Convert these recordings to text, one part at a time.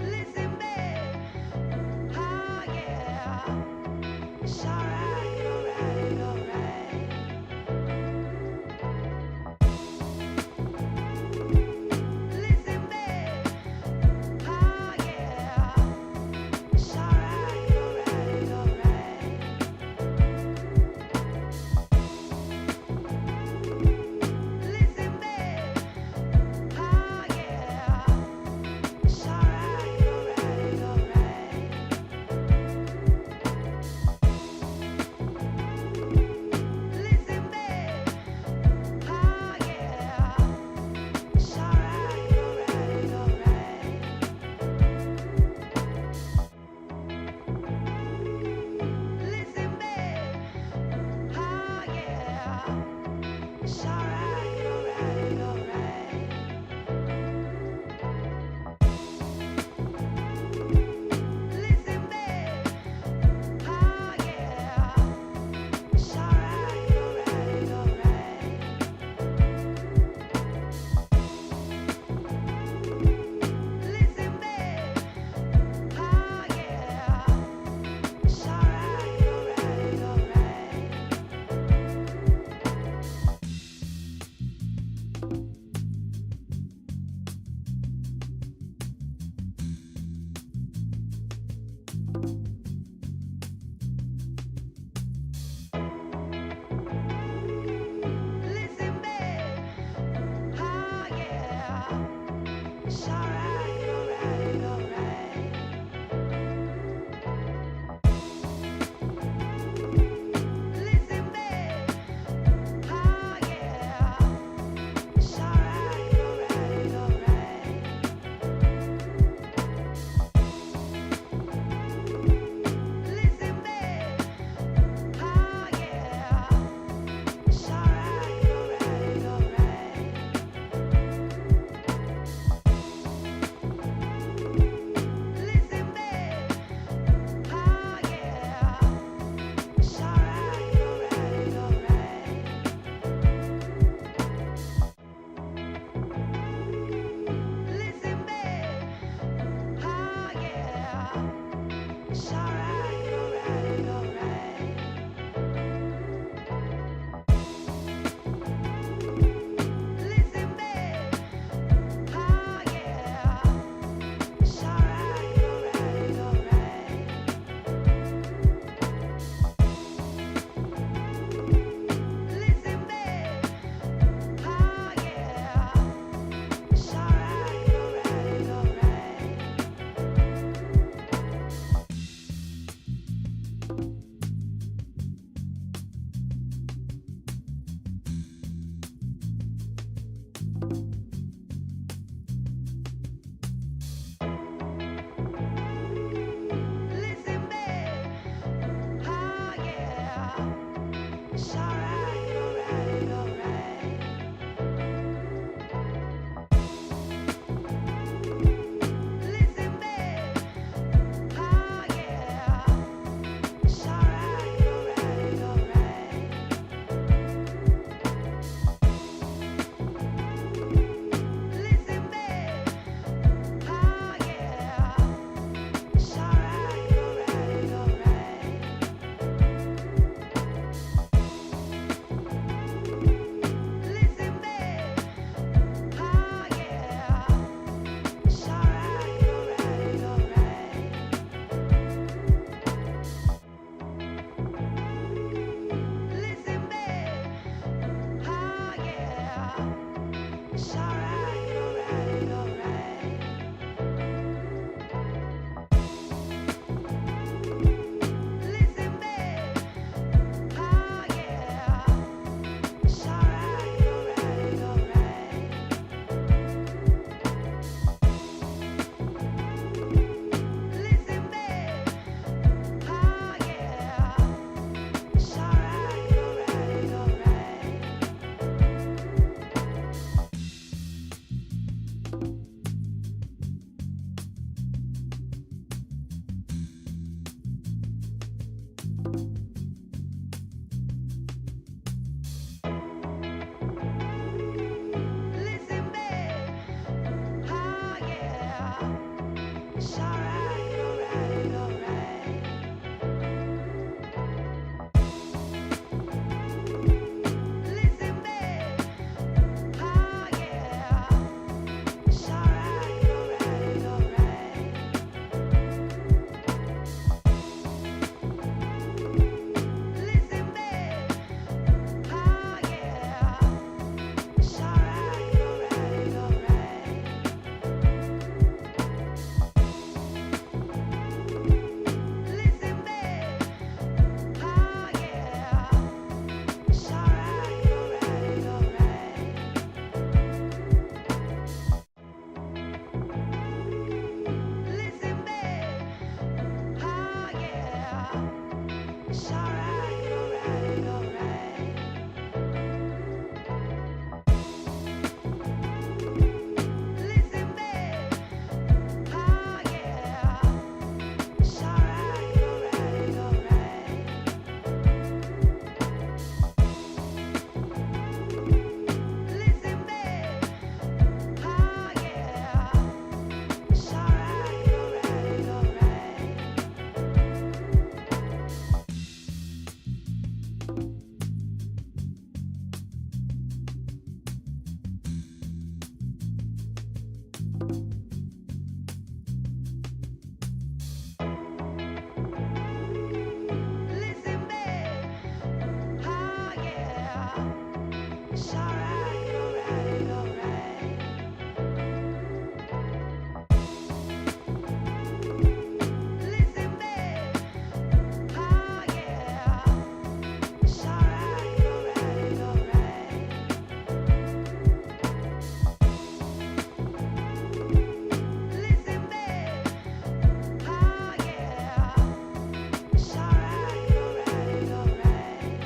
Listen, babe. Oh, yeah. It's alright, alright, alright. Listen, babe. Oh, yeah. It's alright, alright, alright. Listen, babe. Oh, yeah. It's alright, alright, alright. Listen, babe. Oh, yeah. It's alright, alright, alright. Listen, babe. Oh, yeah. It's alright, alright, alright. Listen, babe. Oh, yeah. It's alright, alright, alright. Listen, babe. Oh, yeah. It's alright, alright, alright. Listen, babe. Oh, yeah. It's alright, alright, alright. Listen, babe. Oh, yeah. It's alright, alright, alright. Listen, babe. Oh, yeah. It's alright, alright, alright. Listen, babe. Oh, yeah. It's alright, alright, alright. Listen, babe. Oh, yeah. It's alright, alright, alright. Listen, babe. Oh, yeah. It's alright, alright, alright. Listen, babe. Oh, yeah. It's alright, alright, alright. Listen, babe. Oh, yeah. It's alright, alright, alright. Listen, babe. Oh, yeah. It's alright, alright, alright. Listen, babe. Oh, yeah. It's alright, alright, alright. Listen, babe. Oh, yeah. It's alright, alright, alright. Listen, babe. Oh, yeah. It's alright, alright, alright. Listen, babe. Oh, yeah. It's alright, alright, alright. Listen, babe. Oh, yeah. It's alright, alright, alright.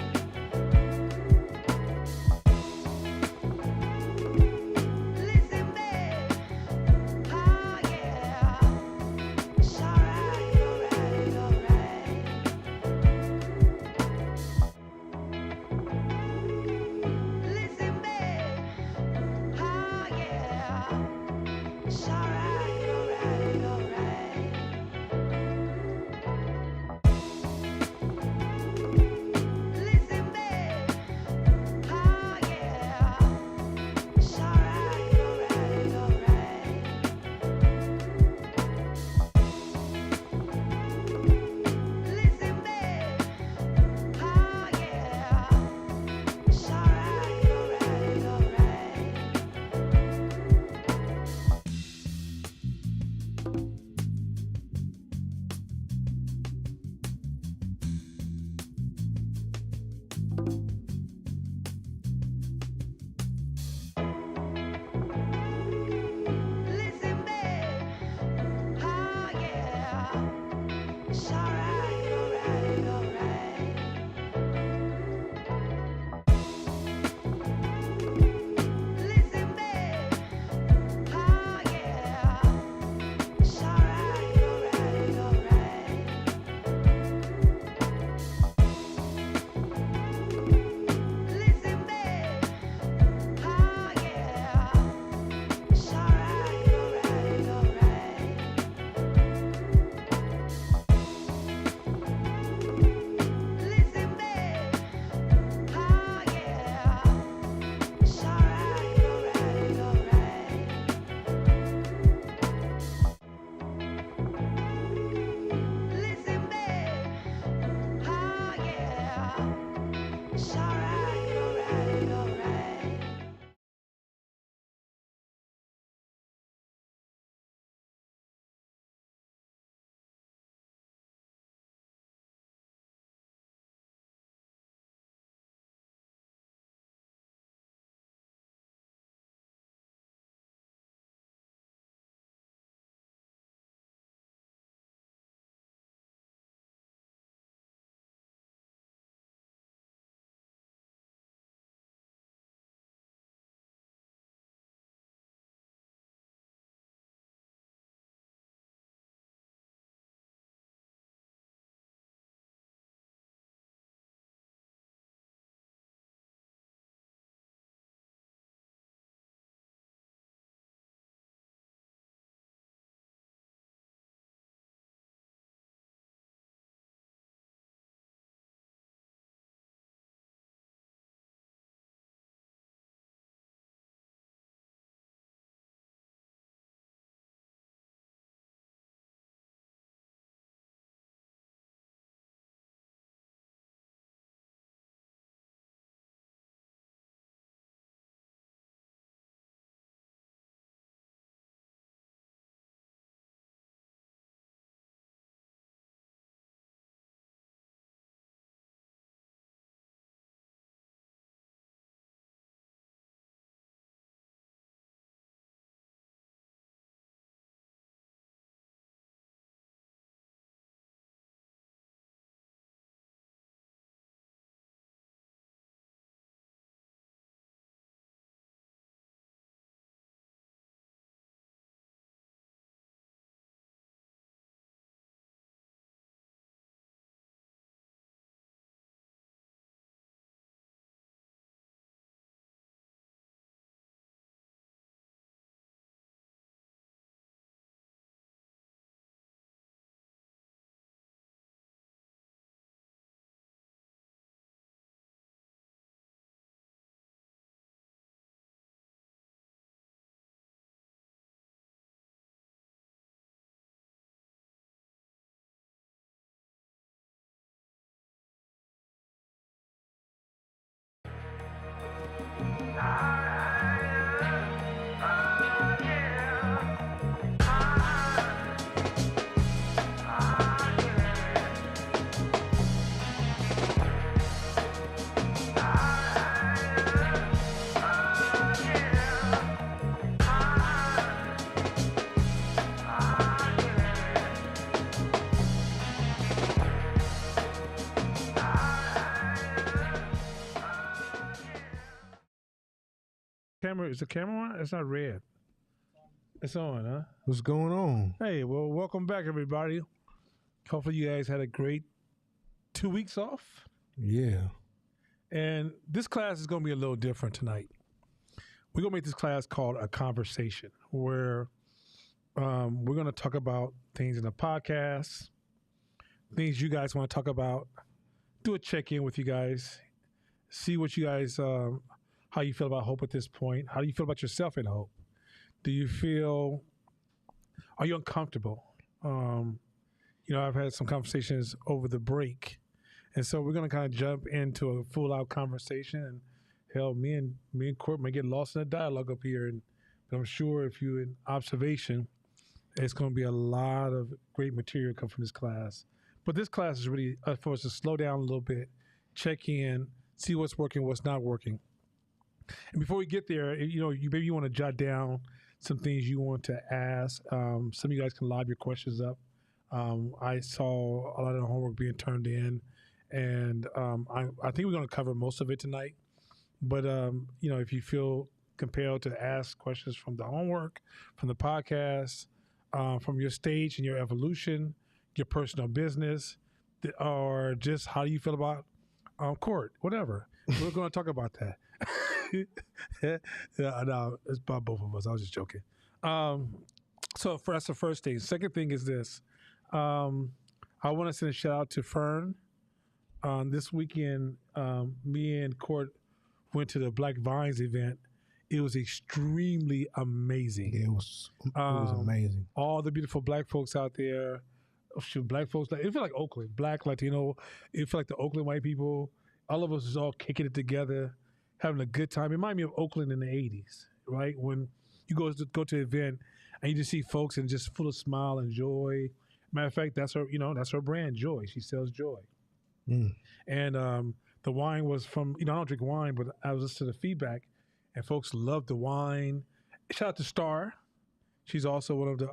Camera is the camera on? It's not red. It's on, huh? What's going on? Hey, well, welcome back, everybody. Hopefully, you guys had a great 2 weeks off. Yeah. And this class is going to be a little different tonight. We're going to make this class called a conversation, where we're going to talk about things in the podcast, things you guys want to talk about. Do a check in with you guys. See what you guys, how you feel about hope at this point. How do you feel about yourself in hope? Do you feel, are you uncomfortable? I've had some conversations over the break. And so we're going to kind of jump into a full out conversation. And hell, me and Court may get lost in a dialogue up here. But I'm sure if you're in observation, it's going to be a lot of great material come from this class. But this class is really for us to slow down a little bit, check in, see what's working, what's not working. And before we get there, maybe you want to jot down some things you want to ask. Some of you guys can lob your questions up. I saw a lot of the homework being turned in, and I think we're going to cover most of it tonight. But if you feel compelled to ask questions from the homework, from the podcast, from your stage and your evolution, your personal business, or just how do you feel about court, whatever, we're going to talk about that. Yeah, no, it's about both of us. I was just joking. So that's the first thing. Second thing is this. I want to send a shout out to Fern. This weekend, me and Court went to the Black Vines event. It was extremely amazing. It was amazing. All the beautiful black folks out there. Black folks, it felt like Oakland. Black, Latino. It felt like the Oakland white people. All of us was all kicking it together, having a good time. It reminded me of Oakland in the 80s, right? When you go to an event and you just see folks and just full of smile and joy. Matter of fact, that's her brand, Joy. She sells joy. Mm. And the wine was from, I don't drink wine, but I was listening to the feedback, and folks loved the wine. Shout out to Star. She's also one of the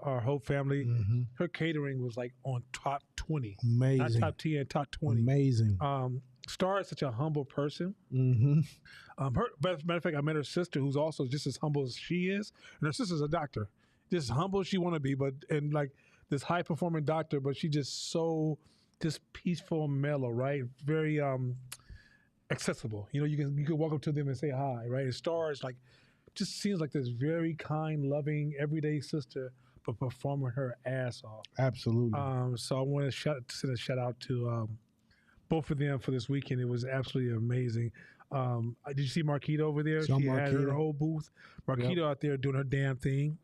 our Hope family. Mm-hmm. Her catering was like on top 20. Amazing. Not top 10, top 20. Amazing. Star is such a humble person. Mm-hmm. Matter of fact, I met her sister, who's also just as humble as she is, and her sister's a doctor, just humble as she want to be, and like this high performing doctor, but she just so peaceful and mellow, right? Very accessible. You can walk up to them and say hi, right? And Star is like just seems like this very kind, loving, everyday sister, but performing her ass off. Absolutely. So I want to send a shout out to both of them for this weekend. It was absolutely amazing. Did you see Marquita over there? She had her whole booth. Marquita out there doing her damn thing.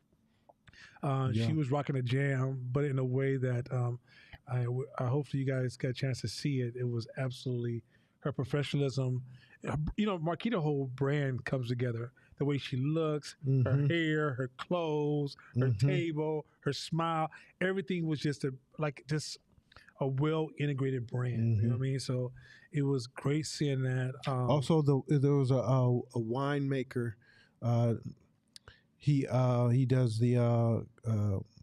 She was rocking a jam, but in a way that I hopefully you guys got a chance to see it. It was absolutely her professionalism. Marquita's whole brand comes together. The way she looks, her hair, her clothes, her table, her smile, everything was just a well integrated brand. You know what I mean? So it was great seeing that. Also, there was a winemaker. He does the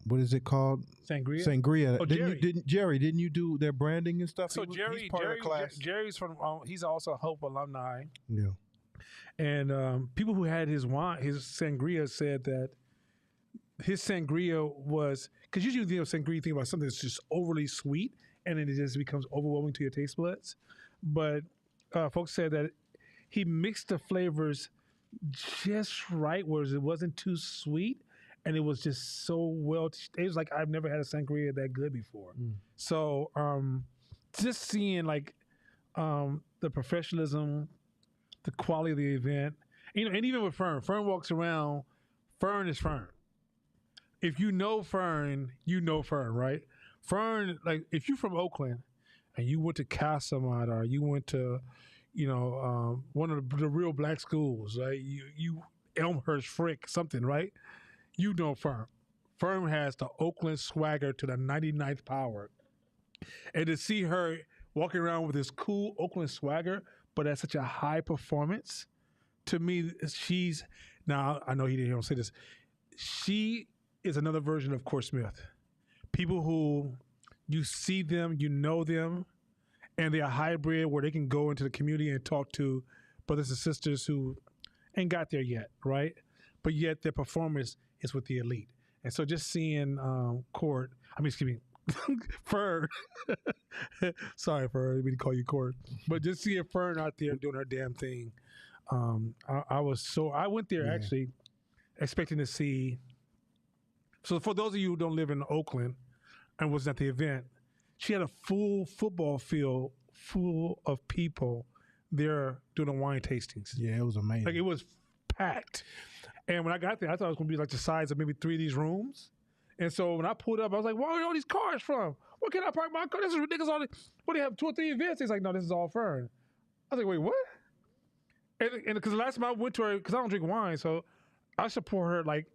what is it called? Sangria. Sangria. Oh, Jerry, didn't you do their branding and stuff? So he's part of the class. Jerry's from. He's also a Hope alumni. Yeah. And people who had his sangria said that his sangria was, because usually sangria, you think about something that's just overly sweet and then it just becomes overwhelming to your taste buds. But folks said that he mixed the flavors just right, whereas it wasn't too sweet, and it was just so well. It was like I've never had a sangria that good before. So just seeing the professionalism, the quality of the event, and even with Fern walks around. Fern is Fern. If you know Fern, right? Fern, like if you're from Oakland and you went to Casamata or you went to, one of the real black schools, right? You Elmhurst, Frick, something, right? You know Fern. Fern has the Oakland swagger to the 99th power. And to see her walking around with this cool Oakland swagger, but at such a high performance, to me, now I know he didn't say this, she is another version of Court Smith. People who you see them, you know them, and they're a hybrid where they can go into the community and talk to brothers and sisters who ain't got there yet, right? But yet their performance is with the elite. And so just seeing excuse me, Fern. Sorry, Fern, I didn't mean to call you Court. But just seeing Fern out there doing her damn thing, I went there actually expecting to see. So for those of you who don't live in Oakland and was at the event, she had a full football field full of people there doing the wine tastings. Yeah, it was amazing. Like it was packed. And when I got there, I thought it was going to be like the size of maybe 3 of these rooms. And so when I pulled up, I was like, where are all these cars from? Where can I park my car? This is ridiculous. What do you have, 2 or 3 events? He's like, no, this is all Fern. I was like, wait, what? And because the last time I went to her, because I don't drink wine, so I support her like,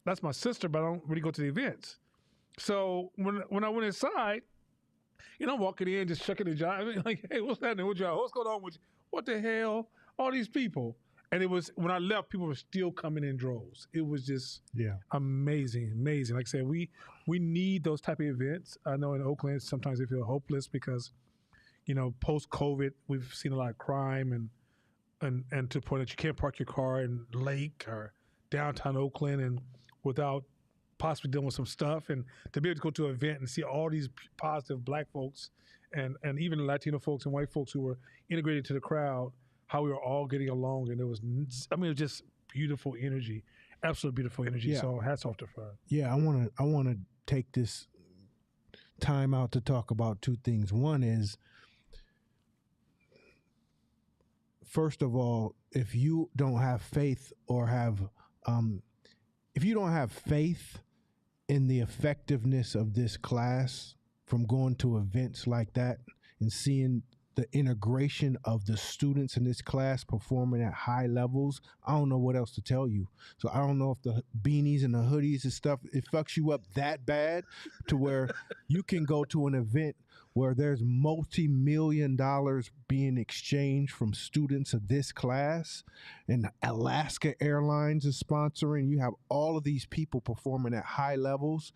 that's my sister, but I don't really go to the events. So when I went inside, I'm walking in, just checking the job. I mean, like, hey, what's happening with y'all? What's going on with you? What the hell? All these people. And it was, when I left, people were still coming in droves. It was just amazing. Like I said, we need those type of events. I know in Oakland, sometimes they feel hopeless because, post-COVID, we've seen a lot of crime and to the point that you can't park your car in Lake or downtown Oakland and without possibly dealing with some stuff. And to be able to go to an event and see all these positive black folks and even Latino folks and white folks who were integrated to the crowd, how we were all getting along, and it was just beautiful energy, absolute beautiful energy. Yeah. So hats off to Fern. Yeah, I wanna take this time out to talk about 2 things. One is, first of all, if you don't have faith or if you don't have faith in the effectiveness of this class from going to events like that and seeing the integration of the students in this class performing at high levels, I don't know what else to tell you. So I don't know if the beanies and the hoodies and stuff, it fucks you up that bad to where you can go to an event where there's multi-million dollars being exchanged from students of this class, and Alaska Airlines is sponsoring. You have all of these people performing at high levels.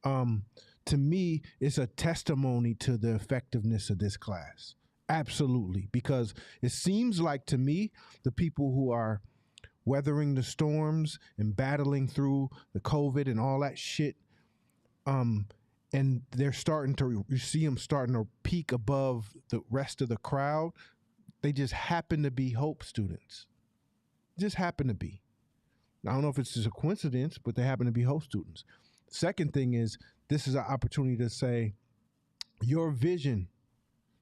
To me, it's a testimony to the effectiveness of this class. Absolutely. Because it seems like to me, the people who are weathering the storms and battling through the COVID and all that shit, and they're you see them starting to peak above the rest of the crowd. They just happen to be Hope students. Just happen to be. I don't know if it's just a coincidence, but they happen to be Hope students. Second thing is, this is an opportunity to say your vision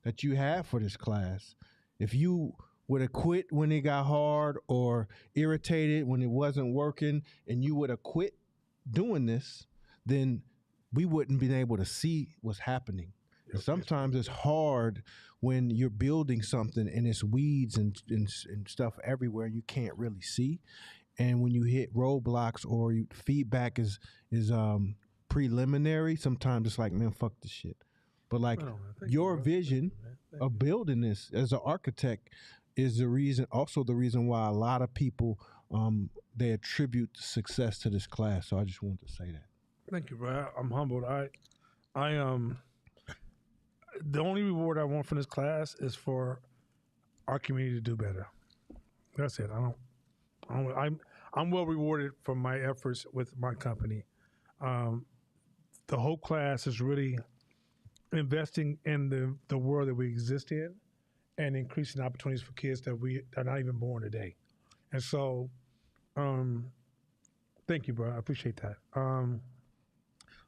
that you have for this class. If you would have quit when it got hard or irritated when it wasn't working, and you would have quit doing this, then we wouldn't been able to see what's happening. And sometimes it's hard when you're building something and it's weeds and stuff everywhere you can't really see. And when you hit roadblocks or feedback is preliminary, sometimes it's like, man, fuck this shit. But like your vision of building this as an architect is the reason why a lot of people they attribute success to this class. So I just wanted to say that. Thank you, bro. I'm humbled. I the only reward I want from this class is for our community to do better. That's it. I'm well rewarded for my efforts with my company. The whole class is really investing in the world that we exist in and increasing opportunities for kids that are not even born today. And so, thank you, bro. I appreciate that.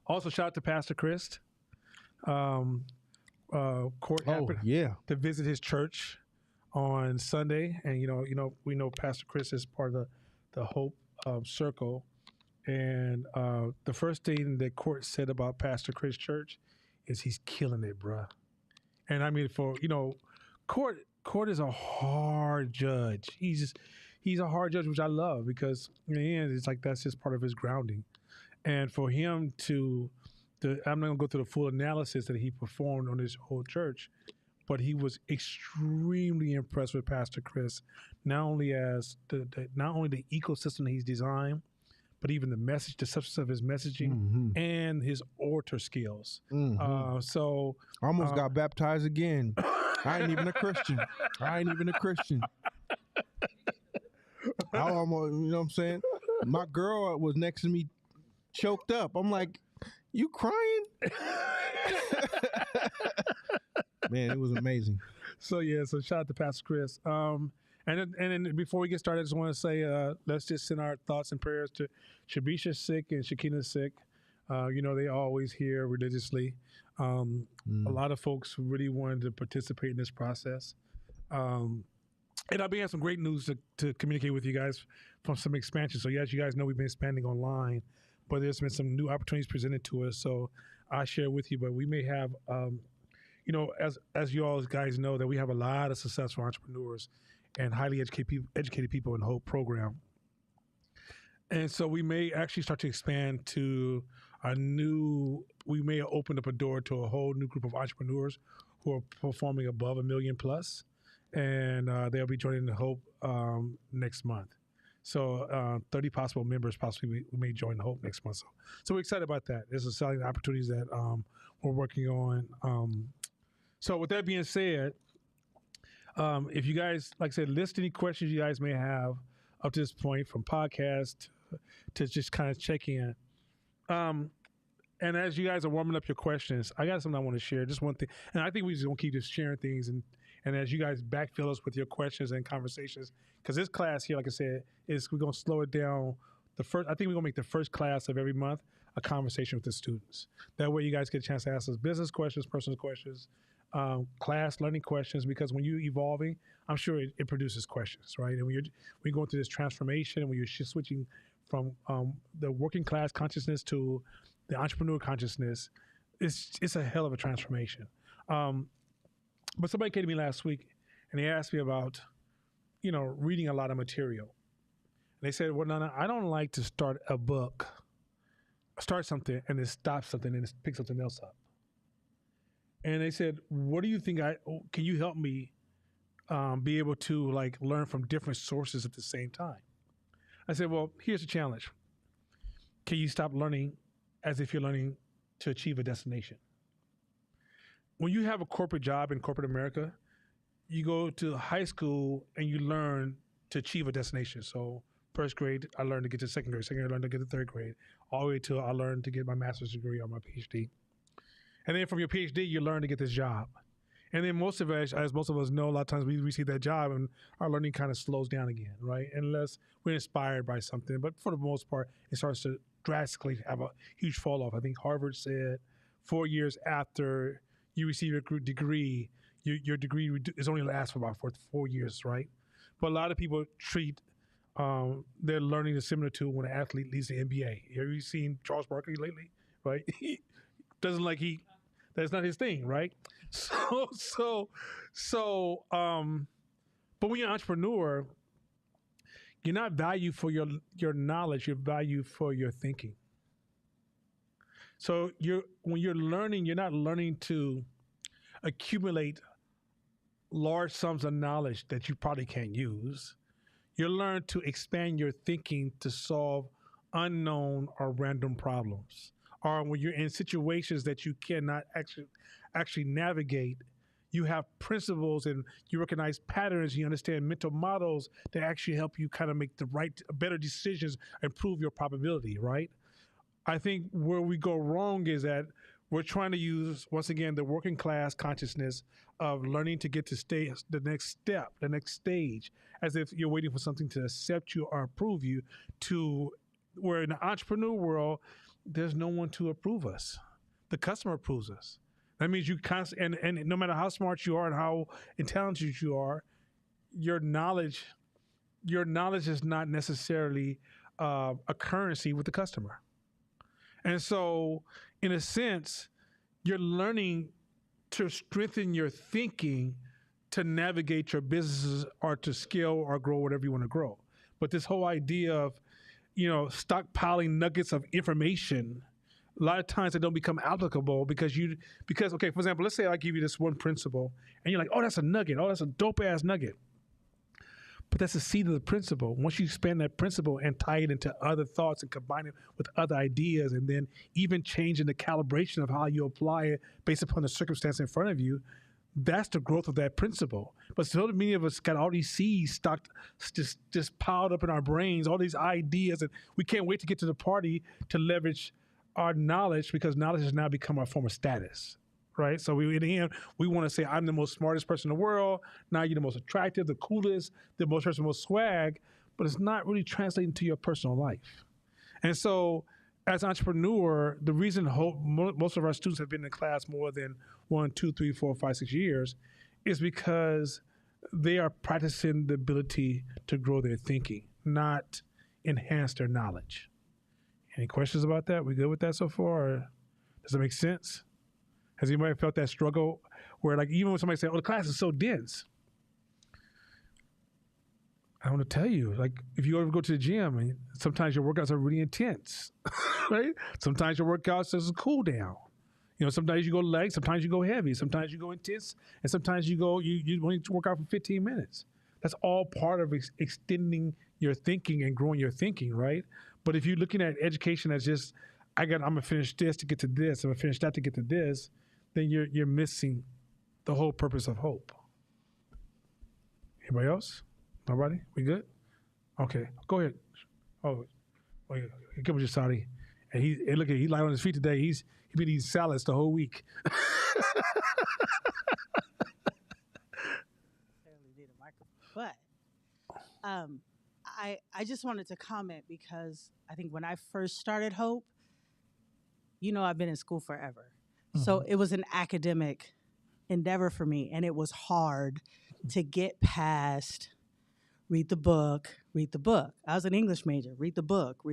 Also, shout out to Pastor Chris. Court happened to visit his church on Sunday, and we know Pastor Chris is part of the Hope Circle. And the first thing that Court said about Pastor Chris' church is he's killing it, bruh. And I mean, Court is a hard judge. He's a hard judge, which I love, because in the end, it's like that's just part of his grounding. And for him I'm not gonna go through the full analysis that he performed on his whole church, but he was extremely impressed with Pastor Chris, not only as not only the ecosystem that he's designed, but even the substance of his messaging and his orator skills. So I almost got baptized again. I ain't even a Christian. I almost, you know what I'm saying? My girl was next to me, choked up. I'm like, you crying? Man, it was amazing. So shout out to Pastor Chris. And then before we get started, I just want to say, let's just send our thoughts and prayers to Shabisha sick and Shakina sick. They always hear religiously. A lot of folks really wanted to participate in this process. And I'll be having some great news to communicate with you guys from some expansion. So as you guys know, we've been expanding online, but there's been some new opportunities presented to us. So I share with you, but we may have, as you all guys know, that we have a lot of successful entrepreneurs and highly educated people in the whole program. And so we may actually start to expand to we may open up a door to a whole new group of entrepreneurs who are performing above $1 million plus. And they'll be joining the Hope next month. So 30 possible members possibly we may join the Hope next month. So we're excited about that. There's exciting opportunities that we're working on. So with that being said, if you guys, like I said, list any questions you guys may have up to this point, from podcast to just kind of check in. And as you guys are warming up your questions, I got something I want to share. Just one thing. And I think we're just going to keep just sharing things. And as you guys backfill us with your questions and conversations, because this class here, like I said, we're going to slow it down. I think we're going to make the first class of every month a conversation with the students. That way you guys get a chance to ask us business questions, personal questions, class learning questions, because when you're evolving, I'm sure it produces questions, right? And when you're going through this transformation, and when you're switching from the working class consciousness to the entrepreneur consciousness, it's a hell of a transformation. But somebody came to me last week and they asked me about, reading a lot of material. And they said, well, no, I don't like to start a book, start something and then stop something and then pick something else up. And they said, what do you think can you help me be able to learn from different sources at the same time? I said, well, here's the challenge. Can you stop learning as if you're learning to achieve a destination? When you have a corporate job in corporate America, you go to high school and you learn to achieve a destination. So first grade, I learned to get to second grade. Second grade, I learned to get to third grade. All the way till I learned to get my master's degree or my PhD. And then from your PhD, you learn to get this job. And then most of us, as most of us know, a lot of times we receive that job and our learning kind of slows down again, right? Unless we're inspired by something. But for the most part, it starts to drastically have a huge fall off. I think Harvard said 4 years after you receive your degree, your degree is only lasts for about 4 years, right? But a lot of people treat their learning is similar to when an athlete leaves the NBA. Have you seen Charles Barkley lately? Right? He doesn't that's not his thing, right? But when you're an entrepreneur, you're not valued for your knowledge, you're valued for your thinking. So when you're learning, you're not learning to accumulate large sums of knowledge that you probably can't use. You learn to expand your thinking to solve unknown or random problems. Or when you're in situations that you cannot actually navigate, you have principles and you recognize patterns, you understand mental models that actually help you kind of make better decisions, improve your probability, right? I think where we go wrong is that we're trying to use, once again, the working class consciousness of learning to get to the next step, the next stage, as if you're waiting for something to accept you or approve you, to where in the entrepreneur world, there's no one to approve us. The customer approves us. That means you constantly, and no matter how smart you are and how intelligent you are, your knowledge is not necessarily a currency with the customer. And so, in a sense, you're learning to strengthen your thinking to navigate your businesses or to scale or grow whatever you want to grow. But this whole idea of, stockpiling nuggets of information, a lot of times they don't become applicable because okay, for example, let's say I give you this one principle and you're like, oh, that's a nugget. Oh, that's a dope ass nugget. But that's the seed of the principle. Once you expand that principle and tie it into other thoughts and combine it with other ideas, and then even changing the calibration of how you apply it based upon the circumstance in front of you, That's the growth of that principle. But so many of us got all these seeds stocked, just piled up in our brains, all these ideas, and we can't wait to get to the party to leverage our knowledge, because knowledge has now become our form of status, right? So in the end, we want to say, I'm the most smartest person in the world. Now you're the most attractive, the coolest, the most person, most swag, but it's not really translating to your personal life. And so as an entrepreneur, the reason most of our students have been in class more than 1, 2, 3, 4, 5, 6 years is because they are practicing the ability to grow their thinking, not enhance their knowledge. Any questions about that? We good with that so far? Or does it make sense? Has anybody felt that struggle where, like, even when somebody say, "Oh, the class is so dense," I want to tell you, like, if you ever go to the gym, and sometimes your workouts are really intense, right? Sometimes your workouts is a cool down. You know, sometimes you go legs, sometimes you go heavy, sometimes you go intense, and sometimes you only work out for 15 minutes. That's all part of extending your thinking and growing your thinking, right? But if you're looking at education as just, I'm gonna finish this to get to this, I'm gonna finish that to get to this, then you're missing the whole purpose of hope. Anybody else? Nobody? We good? Okay, go ahead. Oh, yeah. Come with your Saudi. And he lied on his feet today. He's been eating salads the whole week. But I just wanted to comment, because I think when I first started Hope, I've been in school forever. Mm-hmm. So it was an academic endeavor for me, and it was hard to get past read the book. I was an English major. Read the book.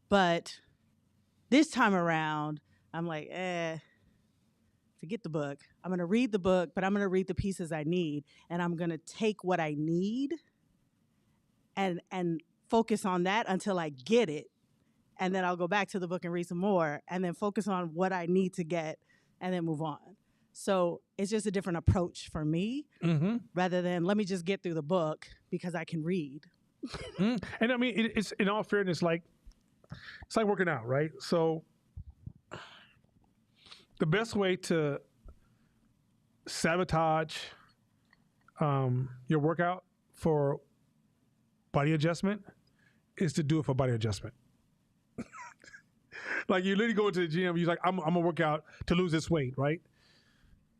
But this time around, I'm like, forget the book. I'm going to read the book, but I'm going to read the pieces I need, and I'm going to take what I need and focus on that until I get it, and then I'll go back to the book and read some more, and then focus on what I need to get, and then move on. So it's just a different approach for me, mm-hmm. rather than let me just get through the book because I can read. Mm-hmm. And I mean, it's in all fairness, it's like working out, right? So the best way to sabotage your workout for body adjustment is to do it for body adjustment. Like, you literally go into the gym, you're like, I'm gonna work out to lose this weight, right?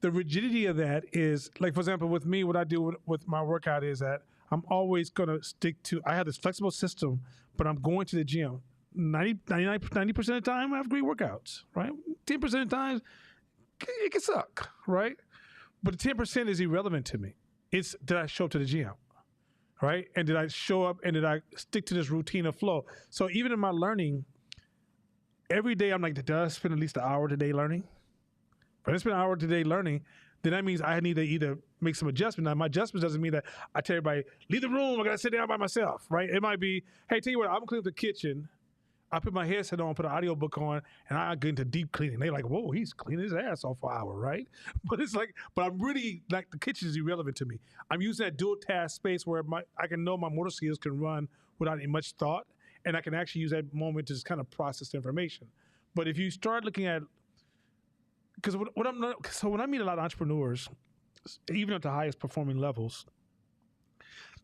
The rigidity of that is, like, for example, with me, what I do with my workout is that I'm always going to stick to, I have this flexible system, but I'm going to the gym. 90% of the time, I have great workouts, right? 10% of the time, it can suck, right? But the 10% is irrelevant to me. It's, did I show up to the gym, right? And did I show up and did I stick to this routine of flow? So even in my learning, every day I'm like, did I spend at least an hour today learning? If I spend an hour today learning, then that means I need to either make some adjustment. Now, my adjustment doesn't mean that I tell everybody, leave the room, I got to sit down by myself, right? It might be, hey, tell you what, I'm going to clean up the kitchen. I put my headset on, put an audiobook on, and I get into deep cleaning. They're like, whoa, he's cleaning his ass off for an hour, right? But it's like, but I'm really, like, the kitchen is irrelevant to me. I'm using that dual task space where I can know my motor skills can run without any much thought, and I can actually use that moment to just kind of process the information. But if you start looking at, because when I meet a lot of entrepreneurs, even at the highest performing levels,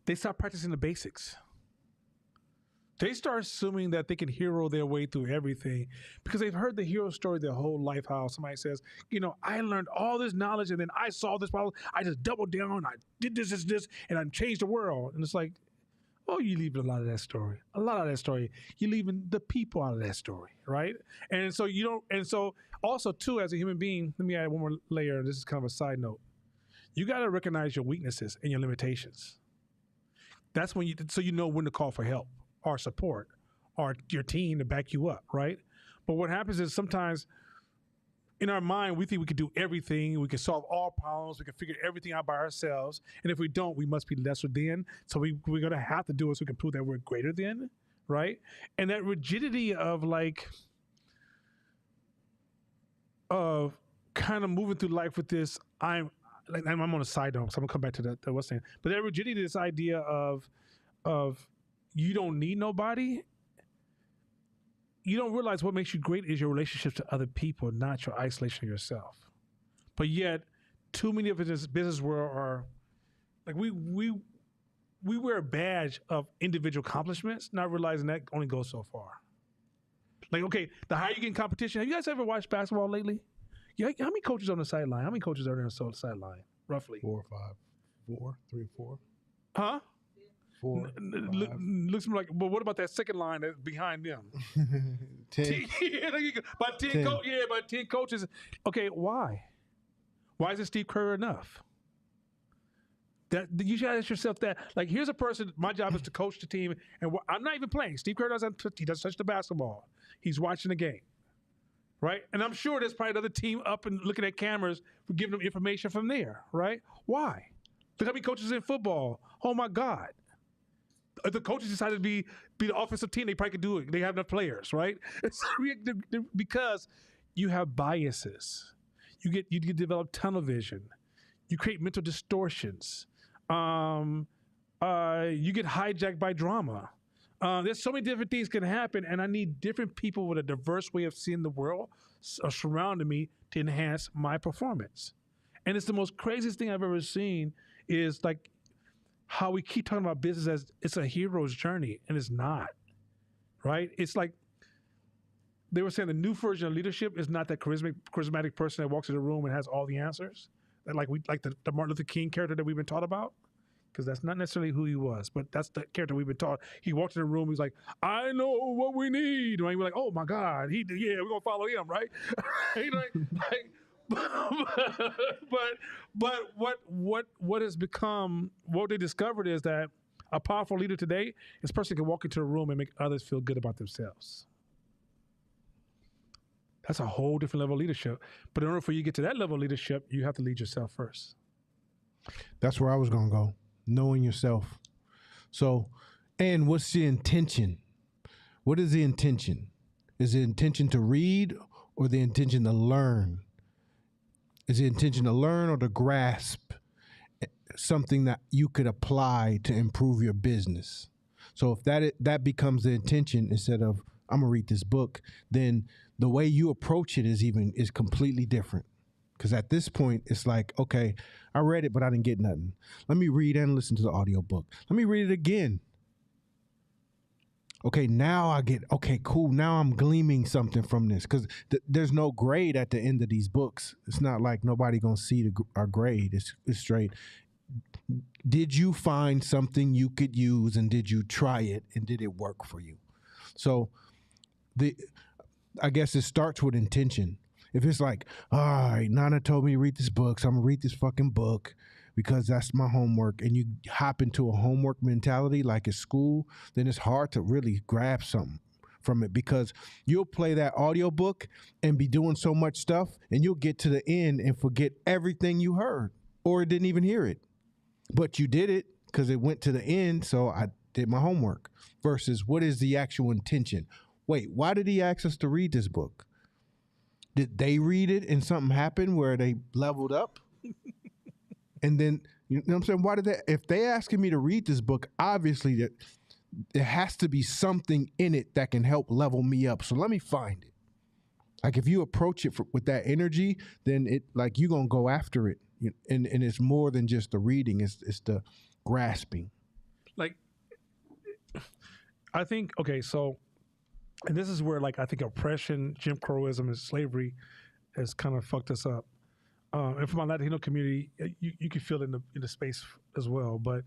they start practicing the basics. They start assuming that they can hero their way through everything because they've heard the hero story their whole life, how somebody says, I learned all this knowledge and then I solved this problem. I just doubled down. I did this, and I changed the world. And it's like, oh, you're leaving a lot of that story. You're leaving the people out of that story, right? And so also too, as a human being, let me add one more layer. This is kind of a side note. You got to recognize your weaknesses and your limitations. That's when you know when to call for help or support or your team to back you up, right? But what happens is sometimes in our mind, we think we can do everything. We can solve all problems. We can figure everything out by ourselves. And if we don't, we must be lesser than. So we're going to have to do it so we can prove that we're greater than, right? And that rigidity of kind of moving through life with this, I'm on a side note, so I'm going to come back to that what's saying. But that rigidity, this idea of you don't need nobody. You don't realize what makes you great is your relationships to other people, not your isolation of yourself. but yet too many of us in this business world are like we wear a badge of individual accomplishments, not realizing that only goes so far. Like, okay, the higher you get in competition, have you guys ever watched basketball lately? Yeah, how many coaches on the sideline? How many coaches are there on the sideline, roughly? 4 or 5. 4, 3 or 4. Huh? 4, 5. Looks like, but what about that second line that's behind them? 10. Yeah, there you go. But 10, 10. But 10 coaches. Okay, why? Why isn't Steve Kerr enough? That you should ask yourself that. Like, here's a person. My job is to coach the team, and I'm not even playing. Steve Kerr doesn't. He doesn't touch the basketball. He's watching the game, right? And I'm sure there's probably another team up and looking at cameras for giving them information from there, right? Why? Look how many coaches in football. Oh my God. If the coaches decided to be the offensive team, they probably could do it. They have enough players, right? Because you have biases. You get develop tunnel vision. You create mental distortions. You get hijacked by drama. There's so many different things can happen, and I need different people with a diverse way of seeing the world surrounding me to enhance my performance. And it's the most craziest thing I've ever seen is like how we keep talking about business as it's a hero's journey, and it's not, right? It's like they were saying the new version of leadership is not that charismatic person that walks in the room and has all the answers. And like the Martin Luther King character that we've been taught about, because that's not necessarily who he was, but that's the character we've been taught. He walked in the room, he's like, I know what we need. Right? We're like, oh my God, we're gonna follow him, right? but what has become, what they discovered is that a powerful leader today is a person who can walk into a room and make others feel good about themselves. That's a whole different level of leadership. But in order for you to get to that level of leadership, you have to lead yourself first. That's where I was going to go. Knowing yourself. So, and what's the intention? What is the intention? Is the intention to read or the intention to learn? Is the intention to learn or to grasp something that you could apply to improve your business? So if that becomes the intention instead of I'm gonna read this book, then the way you approach it is completely different. Because at this point, it's like, okay, I read it, but I didn't get nothing. Let me read and listen to the audiobook. Let me read it again. Okay, now I get, okay, cool. Now I'm gleaming something from this. Because there's no grade at the end of these books. It's not like nobody going to see our grade. It's straight. Did you find something you could use, and did you try it, and did it work for you? So I guess it starts with intention. If it's like, all right, Nana told me to read this book, so I'm going to read this fucking book because that's my homework, and you hop into a homework mentality like it's school, then it's hard to really grab something from it, because you'll play that audiobook and be doing so much stuff, and you'll get to the end and forget everything you heard or didn't even hear it. But you did it because it went to the end, so I did my homework. Versus, what is the actual intention? Wait, why did he ask us to read this book? Did they read it and something happened where they leveled up? And then, you know what I'm saying? Why did if they asking me to read this book, obviously that there has to be something in it that can help level me up. So let me find it. Like if you approach it with that energy, then it like you're going to go after it. And it's more than just the reading. It's the grasping. Like, I think, okay, so, and this is where like I think oppression, Jim Crowism, and slavery has kind of fucked us up. And for my Latino community, you can feel it in the space as well. But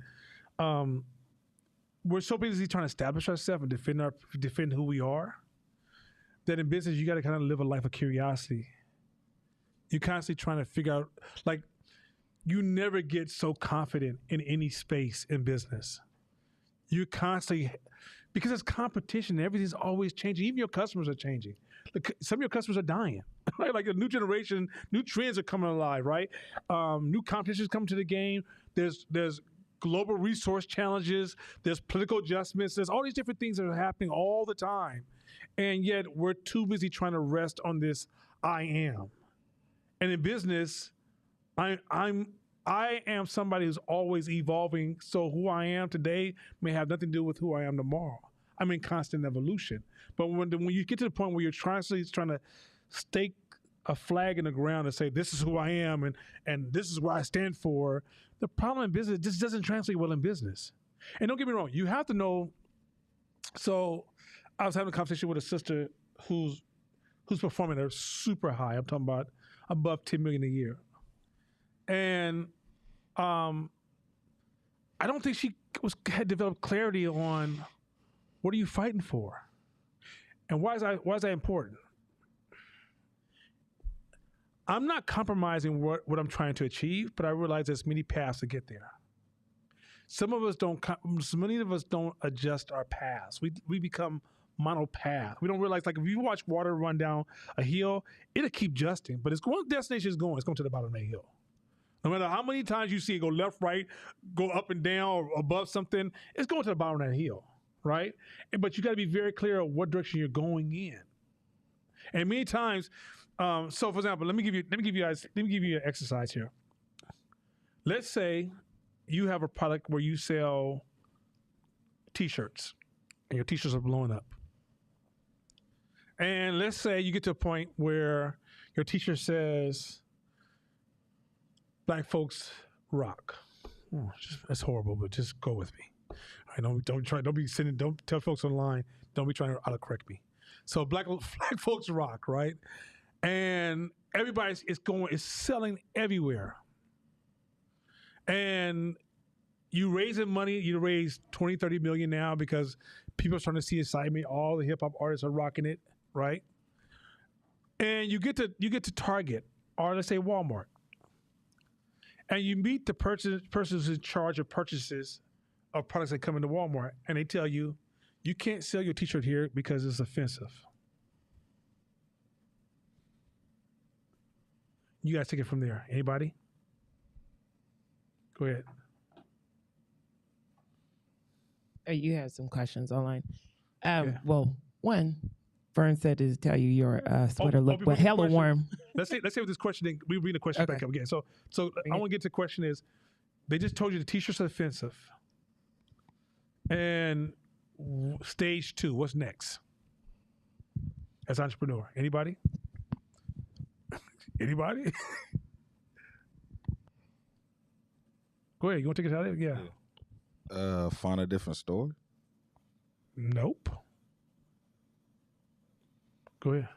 we're so busy trying to establish ourselves and defend who we are, that in business you got to kind of live a life of curiosity. You're constantly trying to figure out, like, you never get so confident in any space in business. You constantly, because it's competition, everything's always changing. Even your customers are changing. Some of your customers are dying. Right? Like a new generation, new trends are coming alive, right? New competitions come to the game. There's global resource challenges. There's political adjustments. There's all these different things that are happening all the time. And yet we're too busy trying to rest on this I am. And in business, I am somebody who's always evolving. So who I am today may have nothing to do with who I am tomorrow. I'm in constant evolution. But when you get to the point where you're trying to stay a flag in the ground and say, this is who I am and this is what I stand for, the problem in business just doesn't translate well in business. And don't get me wrong, you have to know. So I was having a conversation with a sister who's performing at super high. I'm talking about above 10 million a year. And I don't think she had developed clarity on what are you fighting for? And why is that important? I'm not compromising what I'm trying to achieve, but I realize there's many paths to get there. Many of us don't adjust our paths. We become monopath. We don't realize, like, if you watch water run down a hill, it'll keep adjusting, but it's going, destination is going, it's going to the bottom of that hill. No matter how many times you see it go left, right, go up and down or above something, it's going to the bottom of that hill, right? But you got to be very clear of what direction you're going in. And many times, so for example, let me give you an exercise here. Let's say you have a product where you sell T-shirts, and your T-shirts are blowing up. And let's say you get to a point where your T-shirt says, "Black folks rock." That's horrible, but just go with me. All right, don't tell folks online, don't be trying to autocorrect me. So black folks rock, right? And everybody's it's selling everywhere. And you raising money, you raise 20, 30 million now because people are starting to see excitement. All the hip hop artists are rocking it, right? And you get to Target, or let's say Walmart. And you meet the persons in charge of purchases of products that come into Walmart, and they tell you, you can't sell your T-shirt here because it's offensive. You guys take it from there. Anybody? Go ahead. You had some questions online. Well, one, Vern said to tell you your sweater look but hella warm. Let's say with this question, then we bring the question back up again. So I want to get to the question is, they just told you the T-shirts are offensive. And stage 2, what's next? As an entrepreneur, anybody? Anybody? Go ahead. You want to take it out of there? Yeah. Find a different store. Nope. Go ahead.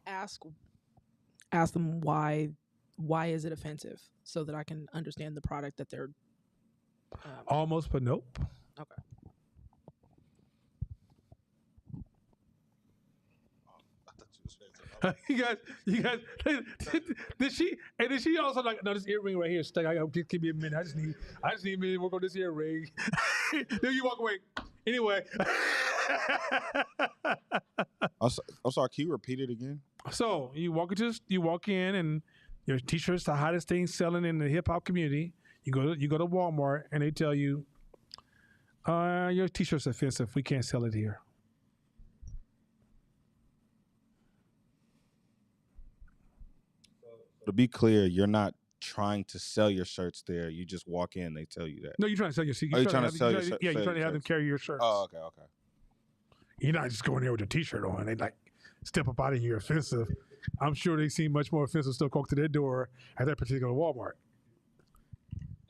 Ask them why is it offensive, so that I can understand the product that they're. Almost, but nope. Okay. You guys, did she also like, no, this earring right here is stuck. Just give me a minute. I just need a minute to work on this earring. Then you walk away. Anyway. I'm sorry, can you repeat it again? So you walk in and your T-shirt's the hottest thing selling in the hip hop community. You go to Walmart and they tell you, your T-shirt's offensive. We can't sell it here. To be clear, you're not trying to sell your shirts there. You just walk in, they tell you that. No, you're trying to sell your shirts. You're trying to sell your shirts? Yeah, you're trying to have them carry your shirts. Oh, okay. You're not just going there with your T-shirt on. They like, step up out of here, offensive. I'm sure they see much more offensive stuff walk to their door at that particular Walmart.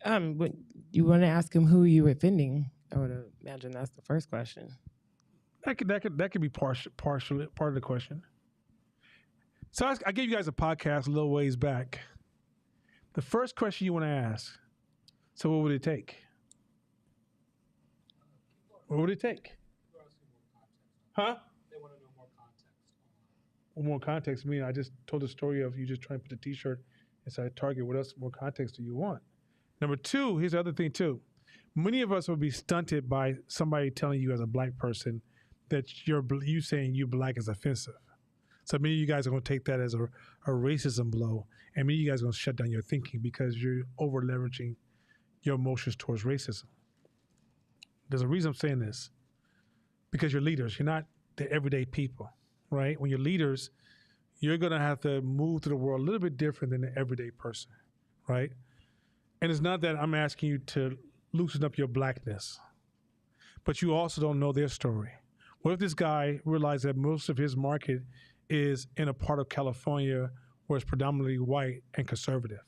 But you want to ask him who you offending? I would imagine that's the first question. That could be partially part of the question. So I gave you guys a podcast a little ways back. The first question you want to ask, so what would it take? What would it take? Huh? They want to know more context. More context. I mean, I just told the story of you just trying to put the T-shirt inside Target. What else more context do you want? Number 2, here's the other thing too. Many of us will be stunted by somebody telling you as a black person that you saying you black is offensive. So many of you guys are going to take that as a racism blow, and many of you guys are going to shut down your thinking because you're over leveraging your emotions towards racism. There's a reason I'm saying this, because you're leaders. You're not the everyday people, right? When you're leaders, you're going to have to move through the world a little bit different than the everyday person, right? And it's not that I'm asking you to loosen up your blackness, but you also don't know their story. What if this guy realized that most of his market is in a part of California where it's predominantly white and conservative?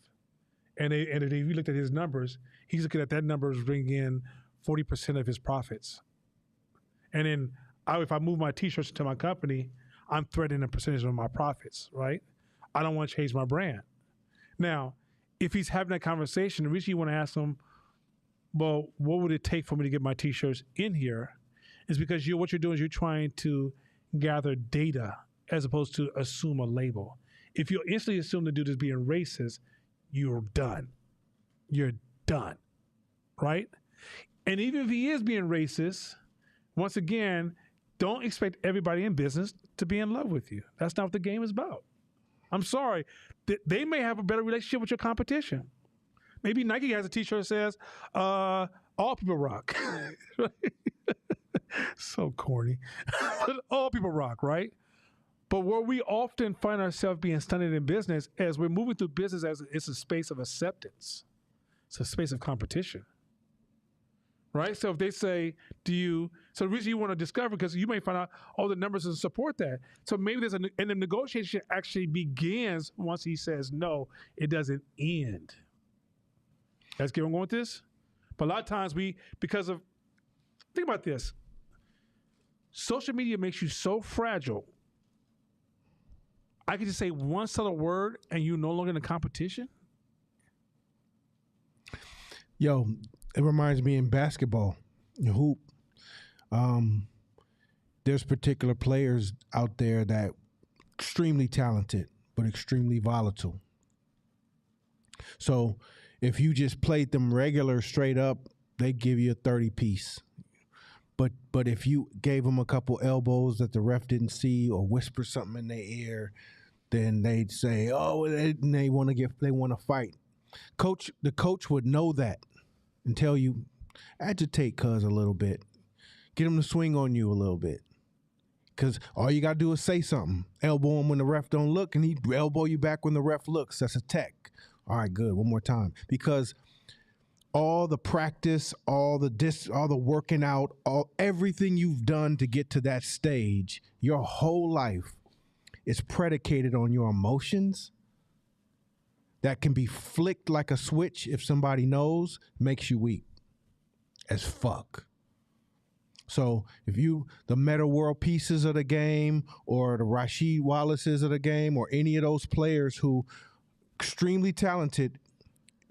And if you looked at his numbers, he's looking at that number as bringing in 40% of his profits. And then if I move my T-shirts to my company, I'm threatening a percentage of my profits, right? I don't want to change my brand. Now, if he's having that conversation, the reason you want to ask him, well, what would it take for me to get my T-shirts in here, is because what you're doing is you're trying to gather data as opposed to assume a label. If you instantly assume the dude is being racist, you're done. You're done, right? And even if he is being racist, once again, don't expect everybody in business to be in love with you. That's not what the game is about. I'm sorry. They may have a better relationship with your competition. Maybe Nike has a T-shirt that says, all people rock. So corny. But all people rock, right? But where we often find ourselves being stunted in business as we're moving through business as it's a space of acceptance. It's a space of competition. Right? So if they say, so the reason you want to discover, because you may find out, the numbers doesn't support that. So maybe and the negotiation actually begins once he says no, it doesn't end. Let's get on going with this. But a lot of times think about this. Social media makes you so fragile. I could just say one subtle word and you're no longer in a competition. Yo, it reminds me in basketball, hoop. There's particular players out there that extremely talented, but extremely volatile. So if you just played them regular straight up, they give you a 30 piece. But if you gave them a couple elbows that the ref didn't see or whisper something in their ear, then they'd say, they want to fight. The coach would know that and tell you, agitate cuz a little bit. Get him to swing on you a little bit. Because all you got to do is say something. Elbow him when the ref don't look, and he elbow you back when the ref looks. That's a tech. All right, good. One more time. Because all the practice, all the working out, everything you've done to get to that stage, your whole life is predicated on your emotions that can be flicked like a switch if somebody knows, makes you weak as fuck. So if the Meta World Pieces of the game or the Rasheed Wallaces of the game or any of those players who extremely talented,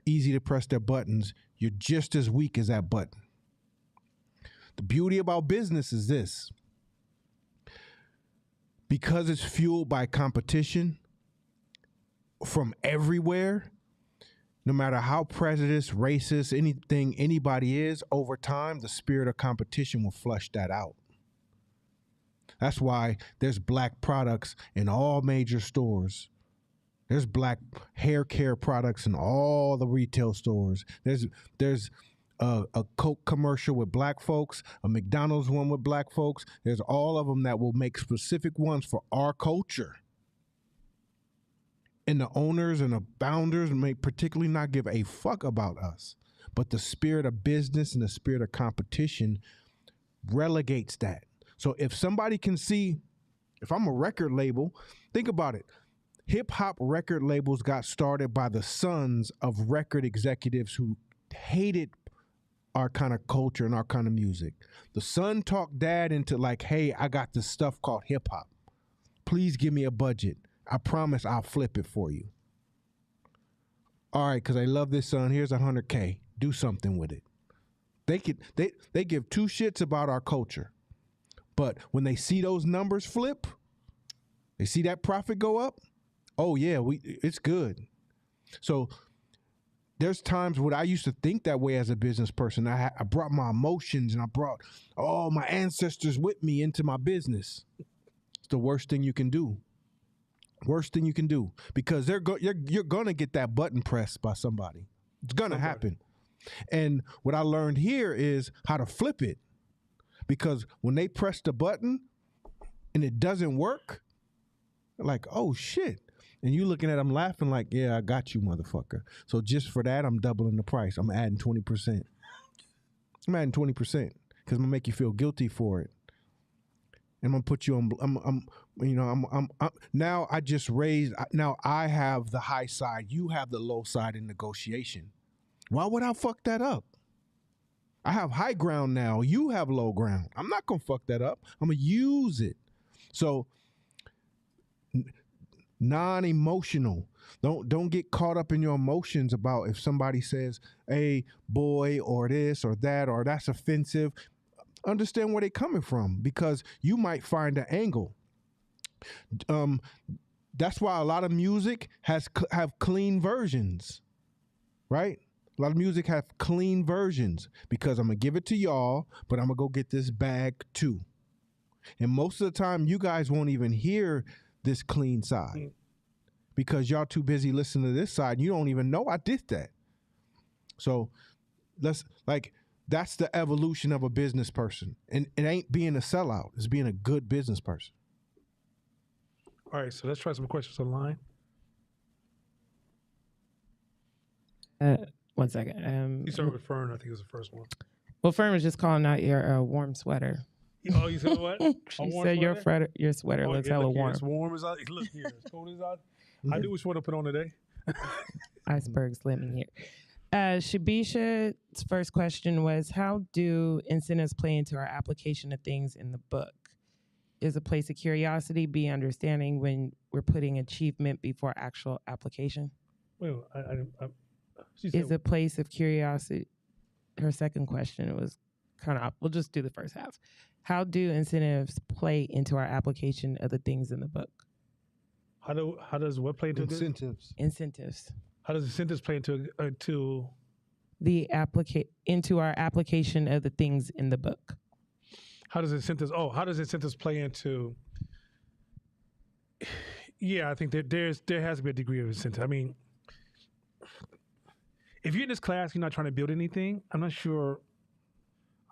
easy to press their buttons, you're just as weak as that button. The beauty about business is this. Because it's fueled by competition from everywhere, no matter how prejudiced, racist, anything anybody is, over time, the spirit of competition will flush that out. That's why there's black products in all major stores. There's black hair care products in all the retail stores. There's a Coke commercial with black folks, a McDonald's one with black folks. There's all of them that will make specific ones for our culture. And the owners and the founders may particularly not give a fuck about us. But the spirit of business and the spirit of competition relegates that. So if somebody can see, if I'm a record label, think about it. Hip-hop record labels got started by the sons of record executives who hated our kind of culture and our kind of music. The son talked dad into like, hey, I got this stuff called hip-hop. Please give me a budget. I promise I'll flip it for you. All right, because I love this, son. Here's $100K. Do something with it. They give two shits about our culture. But when they see those numbers flip, they see that profit go up, oh yeah, it's good. So there's times when I used to think that way as a business person. I brought my emotions and I brought all my ancestors with me into my business. It's the worst thing you can do. Worst thing you can do, because you're gonna get that button pressed by somebody. It's gonna happen. And what I learned here is how to flip it, because when they press the button and it doesn't work, like, oh shit, and you looking at them laughing like, yeah, I got you, motherfucker. So just for that, I'm doubling the price. I'm adding 20%. I'm adding 20% because I'm gonna make you feel guilty for it. I'm gonna put you on. Now I just raised. Now I have the high side. You have the low side in negotiation. Why would I fuck that up? I have high ground now. You have low ground. I'm not gonna fuck that up. I'm gonna use it. So non-emotional. Don't get caught up in your emotions about if somebody says, "Hey, boy," or this or that or that's offensive. Understand where they're coming from because you might find an angle. That's why a lot of music have clean versions, right? A lot of music have clean versions because I'm gonna give it to y'all, but I'm gonna go get this bag too. And most of the time, you guys won't even hear this clean side because y'all too busy listening to this side. You don't even know I did that. So that's the evolution of a business person. And it ain't being a sellout. It's being a good business person. All right, so let's try some questions online. 1 second. You started with Fern, I think it was the first one. Well, Fern was just calling out your warm sweater. Oh, you said what? She said your sweater Oh, looks yeah, hella look here, warm. it's warm as out. Look here, it's cold as out. I knew which one to put on today. Iceberg slimming here. Shabisha's first question was, how do incentives play into our application of things in the book? Is a place of curiosity be understanding when we're putting achievement before actual application? Well, she Is said, a place of curiosity. Her second question was kind of, we'll just do the first half. How do incentives play into our application of the things in the book? how does what play into Incentives. Incentives. How does incentives play into Into our application of the things in the book? how does incentives play into? Yeah, I think that there has to be a degree of incentive. I mean, if you're in this class, you're not trying to build anything. I'm not sure.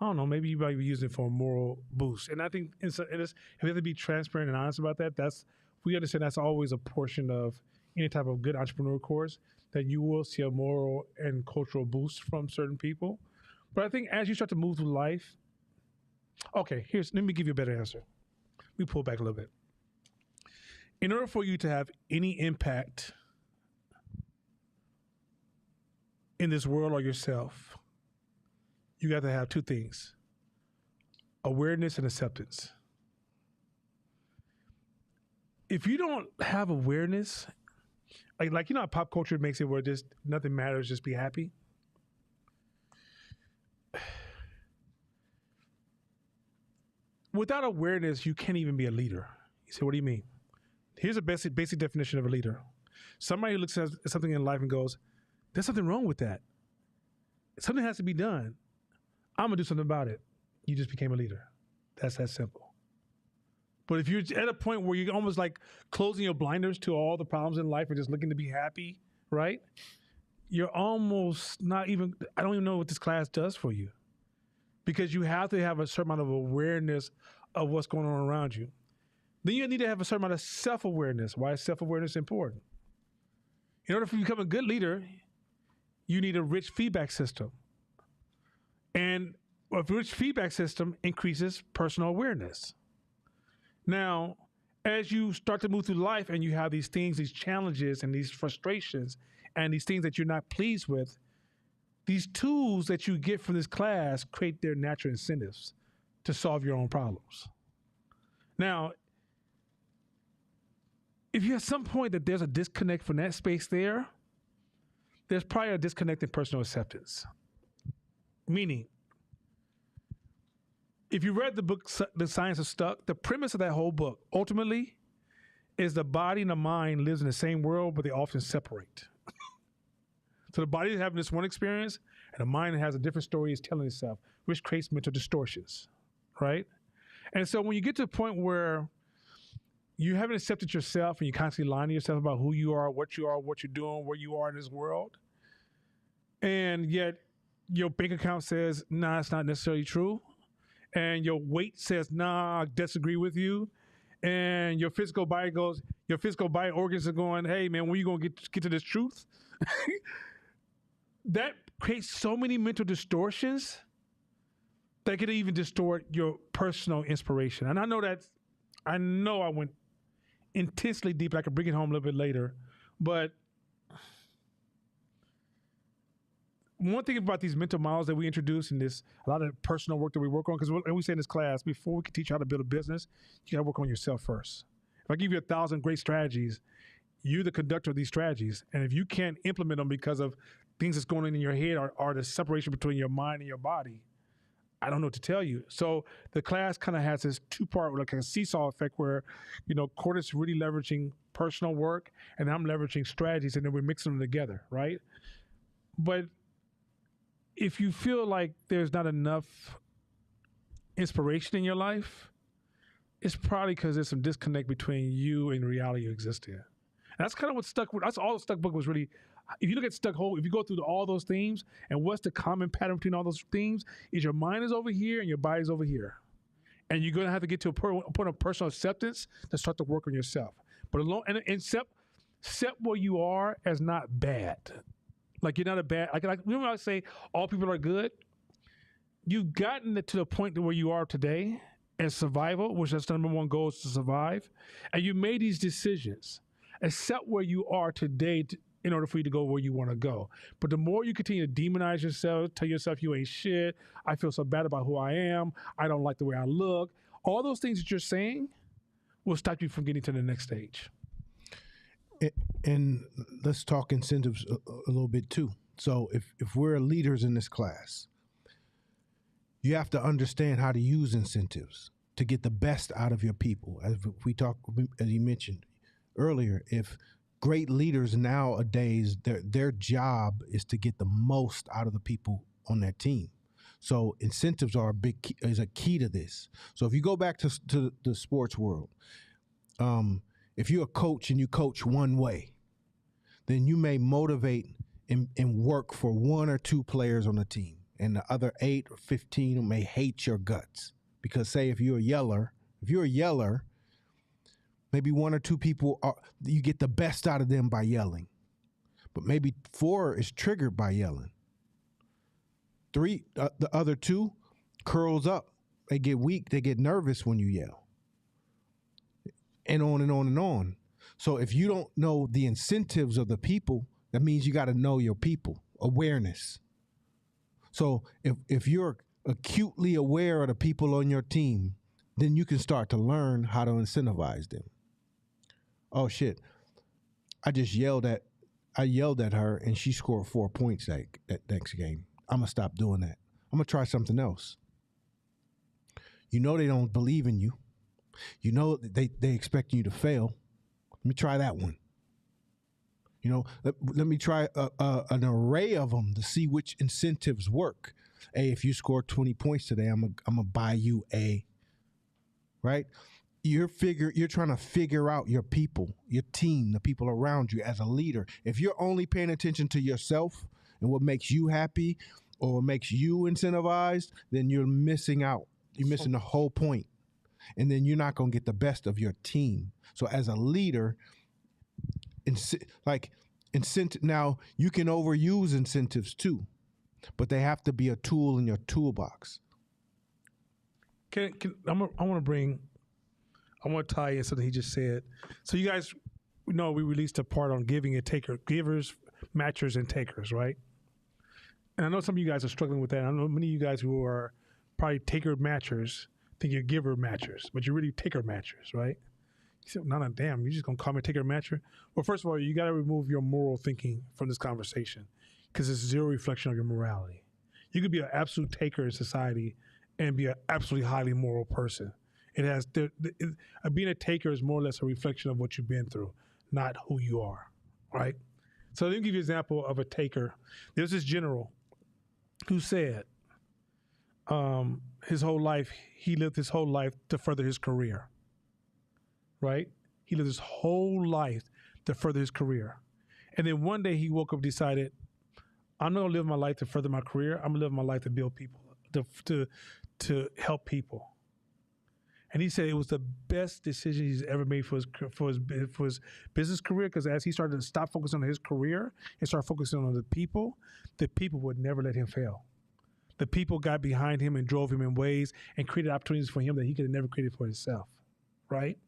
I don't know. Maybe you might be using it for a moral boost. And I think if we have to be transparent and honest about that, we understand that's always a portion of any type of good entrepreneur course, that you will see a moral and cultural boost from certain people. But I think as you start to move through life, okay, let me give you a better answer. We pull back a little bit. In order for you to have any impact in this world or yourself, you got to have two things: awareness and acceptance. If you don't have awareness, like how pop culture makes it where just nothing matters, just be happy. Without awareness, you can't even be a leader. You say, what do you mean? Here's a basic definition of a leader. Somebody who looks at something in life and goes, there's something wrong with that. Something has to be done. I'm going to do something about it. You just became a leader. That's that simple. But if you're at a point where you're almost like closing your blinders to all the problems in life and just looking to be happy, right? You're almost not even, I don't even know what this class does for you. Because you have to have a certain amount of awareness of what's going on around you. Then you need to have a certain amount of self-awareness. Why is self-awareness important? In order for you to become a good leader, you need a rich feedback system. And a rich feedback system increases personal awareness. Now, as you start to move through life and you have these things, these challenges and these frustrations and these things that you're not pleased with, these tools that you get from this class create their natural incentives to solve your own problems. Now, if you at some point that there's a disconnect from that space there's probably a disconnect in personal acceptance. Meaning, if you read the book, The Science of Stuck, the premise of that whole book ultimately is the body and the mind lives in the same world, but they often separate. So the body is having this one experience, and the mind has a different story it's telling itself, which creates mental distortions, right? And so when you get to a point where you haven't accepted yourself and you're constantly lying to yourself about who you are, what you're doing, where you are in this world, and yet your bank account says, nah, it's not necessarily true, and your weight says, nah, I disagree with you, and your physical body organs are going, hey man, when are you gonna get to this truth? That creates so many mental distortions that could even distort your personal inspiration. And I know that's I know I went intensely deep. I could bring it home a little bit later, but one thing about these mental models that we introduce in this, a lot of personal work that we work on, because we say in this class, before we can teach you how to build a business, you got to work on yourself first. If I give you 1,000 great strategies, you're the conductor of these strategies. And if you can't implement them because of things that's going on in your head or the separation between your mind and your body, I don't know what to tell you. So the class kind of has this two-part, like a seesaw effect where, Courtney's really leveraging personal work and I'm leveraging strategies, and then we're mixing them together, right? But if you feel like there's not enough inspiration in your life, it's probably because there's some disconnect between you and the reality you exist in. And that's kind of what that's all the Stuck book was really. If you look at Stuck Whole, if you go through all those themes, and what's the common pattern between all those themes is your mind is over here and your body's over here. And you're going to have to get to a point of personal acceptance to start to work on yourself. But and accept where you are as not bad. Like you're not a bad, like remember I say all people are good? You've gotten to the point where you are today as survival, which is the number one goal is to survive. And you made these decisions. Accept where you are today in order for you to go where you want to go. But the more you continue to demonize yourself, tell yourself you ain't shit, I feel so bad about who I am, I don't like the way I look, all those things that you're saying will stop you from getting to the next stage. And let's talk incentives a little bit too. So if we're leaders in this class, you have to understand how to use incentives to get the best out of your people. As you mentioned earlier, if great leaders nowadays, their job is to get the most out of the people on their team. So incentives are a key to this. So if you go back to the sports world, if you're a coach and you coach one way, then you may motivate and work for one or two players on the team, and the other 8 or 15 may hate your guts. Because say if you're a yeller, maybe 1 or 2 people you get the best out of them by yelling, but maybe 4 is triggered by yelling. 3, the other 2 curls up. They get weak. They get nervous when you yell. And on and on and on. So if you don't know the incentives of the people, that means you got to know your people, awareness. So if you're acutely aware of the people on your team, then you can start to learn how to incentivize them. Oh shit, I yelled at her and she scored 4 points that next game. I'm gonna stop doing that. I'm gonna try something else. You know they don't believe in you. You know they expecting you to fail. Let me try that one. Let me try an array of them to see which incentives work. Hey, if you score 20 points today, I'm gonna buy you a. Right? You're trying to figure out your people, your team, the people around you as a leader. If you're only paying attention to yourself and what makes you happy or what makes you incentivized, then you're missing out. You're missing the whole point. And then you're not going to get the best of your team. So as a leader, now you can overuse incentives too, but they have to be a tool in your toolbox. I want to tie in something he just said. So you guys know we released a part on giving and givers, matchers, and takers, right? And I know some of you guys are struggling with that. I know many of you guys who are probably taker matchers think you're giver matchers, but you're really taker matchers, right? You said, no, damn, you're just going to call me a taker matcher? Well, first of all, you got to remove your moral thinking from this conversation because it's zero reflection of your morality. You could be an absolute taker in society and be an absolutely highly moral person. Being a taker is more or less a reflection of what you've been through, not who you are, right? So let me give you an example of a taker. There's this general who said he lived his whole life to further his career, right? He lived his whole life to further his career. And then one day he woke up and decided, I'm not going to live my life to further my career. I'm going to live my life to build people, to help people. And he said it was the best decision he's ever made for his business career, because as he started to stop focusing on his career and start focusing on the people would never let him fail. The people got behind him and drove him in ways and created opportunities for him that he could have never created for himself. right?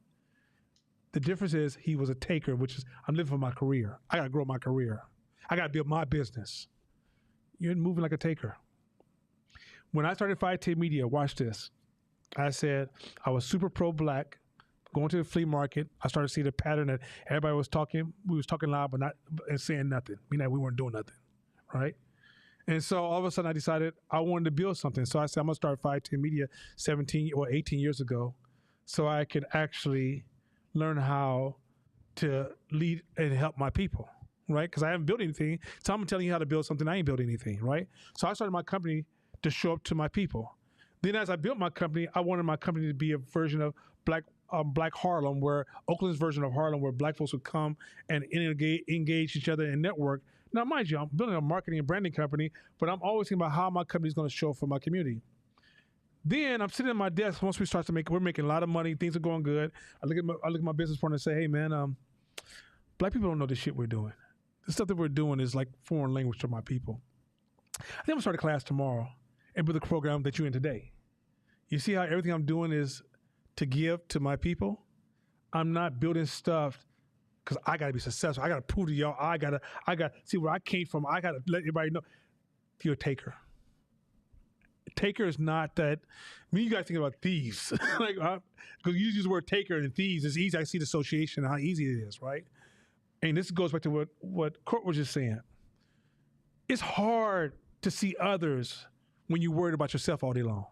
The difference is he was a taker, which is I'm living for my career. I got to grow my career. I got to build my business. You're moving like a taker. When I started 510 Media, watch this. I said I was super pro-black, going to the flea market. I started seeing the pattern that everybody was talking. We was talking loud, but not and saying nothing. Meaning we weren't doing nothing, right? And so all of a sudden I decided I wanted to build something. So I said I'm gonna start 510 Media 17 or 18 years ago, so I could actually learn how to lead and help my people, right? Because I haven't built anything. So I'm telling you how to build something. I ain't built anything, right? So I started my company to show up to my people. Then as I built my company, I wanted my company to be a version of Black Harlem, where Oakland's version of Harlem, where Black folks would come and engage each other and network. Now, mind you, I'm building a marketing and branding company, but I'm always thinking about how my company is going to show up for my community. Then I'm sitting at my desk. Once we start to we're making a lot of money. Things are going good. I look at my business partner and say, "Hey, man, Black people don't know the shit we're doing. The stuff that we're doing is like foreign language to my people. I think I'm gonna start a class tomorrow and build a program that you're in today. You see how everything I'm doing is to give to my people? I'm not building stuff because I got to be successful. I got to prove to y'all. I got to see where I came from. I got to let everybody know. You're a taker. Taker is not that. When you guys think about thieves, like because you use the word taker and thieves, it's easy. I see the association and how easy it is, right? And this goes back to what Court was just saying. It's hard to see others when you're worried about yourself all day long.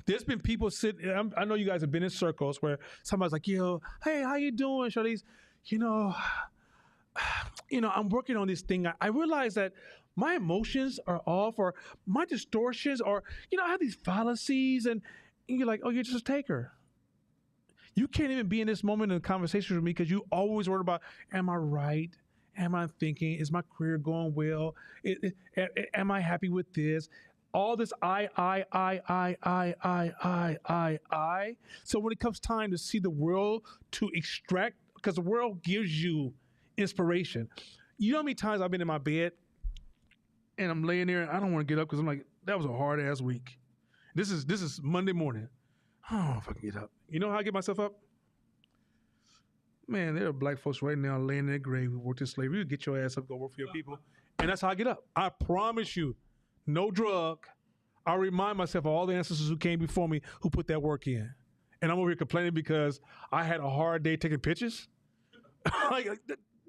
There's been people sitting, I know you guys have been in circles where somebody's like, yo, hey, how you doing, Charlize? I'm working on this thing. I realize that my emotions are off, or my distortions, or, I have these fallacies, and you're like, oh, you're just a taker. You can't even be in this moment in a conversation with me because you always worry about, am I right? Am I thinking? Is my career going well? Am I happy with this? All this I. So when it comes time to see the world to extract, because the world gives you inspiration. You know how many times I've been in my bed and I'm laying there and I don't want to get up because I'm like, that was a hard ass week. This is Monday morning. I don't know if I can get up. You know how I get myself up? Man, there are Black folks right now laying in their grave who worked in slavery. You get your ass up, go work for your people. And that's how I get up. I promise you, no drug. I remind myself of all the ancestors who came before me who put that work in. And I'm over here complaining because I had a hard day taking pictures.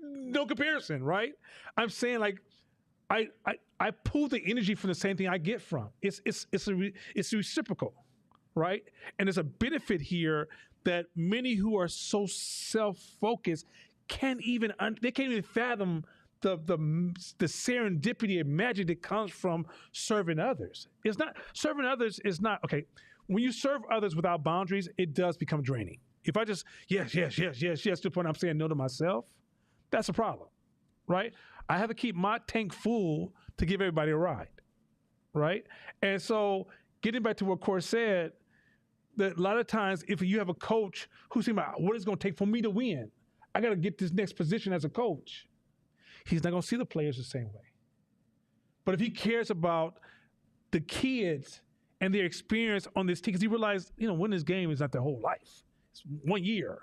No comparison, right? I'm saying I pull the energy from the same thing I get from. It's reciprocal, right? And there's a benefit here that many who are so self-focused can't even fathom the serendipity and magic that comes from serving others. It's not serving others is not okay. When you serve others without boundaries, it does become draining. If I just yes to the point I'm saying no to myself, that's a problem, right? I have to keep my tank full to give everybody a ride, right? And so getting back to what Court said, that a lot of times if you have a coach who's thinking about what it's going to take for me to win, I got to get this next position as a coach. He's not going to see the players the same way. But if he cares about the kids and their experience on this team, because he realized, winning this game is not their whole life. It's 1 year.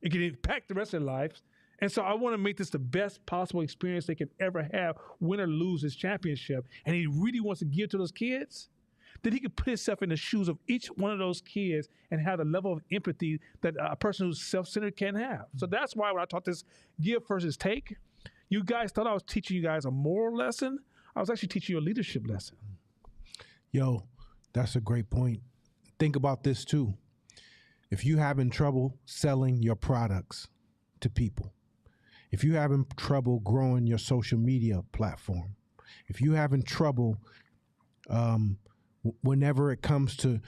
It can impact the rest of their lives. And so I want to make this the best possible experience they can ever have, win or lose this championship. And he really wants to give to those kids, that he can put himself in the shoes of each one of those kids and have the level of empathy that a person who's self-centered can have. So that's why when I taught this give versus take, you guys thought I was teaching you guys a moral lesson. I was actually teaching you a leadership lesson. Yo, that's a great point. Think about this too. If you're having trouble selling your products to people, if you're having trouble growing your social media platform, if you're having trouble whenever it comes to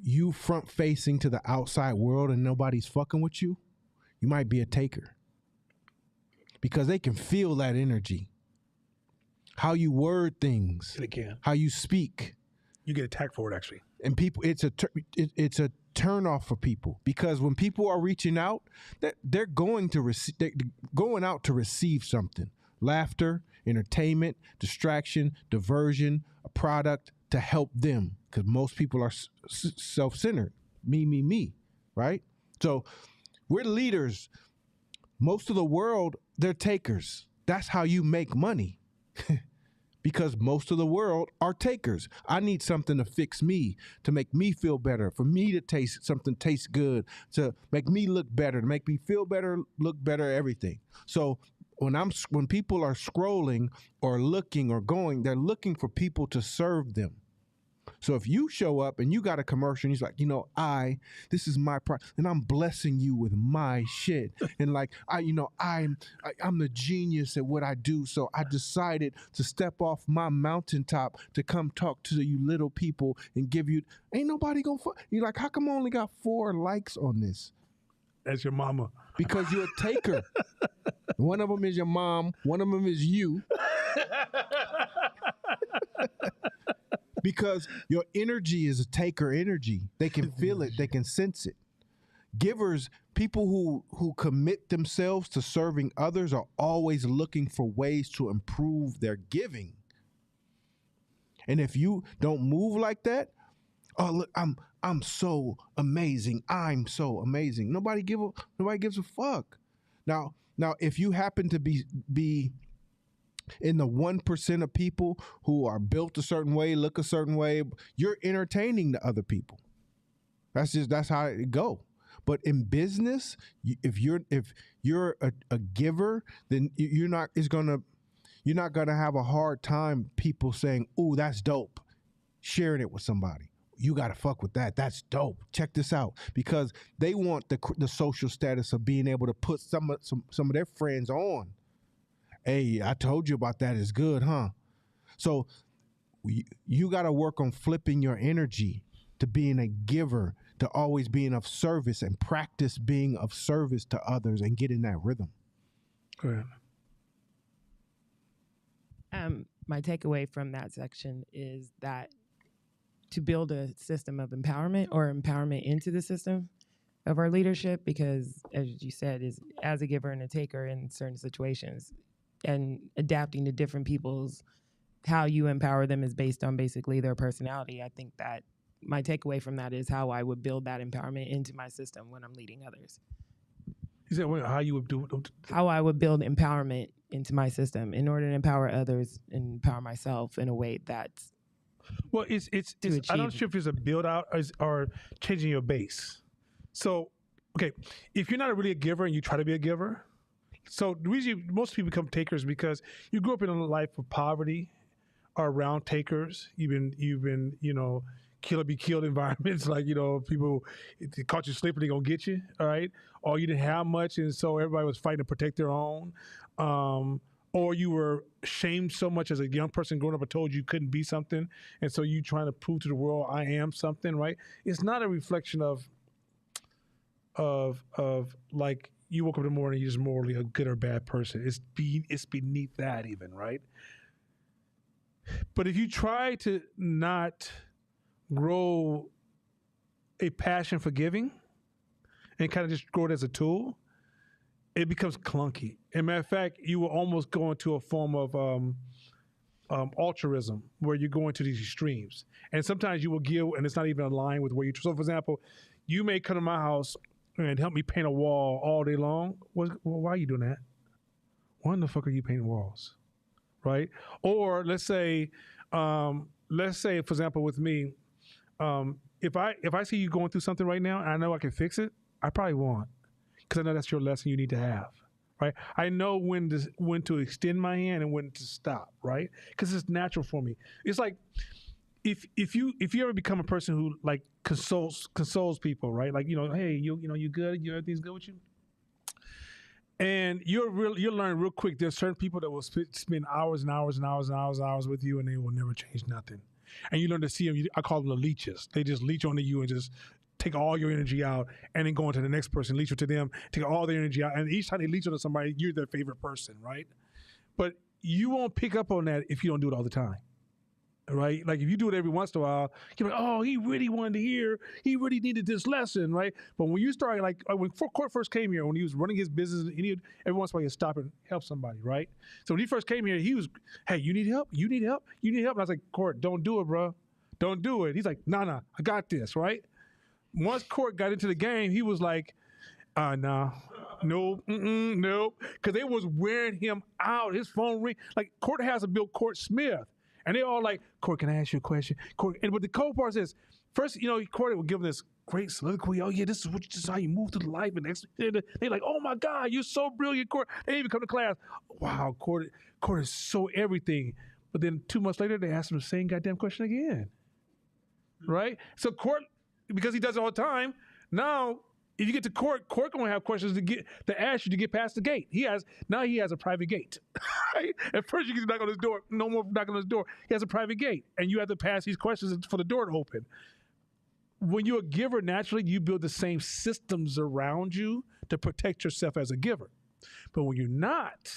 you front facing to the outside world and nobody's fucking with you, you might be a taker. Because they can feel that energy. How you word things. They can. How you speak. You get attacked for it, actually. And people, it's a turn off for people, because when people are reaching out, they're going out to receive something: laughter, entertainment, distraction, diversion, a product to help them. Because most people are self-centered. me, right? So we're leaders. Most of the world, they're takers. That's how you make money. Because most of the world are takers. I need something to fix me, to make me feel better, for me to taste good, to make me look better, to make me feel better, look better, everything. So when people are scrolling or looking or going, they're looking for people to serve them. So if you show up and you got a commercial and he's like, this is my product and I'm blessing you with my shit. And like, I'm the genius at what I do. So I decided to step off my mountaintop to come talk to you little people and give you, ain't nobody gonna you're like, how come I only got 4 likes on this? That's your mama. Because you're a taker. One of them is your mom. One of them is you. Because your energy is a taker energy. They can feel it. They can sense it. Givers, people who commit themselves to serving others are always looking for ways to improve their giving. And if you don't move like that, oh look, I'm so amazing. I'm so amazing. Nobody gives a fuck. Now if you happen to be in the 1% of people who are built a certain way, look a certain way, you're entertaining the other people. That's how it go. But in business, if you're a giver, then you're not gonna have a hard time people saying, "Ooh, that's dope," sharing it with somebody. You gotta fuck with that. That's dope. Check this out, because they want the social status of being able to put some of their friends on. Hey, I told you about that. It's good, huh? So you got to work on flipping your energy to being a giver, to always being of service, and practice being of service to others and get in that rhythm. Go ahead. My takeaway from that section is that to build a system of empowerment or empowerment into the system of our leadership, because as you said, is as a giver and a taker in certain situations, and adapting to different people's, how you empower them is based on basically their personality. I think that my takeaway from that is how I would build that empowerment into my system when I'm leading others. You said how you would do it? How I would build empowerment into my system in order to empower others and empower myself in a way that's it's I'm not sure if it's a build out or changing your base. So, okay, if you're not really a giver and you try to be a giver, so the reason most people become takers is because you grew up in a life of poverty or around takers. You've been kill or be killed environments, like, people, if they caught you sleeping, they're gonna get you, all right? Or you didn't have much, and so everybody was fighting to protect their own. Or you were shamed so much as a young person growing up and told you couldn't be something, and so you trying to prove to the world, I am something, right? It's not a reflection of like, you woke up in the morning, you're just morally a good or bad person. It's beneath that even, right? But if you try to not grow a passion for giving and kind of just grow it as a tool, it becomes clunky. As a matter of fact, you will almost go into a form of altruism, where you go into these extremes. And sometimes you will give, and it's not even aligned with where you. So, for example, you may come to my house and help me paint a wall all day long. Well, why are you doing that? Why in the fuck are you painting walls, right? Or let's say, for example, with me, if I see you going through something right now and I know I can fix it, I probably won't, because I know that's your lesson you need to have, right? I know when to extend my hand and when to stop, right? Because it's natural for me. It's like, if you ever become a person who like consoles people, right? Like, hey, you good? Everything's good with you? And you'll learn real quick. There's certain people that will spend hours and hours and hours and hours and hours with you, and they will never change nothing. And you learn to see them. I call them the leeches. They just leech onto you and just take all your energy out, and then go on to the next person, leech to them, take all their energy out. And each time they leech onto somebody, you're their favorite person, right? But you won't pick up on that if you don't do it all the time. Right? Like, if you do it every once in a while, you're like, oh, he really wanted to hear, he really needed this lesson, right? But when you start, like, when Court first came here, when he was running his business, every once in a while he'd stop and help somebody, right? So when he first came here, he was, hey, you need help? You need help? You need help? And I was like, Court, don't do it, bro. Don't do it. He's like, nah, I got this, right? once Court got into the game, he was like, nah, no, no, because they was wearing him out. His phone ring. Like Court has a Bill Court Smith, and they all like, Court, can I ask you a question? Court, and what the cold part is, first, Court would give him this great soliloquy. Oh yeah, this is how you move through life. And they like, oh my God, you're so brilliant, Court. They didn't even come to class. Wow, Court is so everything. But then 2 months later, they asked him the same goddamn question again. Right? So Court, because he does it all the time, now if you get to Court gonna have questions to ask you to get past the gate. He has a private gate. Right? At first you can knock on his door, no more knocking on his door. He has a private gate, and you have to pass these questions for the door to open. When you're a giver, naturally you build the same systems around you to protect yourself as a giver. But when you're not,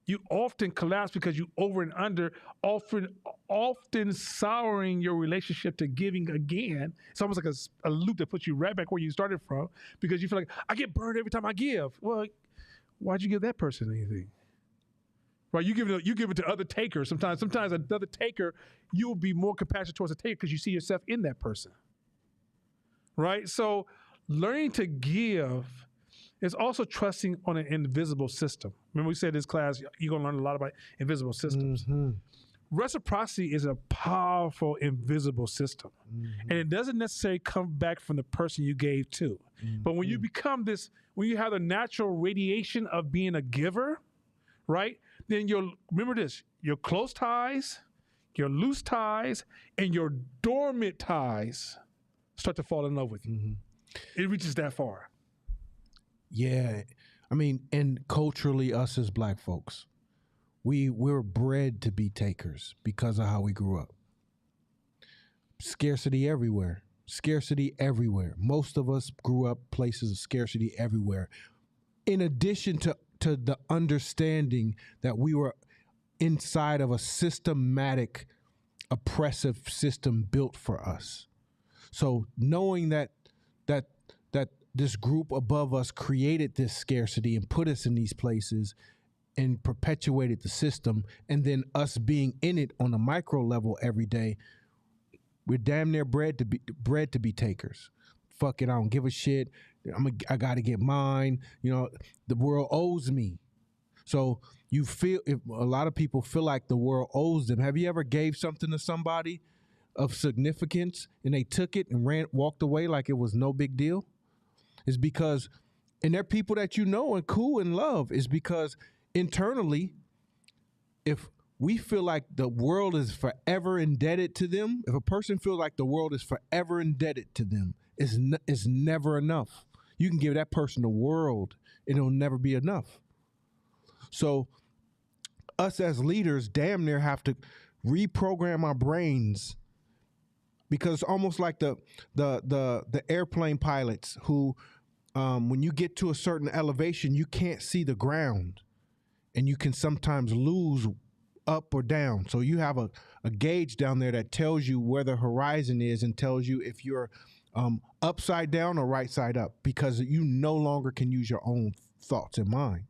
you often collapse because you over and under, often souring your relationship to giving again. It's almost like a loop that puts you right back where you started from, because you feel like, I get burned every time I give. Well, why'd you give that person anything? Right? You give it to other takers. Sometimes another taker, you'll be more compassionate towards a taker because you see yourself in that person. Right? So learning to give is also trusting on an invisible system. Remember we said this class, you're going to learn a lot about invisible systems. Mm-hmm. Reciprocity is a powerful invisible system. Mm-hmm. And it doesn't necessarily come back from the person you gave to. Mm-hmm. But when you become this, when you have the natural radiation of being a giver, right? Then remember this, your close ties, your loose ties, and your dormant ties start to fall in love with you. Mm-hmm. It reaches that far. Yeah. I mean, and culturally, us as Black folks, we're bred to be takers because of how we grew up. Scarcity everywhere. Scarcity everywhere. Most of us grew up places of scarcity everywhere. In addition to the understanding that we were inside of a systematic, oppressive system built for us. So knowing that this group above us created this scarcity and put us in these places and perpetuated the system, and then us being in it on a micro level every day, we're damn near bred to be takers. Fuck it, I don't give a shit. I got to get mine. The world owes me. So you feel, if a lot of people feel like the world owes them. Have you ever gave something to somebody of significance and they took it and walked away like it was no big deal? It's because, and they're people that you know and cool and love, is because internally, if we feel like the world is forever indebted to them, if a person feels like the world is forever indebted to them, it's never enough. You can give that person the world, and it'll never be enough. So us as leaders damn near have to reprogram our brains, because it's almost like the airplane pilots who, when you get to a certain elevation, you can't see the ground, and you can sometimes lose up or down. So you have a gauge down there that tells you where the horizon is and tells you if you're upside down or right side up, because you no longer can use your own thoughts and mind.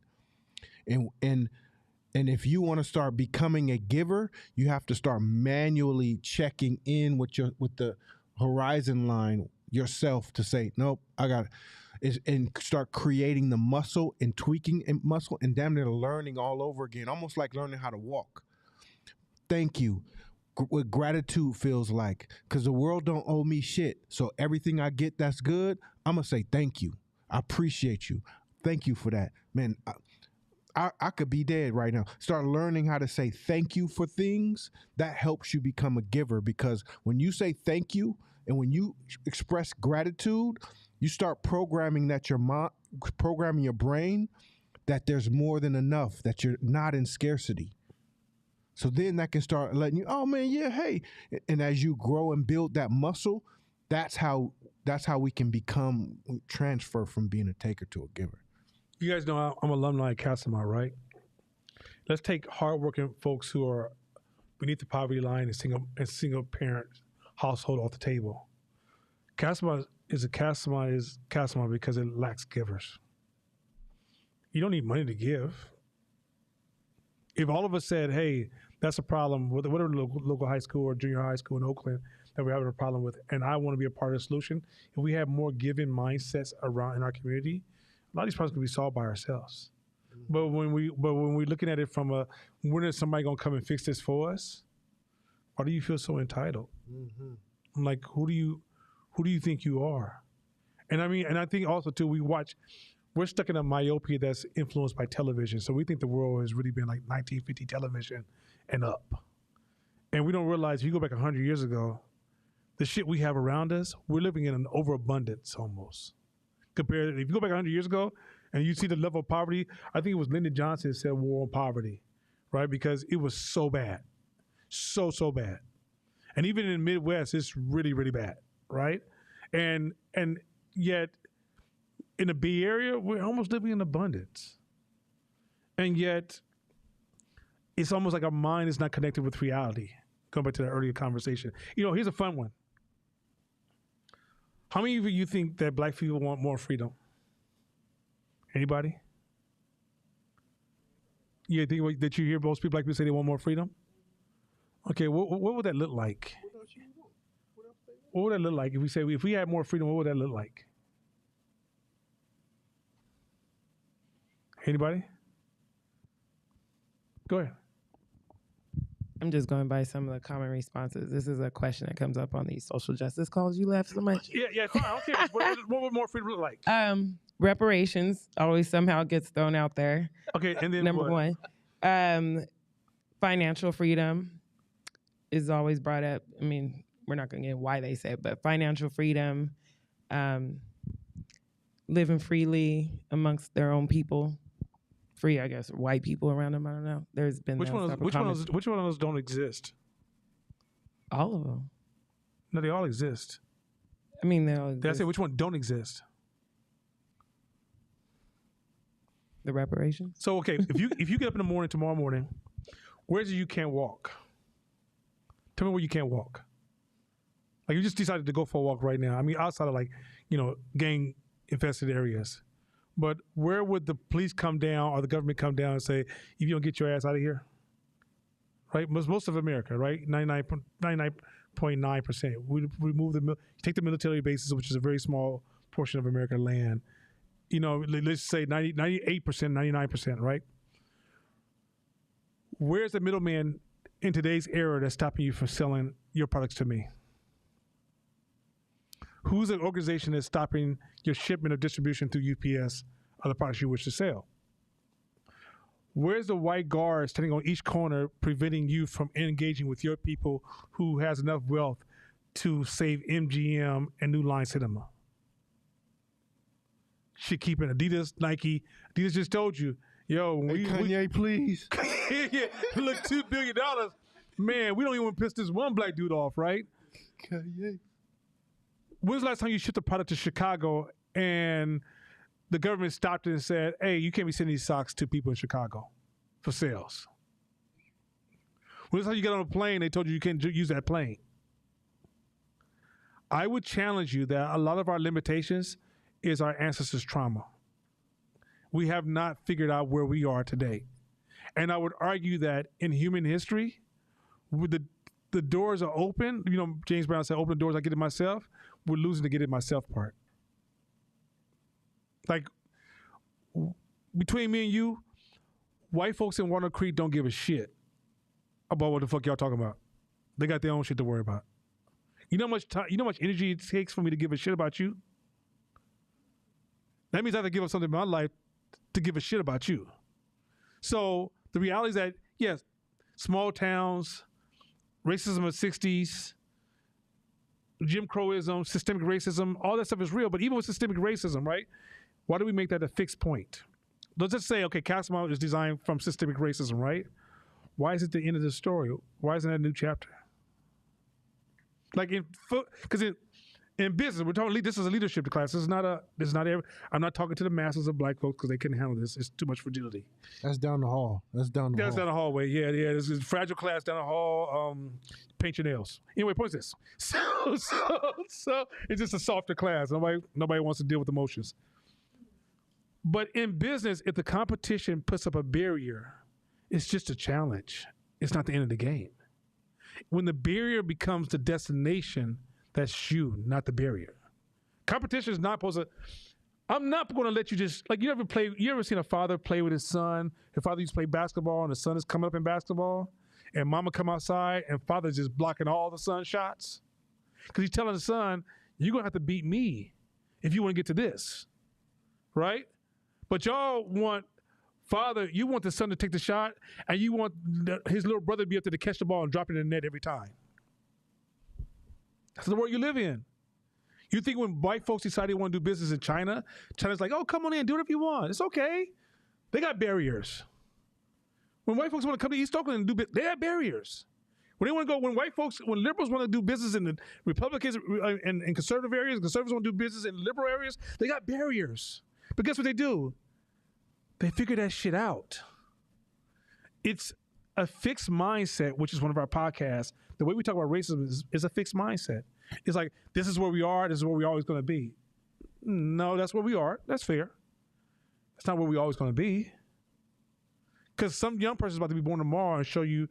And if you want to start becoming a giver, you have to start manually checking in with the horizon line yourself to say, nope, I got it, and start creating the muscle and tweaking muscle and damn near learning all over again, almost like learning how to walk. Thank you. What gratitude feels like, because the world don't owe me shit. So everything I get that's good, I'm gonna say thank you. I appreciate you. Thank you for that, man. I could be dead right now. Start learning how to say thank you for things. That helps you become a giver, because when you say thank you and when you express gratitude, you start programming programming your brain that there's more than enough, that you're not in scarcity. So then that can start letting you, oh man, yeah, hey. And as you grow and build that muscle, that's how we can transfer from being a taker to a giver. You guys know I'm alumni at Castlemont, right? Let's take hardworking folks who are beneath the poverty line and single parent household off the table. Castlemont is Castlemont because it lacks givers. You don't need money to give. If all of us said, hey, That's a problem with whatever local high school or junior high school in Oakland that we're having a problem with. And I want to be a part of the solution. If we have more giving mindsets around in our community, a lot of these problems can be solved by ourselves. But when we're looking at it from a, when is somebody gonna come and fix this for us? Why do you feel so entitled? I'm like, who do you think you are? And I think also too, we're stuck in a myopia that's influenced by television. So we think the world has really been like 1950 television and up. And we don't realize if you go back 100 years ago, the shit we have around us, we're living in an overabundance almost. Compared, if you go back 100 years ago and you see the level of poverty, I think it was Lyndon Johnson that said war on poverty, right? Because it was so bad, so bad. And even in the Midwest, it's really, really bad, right? And yet, in the Bay Area, we're almost living in abundance. And yet, it's almost like our mind is not connected with reality. Going back to that earlier conversation. Here's a fun one. How many of you think that black people want more freedom? Anybody? You think that you hear most people like me say they want more freedom? Okay, what would that look like? What would that look like if we had more freedom? What would that look like? Anybody? Go ahead. I'm just going by some of the common responses. This is a question that comes up on these social justice calls. You laugh so much. Yeah, fine. I don't care. What would more freedom look like? Reparations always somehow gets thrown out there. Okay, and then Number what? one. Financial freedom is always brought up. I mean, we're not going to get why they say it, but financial freedom, living freely amongst their own people. Free, I guess, white people around them. I don't know. There's been which one of those don't exist? All of them. No, they all exist. I mean, they all exist. Did I say which one don't exist? The reparations. So okay, if you get up in the morning tomorrow morning, where's it you can't walk? Tell me where you can't walk. Like you just decided to go for a walk right now. I mean, outside of gang infested areas. But where would the police come down or the government come down and say, if you don't get your ass out of here? Right? Most of America, right? 99.9%. We remove take the military bases, which is a very small portion of American land. Let's say 98%, 99%, right? Where's the middleman in today's era that's stopping you from selling your products to me? Who's an organization that's stopping your shipment or distribution through UPS of the products you wish to sell? Where's the white guard standing on each corner preventing you from engaging with your people who has enough wealth to save MGM and New Line Cinema? Shit, keeping Adidas, Nike. Adidas just told you, yo, Kanye, please. Yeah, look, $2 billion. Man, we don't even piss this one black dude off, right? Kanye. When's the last time you shipped a product to Chicago and the government stopped it and said, hey, you can't be sending these socks to people in Chicago for sales? When's the time you got on a plane, they told you can't use that plane? I would challenge you that a lot of our limitations is our ancestors' trauma. We have not figured out where we are today. And I would argue that in human history, with the doors are open. James Brown said, open the doors, I get it myself. We're losing the get it myself part. Like, between me and you, white folks in Walnut Creek don't give a shit about what the fuck y'all talking about. They got their own shit to worry about. You know how much energy it takes for me to give a shit about you? That means I have to give up something in my life to give a shit about you. So the reality is that, yes, small towns, racism of the 60s, Jim Crowism, systemic racism, all that stuff is real. But even with systemic racism, right, why do we make that a fixed point? Let's just say, okay, Castlemount is designed from systemic racism, right? Why is it the end of the story? Why isn't that a new chapter? Like because in business, we're talking. This is a leadership class. This is not. I'm not talking to the masses of black folks because they couldn't handle this. It's too much fragility. That's down the hall. That's down the hallway. Yeah. This is fragile class down the hall. Paint your nails. Anyway, point is this. So it's just a softer class. Nobody wants to deal with emotions. But in business, if the competition puts up a barrier, it's just a challenge. it's not the end of the game. When the barrier becomes the destination, that's you, not the barrier. Competition is not supposed to. I'm not going to let you just like you ever seen a father play with his son? His father used to play basketball, and the son is coming up in basketball, and mama come outside, and father's just blocking all the son's shots because he's telling the son, "You're gonna have to beat me if you want to get to this, right?" But y'all want you want the son to take the shot, and you want his little brother to be up there to catch the ball and drop it in the net every time. That's the world you live in. You think when white folks decide they want to do business in China, China's like, oh, come on in, do whatever you want. It's okay. They got barriers. When white folks want to come to East Oakland and do business, they have barriers. When liberals want to do business in the Republicans and conservative areas, conservatives want to do business in liberal areas, they got barriers. But guess what they do? They figure that shit out. It's a fixed mindset, which is one of our podcasts. The way we talk about racism is a fixed mindset. It's like, this is where we are, this is where we're always going to be. No, that's where we are. That's fair. That's not where we're always going to be. Because some young person's about to be born tomorrow and show you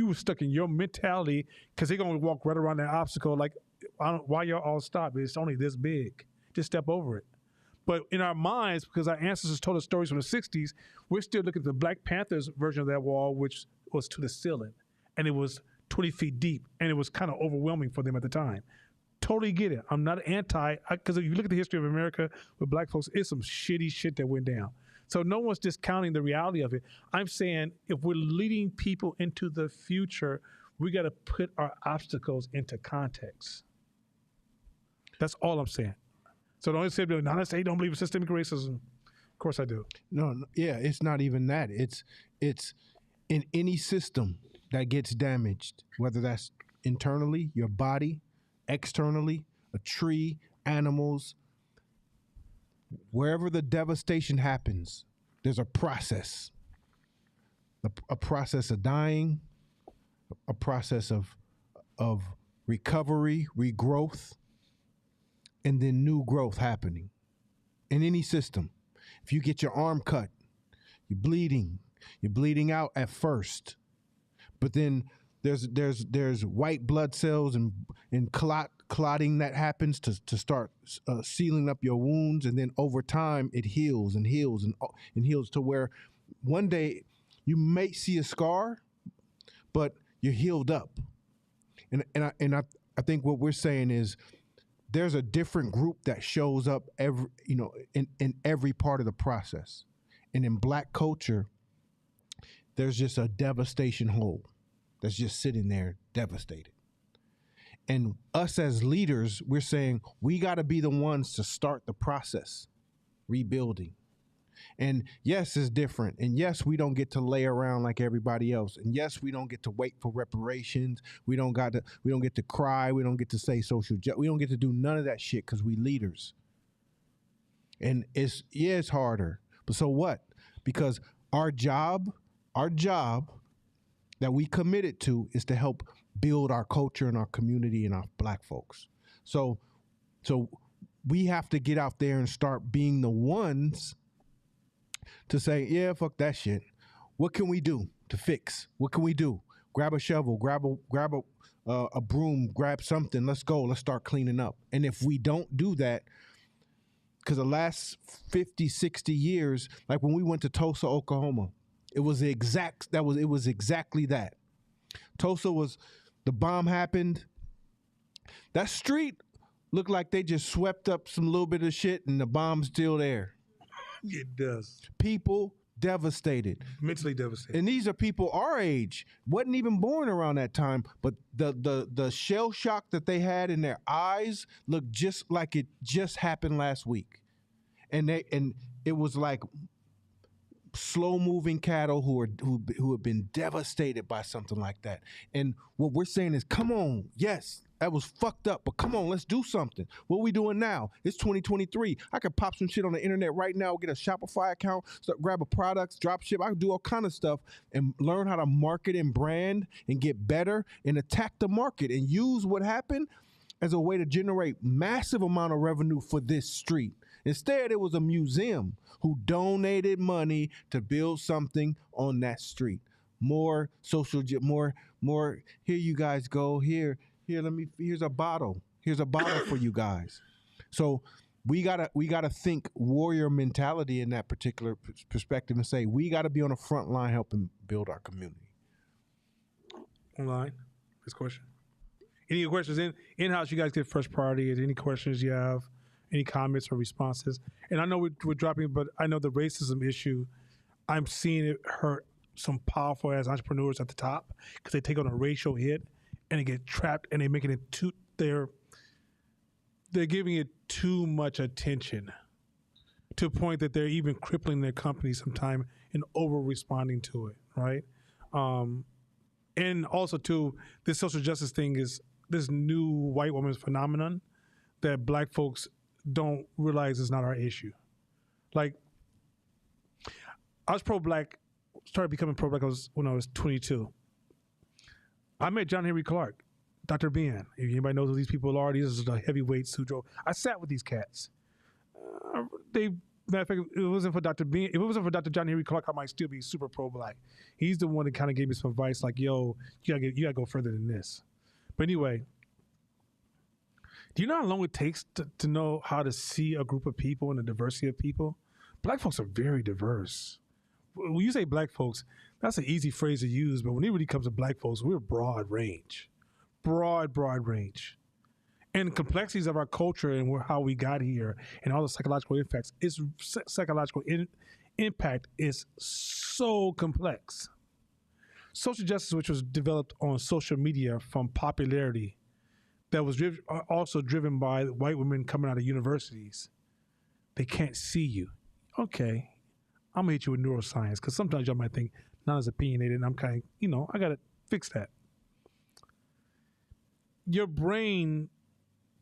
were stuck in your mentality because they're going to walk right around that obstacle like, why y'all all stop? It's only this big. Just step over it. But in our minds, because our ancestors told us stories from the 60s, we're still looking at the Black Panthers version of that wall, which was to the ceiling. And it was 20 feet deep. And it was kind of overwhelming for them at the time. Totally get it. I'm not because if you look at the history of America with black folks, it's some shitty shit that went down. So no one's discounting the reality of it. I'm saying if we're leading people into the future, we got to put our obstacles into context. That's all I'm saying. So don't say, I say don't believe in systemic racism. Of course I do. No, yeah, it's not even that. It's in any system that gets damaged, whether that's internally, your body, externally, a tree, animals, wherever the devastation happens, there's a process. A process of dying, a process of recovery, regrowth, and then new growth happening in any system. If you get your arm cut, you're bleeding out at first, but then there's white blood cells and clotting that happens to start sealing up your wounds, and then over time it heals and heals and heals to where one day you may see a scar, but you're healed up. And I think what we're saying is there's a different group that shows up in every part of the process. And in black culture, there's just a devastation hole that's just sitting there devastated. And us as leaders, we're saying we got to be the ones to start the process, rebuilding. And yes, it's different. And yes, we don't get to lay around like everybody else. And yes, we don't get to wait for reparations. We don't get to cry. We don't get to say social justice. We don't get to do none of that shit because we leaders. And it's harder. But so what? Because our job that we committed to is to help build our culture and our community and our black folks. So we have to get out there and start being the ones to say, yeah, fuck that shit. What can we do to fix? What can we do? Grab a shovel, grab a broom, grab something. Let's go. Let's start cleaning up. And if we don't do that, because the last 50, 60 years, like when we went to Tulsa, Oklahoma, it was exactly that. Tulsa the bomb happened. That street looked like they just swept up some little bit of shit and the bomb's still there. It does. People devastated. Mentally devastated. And these are people our age, wasn't even born around that time, but the shell shock that they had in their eyes looked just like it just happened last week. And it was like slow moving cattle who have been devastated by something like that. And what we're saying is, come on, yes, that was fucked up, but come on, let's do something. What are we doing now? It's 2023. I could pop some shit on the internet right now, get a Shopify account, start grab a products, drop ship. I can do all kind of stuff and learn how to market and brand and get better and attack the market and use what happened as a way to generate massive amount of revenue for this street. Instead, it was a museum who donated money to build something on that street. more social, more. Here you guys go. Here, here's a bottle. Here's a bottle for you guys. So we gotta think warrior mentality in that particular perspective and say we gotta be on the front line helping build our community. Online, this question. Any questions in house? You guys get first priority. Any questions you have? Any comments or responses? And I know we're dropping, but I know the racism issue. I'm seeing it hurt some powerful ass entrepreneurs at the top because they take on a racial hit and they get trapped and they're making it too. They're giving it too much attention to a point that they're even crippling their company sometime and over responding to it, right? And also too, this social justice thing is this new white woman's phenomenon that black folks don't realize is not our issue. Like, I was pro-black, started becoming pro-black when I was 22. I met John Henry Clark, Dr. Ben. If anybody knows who these people are, these are the heavyweights who drove. I sat with these cats. Matter of fact, it wasn't for Dr. Ben. If it wasn't for Dr. John Henry Clark, I might still be super pro-black. He's the one that kind of gave me some advice, like, "Yo, you gotta go further than this." But anyway, do you know how long it takes to know how to see a group of people and the diversity of people? Black folks are very diverse. When you say black folks, that's an easy phrase to use, but when it really comes to black folks, we're broad range. Broad range. And complexities of our culture and how we got here and all the psychological effects, impact is so complex. Social justice, which was developed on social media from popularity, that was also driven by white women coming out of universities. They can't see you. Okay, I'm gonna hit you with neuroscience because sometimes y'all might think not as opinionated, and I'm kind of, I gotta fix that. Your brain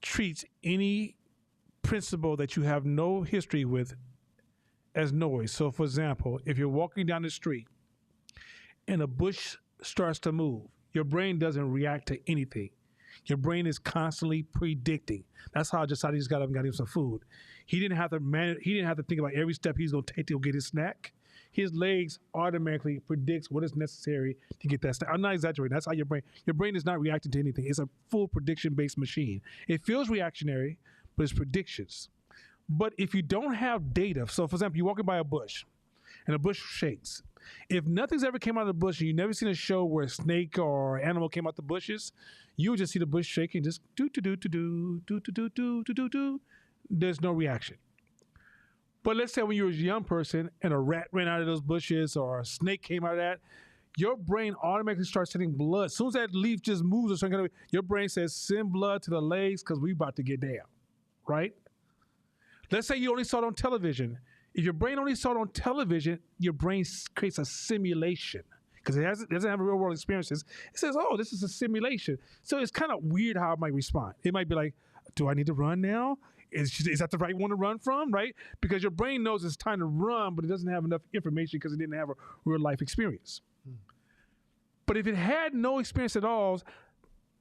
treats any principle that you have no history with as noise. So, for example, if you're walking down the street and a bush starts to move, your brain doesn't react to anything. Your brain is constantly predicting. That's how Josiah just got up and got him some food. He didn't have to think about every step he's going to take to go get his snack. His legs automatically predicts what is necessary to get that snack. I'm not exaggerating. That's how your brain is not reacting to anything. It's a full prediction-based machine. It feels reactionary, but it's predictions. But if you don't have data, so for example, you're walking by a bush and a bush shakes. If nothing's ever came out of the bush and you've never seen a show where a snake or animal came out the bushes, you would just see the bush shaking, just do. There's no reaction. But let's say when you were a young person and a rat ran out of those bushes or a snake came out of that, your brain automatically starts sending blood. As soon as that leaf just moves or something, your brain says, send blood to the legs because we about to get down, right? Let's say you only saw it on television. If your brain only saw it on television, your brain creates a simulation because it doesn't have real world experiences. It says, oh, this is a simulation. So it's kind of weird how it might respond. It might be like, do I need to run now? Is that the right one to run from, right? Because your brain knows it's time to run, but it doesn't have enough information because it didn't have a real life experience. But if it had no experience at all,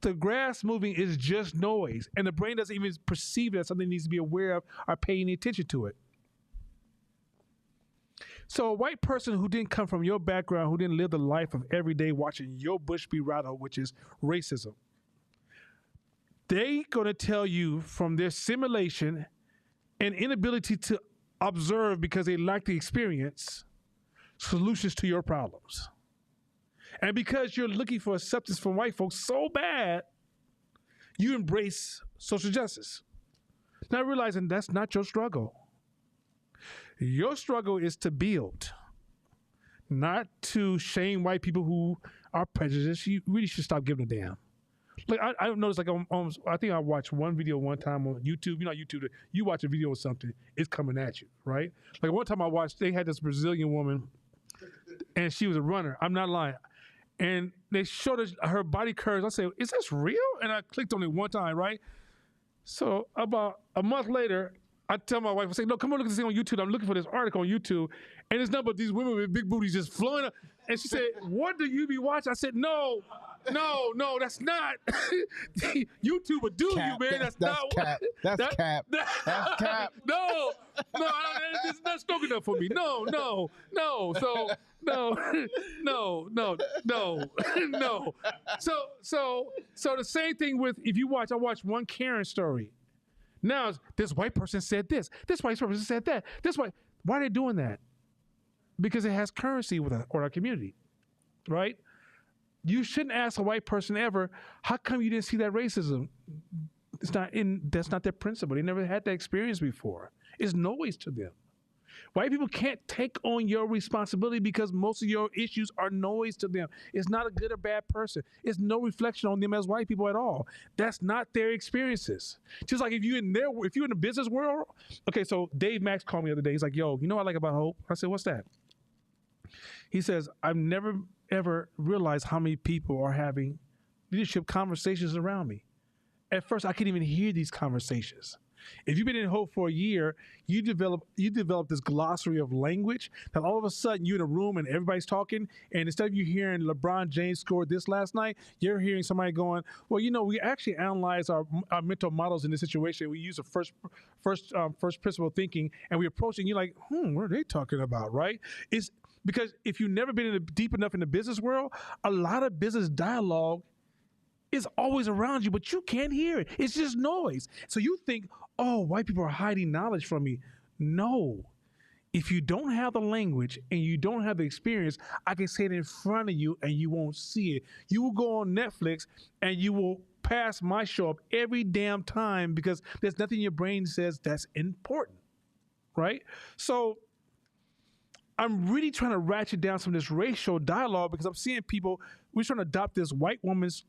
the grass moving is just noise, and the brain doesn't even perceive it as something it needs to be aware of or pay any attention to it. So a white person who didn't come from your background, who didn't live the life of every day watching your bush be rattled, which is racism, they gonna tell you from their simulation and inability to observe because they lack the experience, solutions to your problems. And because you're looking for acceptance from white folks so bad, you embrace social justice. Not realizing that's not your struggle. Your struggle is to build, not to shame white people who are prejudiced. You really should stop giving a damn. Like I noticed, like I think I watched one video one time on YouTube. You know, YouTube, you watch a video or something, it's coming at you, right? Like one time I watched, they had this Brazilian woman, and she was a runner. I'm not lying. And they showed us her body curves. I said, is this real? And I clicked on it one time, right? So about a month later, I tell my wife, I say, no, come on, look at this thing on YouTube. I'm looking for this article on YouTube. And it's nothing but these women with big booties just flowing up. And she said, what do you be watching? I said, no, that's not. YouTube would do Cap. you, man. That's not cap. That's that- cap. that- That's cap. No, that's strong enough for me. No. So no. So the same thing with if you watch. I watched one Karen story. Now this white person said this. This white person said that. Why are they doing that? Because it has currency with our community, right? You shouldn't ask a white person ever, how come you didn't see that racism? That's not their principle. They never had that experience before. It's noise to them. White people can't take on your responsibility because most of your issues are noise to them. It's not a good or bad person. It's no reflection on them as white people at all. That's not their experiences. Just like if you're in the business world, okay, so Dave Max called me the other day. He's like, yo, you know what I like about Hope? I said, what's that? He says, I've never ever realized how many people are having leadership conversations around me. At first, I couldn't even hear these conversations. If you've been in Hope for a year, you develop this glossary of language that all of a sudden you're in a room and everybody's talking, and instead of you hearing LeBron James scored this last night, you're hearing somebody going, well, we actually analyze our mental models in this situation. We use a first principle thinking, and we approach it, and you're like, what are they talking about, right? It's because if you've never been deep enough in the business world, a lot of business dialogue is always around you, but you can't hear it. It's just noise. So you think, oh, white people are hiding knowledge from me. No. If you don't have the language and you don't have the experience, I can say it in front of you and you won't see it. You will go on Netflix and you will pass my show up every damn time because there's nothing in your brain says that's important, right? So I'm really trying to ratchet down some of this racial dialogue because I'm seeing people, we're trying to adopt this white woman's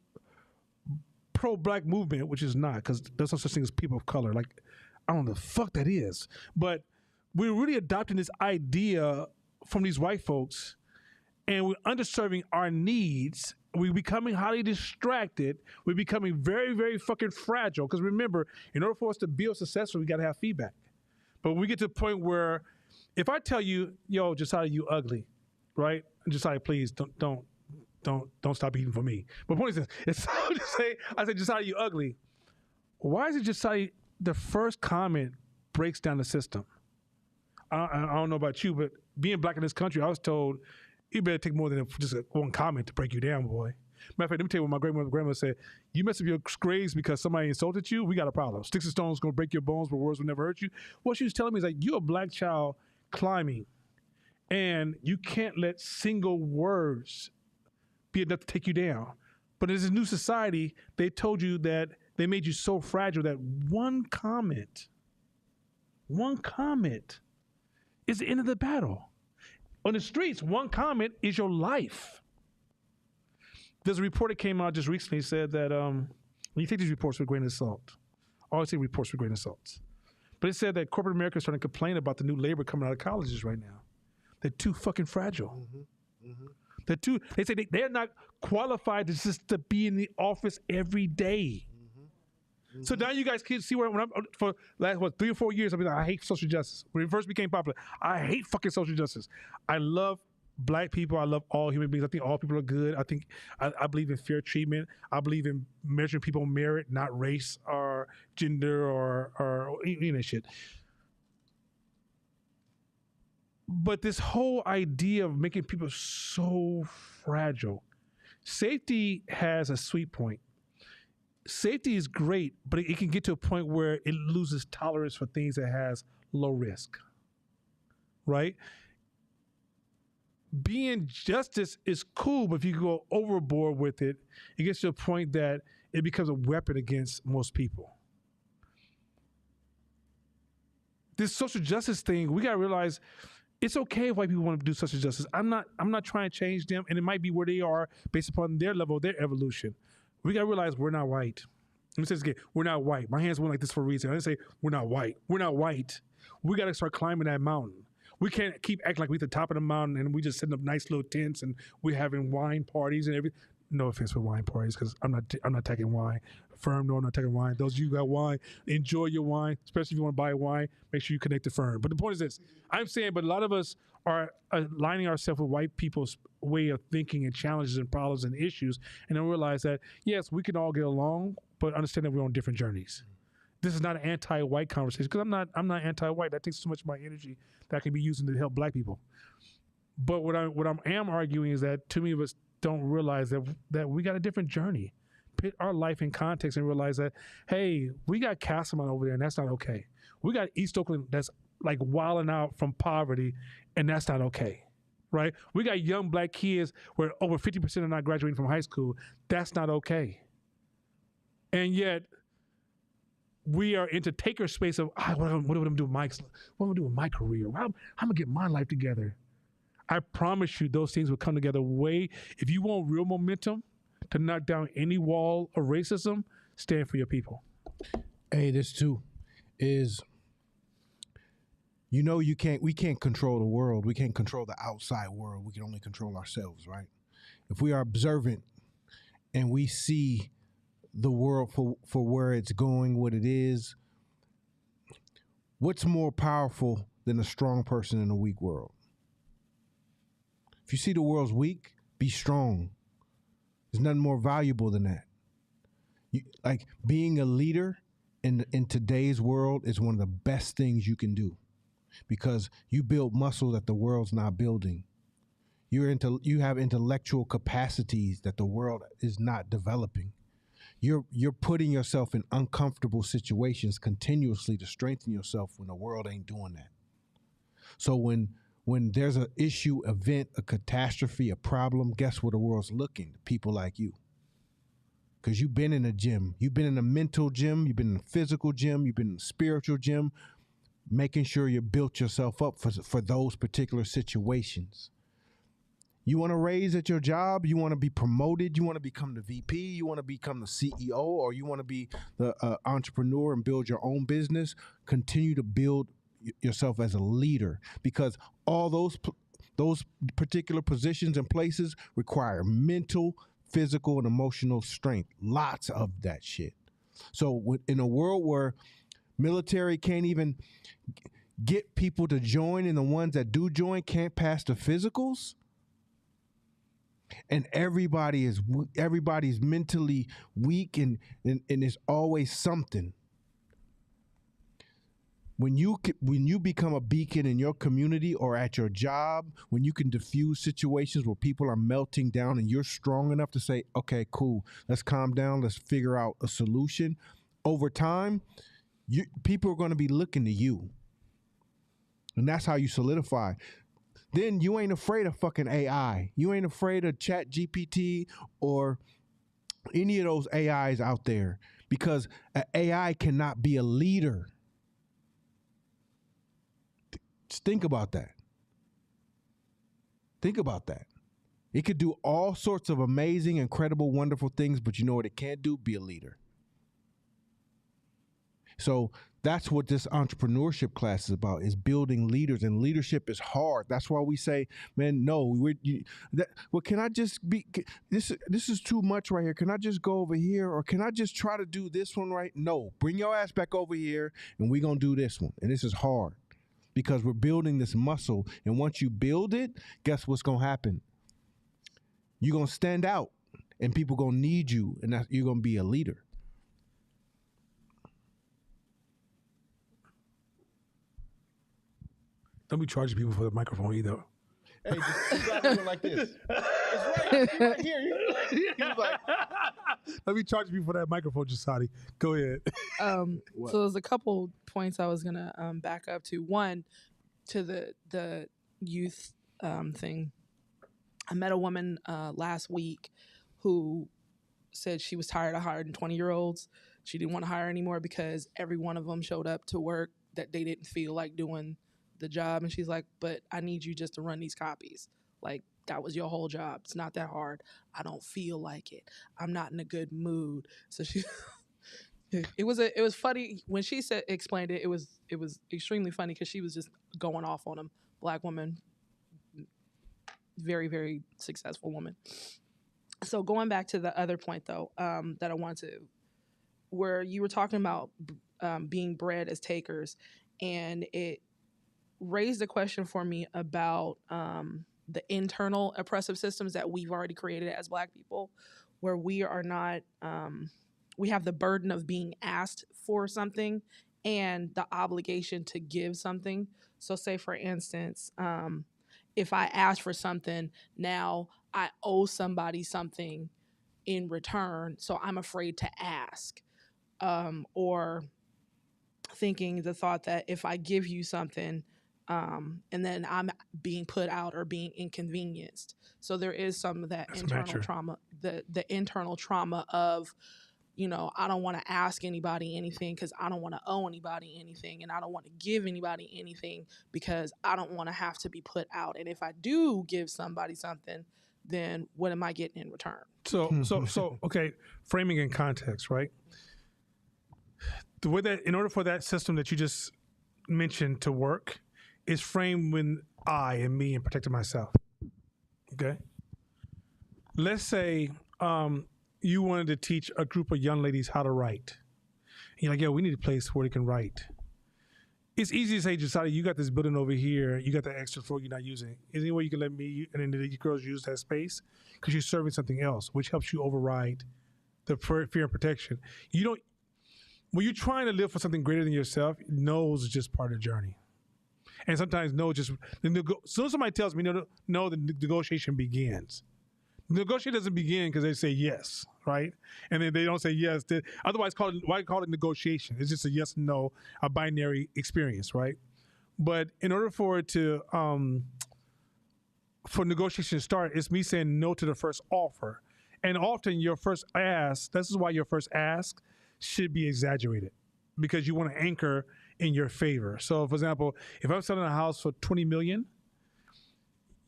pro-black movement, which is not, because there's no such thing as people of color. Like, I don't know the fuck that is. But we're really adopting this idea from these white folks, and we're underserving our needs. We're becoming highly distracted. We're becoming very, very fucking fragile. Because remember, in order for us to build successful, we got to have feedback. But when we get to the point where, if I tell you, yo, Josiah, you ugly, right? And Josiah, please don't stop eating for me. But the point is, it's to say, I said, Josiah, you ugly. Why is it Josiah, the first comment breaks down the system? I don't know about you, but being black in this country, I was told, you better take more than just one comment to break you down, boy. Matter of fact, let me tell you what my grandmother said. You mess up your grades because somebody insulted you, we got a problem. Sticks and stones gonna break your bones, but words will never hurt you. What she was telling me is like, you're a black child climbing, and you can't let single words be enough to take you down. But in this new society, they told you that they made you so fragile that one comment is the end of the battle. On the streets, one comment is your life. There's a report that came out just recently said that when you take these reports with a grain of salt, I always say reports with a grain of salt, but it said that corporate America is starting to complain about the new labor coming out of colleges right now. They're too fucking fragile. They say they're not qualified to just to be in the office every day. So now you guys can see where when I'm for last 3 or 4 years, I've been like, I hate social justice. When it first became popular, I hate fucking social justice. I love black people. I love all human beings. I think all people are good. I believe in fair treatment. I believe in measuring people on merit, not race or gender or any of that shit. But this whole idea of making people so fragile, safety has a sweet point. Safety is great, but it can get to a point where it loses tolerance for things that has low risk, right? Being justice is cool, but if you go overboard with it, it gets to a point that it becomes a weapon against most people. This social justice thing, we gotta realize it's okay if white people want to do social justice. I'm not trying to change them, and it might be where they are based upon their level, their evolution. We gotta realize we're not white. Let me say this again. We're not white. My hands went like this for a reason. I didn't say we're not white. We're not white. We gotta start climbing that mountain. We can't keep acting like we're at the top of the mountain and we just setting up nice little tents and we're having wine parties and everything. No offense for wine parties, because I'm not taking wine. Firm, no, I'm not taking wine. Those of you who got wine, enjoy your wine, especially if you want to buy wine. Make sure you connect to Firm. But the point is this: I'm saying, but a lot of us are aligning ourselves with white people's way of thinking and challenges and problems and issues, and then realize that yes, we can all get along, but understand that we're on different journeys. This is not an anti-white conversation, because I'm not anti-white. That takes too much of my energy that can be used to help black people. But what I'm arguing is that too many of us don't realize that we got a different journey. Put our life in context and realize that, hey, we got Castlemont over there, and that's not okay. We got East Oakland that's like wilding out from poverty, and that's not okay, right? We got young black kids where over 50% are not graduating from high school. That's not okay. And yet, we are into taker space of, what am I going to do with my career? How am I going to get my life together? I promise you those things will come together if you want real momentum to knock down any wall of racism, stand for your people. Hey, this too is, we can't control the world. We can't control the outside world. We can only control ourselves, right? If we are observant and we see the world for where it's going, what it is, what's more powerful than a strong person in a weak world? If you see the world's weak, be strong. There's nothing more valuable than that. Like being a leader in today's world is one of the best things you can do, because you build muscle that the world's not building. You have intellectual capacities that the world is not developing. You're putting yourself in uncomfortable situations continuously to strengthen yourself when the world ain't doing that. So when there's an issue, event, a catastrophe, a problem, guess where the world's looking? People like you. Because you've been in a gym. You've been in a mental gym. You've been in a physical gym. You've been in a spiritual gym, making sure you built yourself up for those particular situations. You want to raise at your job? You want to be promoted? You want to become the VP? You want to become the CEO? Or you want to be the entrepreneur and build your own business? Continue to build yourself as a leader, because all those particular positions and places require mental, physical, and emotional strength. Lots of that shit. So in a world where military can't even get people to join, and the ones that do join can't pass the physicals, and everybody's mentally weak, and there's always something. When you become a beacon in your community or at your job, when you can diffuse situations where people are melting down and you're strong enough to say, okay, cool, let's calm down, let's figure out a solution. Over time, people are going to be looking to you. And that's how you solidify. Then you ain't afraid of fucking AI. You ain't afraid of Chat GPT or any of those AIs out there, because an AI cannot be a leader. Just think about that. Think about that. It could do all sorts of amazing, incredible, wonderful things, but you know what it can't do? Be a leader. So that's what this entrepreneurship class is about, is building leaders, and leadership is hard. That's why we say, man, no, can I just be, this is too much right here. Can I just go over here, or can I just try to do this one right? No, bring your ass back over here and we're going to do this one. And this is hard because we're building this muscle. And once you build it, guess what's going to happen? You're going to stand out and people going to need you, and you're going to be a leader. Don't be charging people for the microphone either. Hey, just do it like this. It's right here. He was like, Let me charge people for that microphone, Jasadi. Go ahead. So there's a couple points I was gonna back up to. One, to the youth thing. I met a woman last week who said she was tired of hiring 20-year-olds. She didn't want to hire anymore because every one of them showed up to work that they didn't feel like doing the job. And she's like, but I need you just to run these copies. Like, that was your whole job. It's not that hard. I don't feel like it. I'm not in a good mood. So she, it was funny when she explained it. It was extremely funny because she was just going off on him. Black woman, very, very successful woman. So going back to the other point though, that I wanted to, where you were talking about being bred as takers, and it raised a question for me about the internal oppressive systems that we've already created as Black people, where we are not, we have the burden of being asked for something and the obligation to give something. So say for instance, if I ask for something, now I owe somebody something in return, so I'm afraid to ask. Or thinking the thought that if I give you something, and then I'm being put out or being inconvenienced. So there is some of that internal trauma, the internal trauma of, I don't want to ask anybody anything because I don't want to owe anybody anything, and I don't want to give anybody anything because I don't want to have to be put out. And if I do give somebody something, then what am I getting in return? So okay, framing in context, right? The way that, in order for that system that you just mentioned to work, is framed when I and me and protecting myself. Okay. Let's say you wanted to teach a group of young ladies how to write. And you're like, yo, we need a place where they can write. It's easy to say, Josiah, you got this building over here, you got the extra floor you're not using. Is there any way you can let me and then the girls use that space? Because you're serving something else, which helps you override the fear and protection. When you're trying to live for something greater than yourself, no is just part of the journey. And sometimes no, just as soon as somebody tells me no, the negotiation begins. The negotiation doesn't begin because they say yes, right? And then they don't say yes. Otherwise, why call it negotiation? It's just a yes and no, a binary experience, right? But in order for it to, for negotiation to start, it's me saying no to the first offer. And often your first ask, this is why your first ask should be exaggerated, because you want to anchor in your favor. So, for example, if I'm selling a house for $20 million,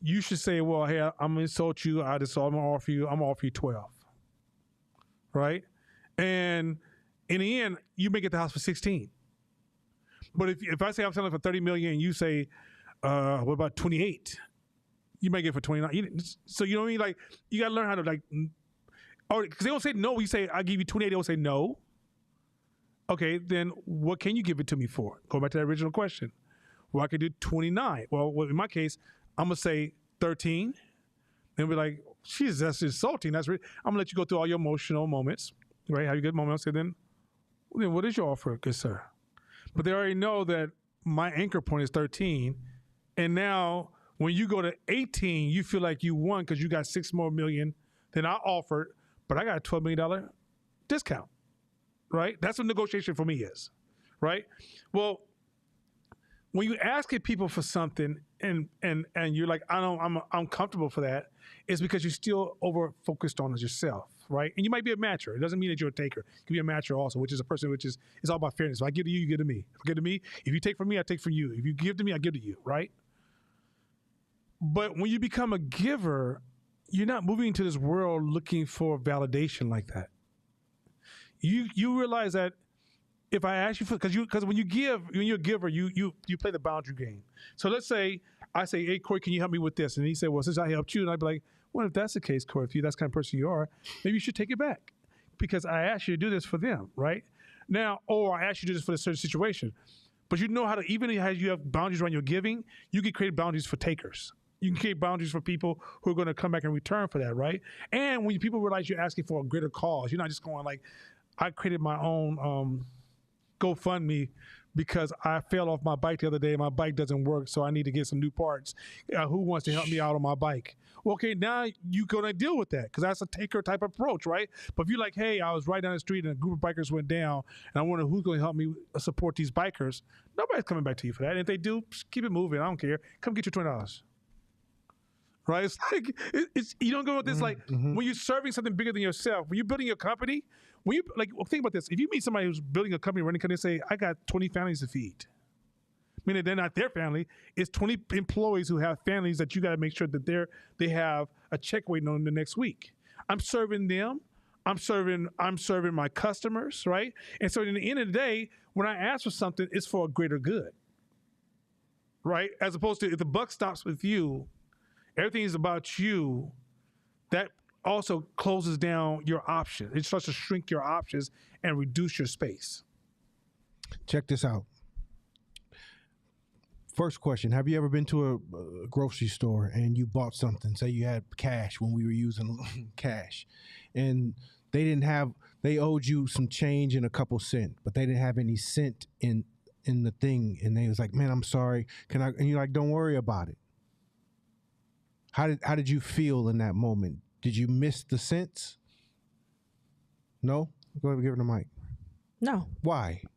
you should say, "Well, hey, I'm gonna insult you. I'm gonna offer you 12, right?" And in the end, you may get the house for 16. But if I say I'm selling for $30 million, and you say, "What about 28?" You may get it for 29. So you know what I mean? Like, you gotta learn how to or because they don't say no. You say, "I'll give you 28." They don't say no. Okay, then what can you give it to me for? Go back to the original question. Well, I could do 29. Well, in my case, I'm going to say 13. And be like, "Jeez, that's insulting. I'm going to let you go through all your emotional moments, right? Have your good moments. And then what is your offer, good sir?" But they already know that my anchor point is 13. And now when you go to 18, you feel like you won because you got $6 more million than I offered, but I got a $12 million discount. Right? That's what negotiation for me is, right? Well, when you asking people for something and you're like, I'm comfortable for that, it's because you're still over focused on yourself, right? And you might be a matcher. It doesn't mean that you're a taker. You can be a matcher also, which is a person it's all about fairness. If I give to you, you give to me. If I give to me, if you take from me, I take from you. If you give to me, I give to you, right? But when you become a giver, you're not moving into this world looking for validation like that. You realize that if I ask you for, because when you're a giver, you play the boundary game. So let's say I say, "Hey, Corey, can you help me with this?" And he said, "Well, since I helped you," and I'd be like, "Well, if that's the case, Corey, if that's the kind of person you are, maybe you should take it back because I asked you to do this for them, right? Now, or I asked you to do this for a certain situation, but you know how to, even as you have boundaries around your giving, you can create boundaries for takers. You can create boundaries for people who are going to come back and return for that, right? And when people realize you're asking for a greater cause, you're not just going like, I created my own GoFundMe because I fell off my bike the other day and my bike doesn't work, so I need to get some new parts. Who wants to help me out on my bike? Well, okay, now you're going to deal with that because that's a taker type approach, right? But if you're like, "Hey, I was right down the street and a group of bikers went down and I wonder who's going to help me support these bikers," nobody's coming back to you for that. And if they do, keep it moving. I don't care. Come get your $20. Right? It's like, you don't go with this, when you're serving something bigger than yourself, when you're building your company, think about this. If you meet somebody who's building a company, running a company, say, "I got 20 families to feed." Meaning they're not their family. It's 20 employees who have families that you got to make sure that they have a check waiting on them the next week. I'm serving them. I'm serving my customers, right? And so in the end of the day, when I ask for something, it's for a greater good. Right? As opposed to if the buck stops with you, everything is about you, that also closes down your options. It starts to shrink your options and reduce your space. Check this out. First question: have you ever been to a grocery store and you bought something? Say you had cash when we were using cash, and they owed you some change in a couple cents, but they didn't have any cent in the thing, and they was like, "Man, I'm sorry. Can I?" And you're like, "Don't worry about it." How did you feel in that moment? Did you miss the cents? No. Go ahead and give her the mic. No. Why? It's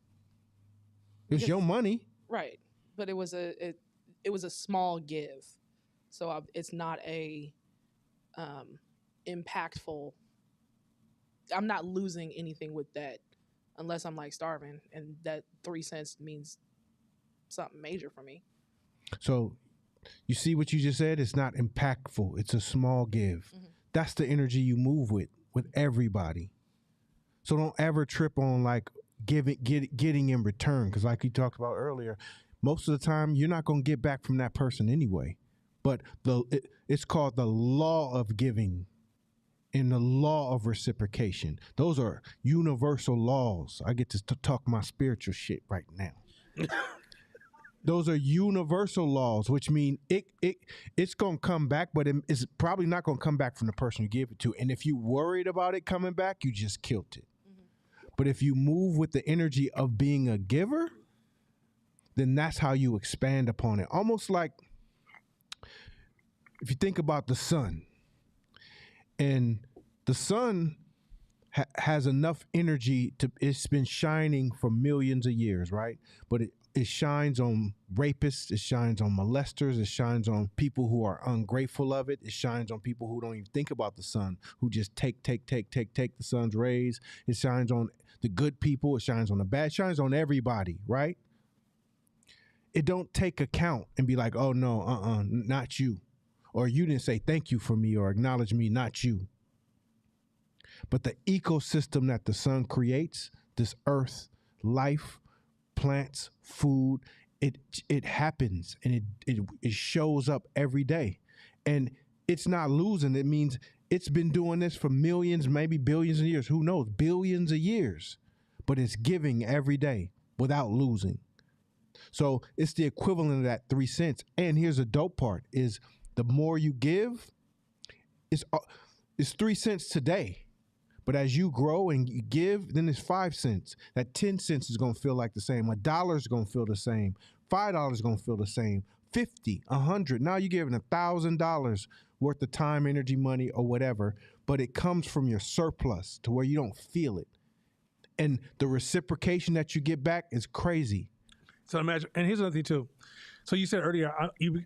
Because- your money. Right. But it was a small give, so it's not a impactful. I'm not losing anything with that, unless I'm like starving, and that 3 cents means something major for me. So, you see what you just said? It's not impactful. It's a small give. Mm-hmm. That's the energy you move with everybody. So don't ever trip on like getting in return, because like you talked about earlier, most of the time you're not going to get back from that person anyway. But it's called the law of giving and the law of reciprocation. Those are universal laws. I get to talk my spiritual shit right now. Those are universal laws, which mean it's going to come back, but it's probably not going to come back from the person you give it to. And if you worried about it coming back, you just killed it. Mm-hmm. But if you move with the energy of being a giver, then that's how you expand upon it. Almost like if you think about the sun, and the sun has enough energy it's been shining for millions of years, right? But it shines on rapists, it shines on molesters, it shines on people who are ungrateful of it, it shines on people who don't even think about the sun, who just take the sun's rays. It shines on the good people, it shines on the bad, it shines on everybody, right? It don't take account and be like, oh no, not you. Or you didn't say thank you for me or acknowledge me, not you. But the ecosystem that the sun creates, this earth, life, plants, food, it happens, and it shows up every day. And it's not losing. It means it's been doing this for millions, maybe billions of years. Who knows? Billions of years. But it's giving every day without losing. So it's the equivalent of that 3 cents. And here's the dope part is the more you give, it's 3 cents today. But as you grow and you give, then it's 5 cents. That 10 cents is going to feel like the same. $1 is going to feel the same. $5 is going to feel the same. 50, 100. Now you're giving $1,000 worth of time, energy, money, or whatever. But it comes from your surplus to where you don't feel it. And the reciprocation that you get back is crazy. So imagine, and here's another thing too. So you said earlier,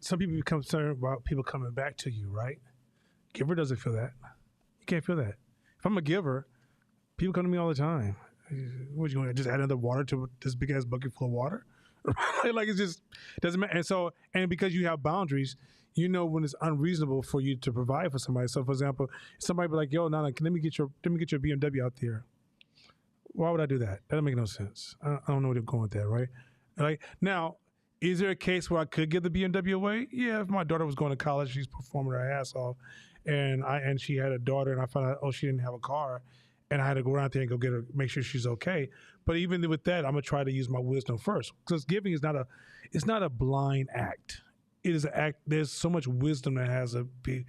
some people become concerned about people coming back to you, right? Giver doesn't feel that. You can't feel that. If I'm a giver, people come to me all the time. What, you want to just add another water to this big ass bucket full of water? Like it just doesn't matter. And because you have boundaries, you know when it's unreasonable for you to provide for somebody. So for example, somebody be like, "Yo, Nana, let me get your BMW out there." Why would I do that? That doesn't make no sense. I don't know where they're going with that, right? Like now, is there a case where I could give the BMW away? Yeah, if my daughter was going to college, she's performing her ass off, and she had a daughter, and I found out she didn't have a car, and I had to go around there and go get her, make sure she's okay. But even with that, I'm gonna try to use my wisdom first, because giving is not a blind act. It is an act. There's so much wisdom that has a big.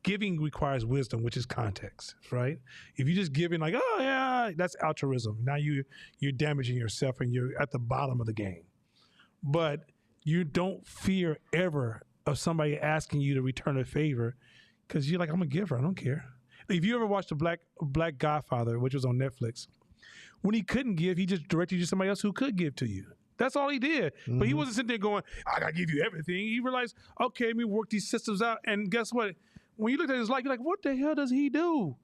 Giving requires wisdom, which is context, right? If you just giving like, oh yeah, that's altruism. Now you're damaging yourself and you're at the bottom of the game. But you don't fear ever of somebody asking you to return a favor, because you're like, I'm a giver. I don't care. If you ever watched the Black Godfather, which was on Netflix, when he couldn't give, he just directed you to somebody else who could give to you. That's all he did. Mm-hmm. But he wasn't sitting there going, I gotta give you everything. He realized, okay, let me work these systems out. And guess what? When you look at his life, you're like, what the hell does he do?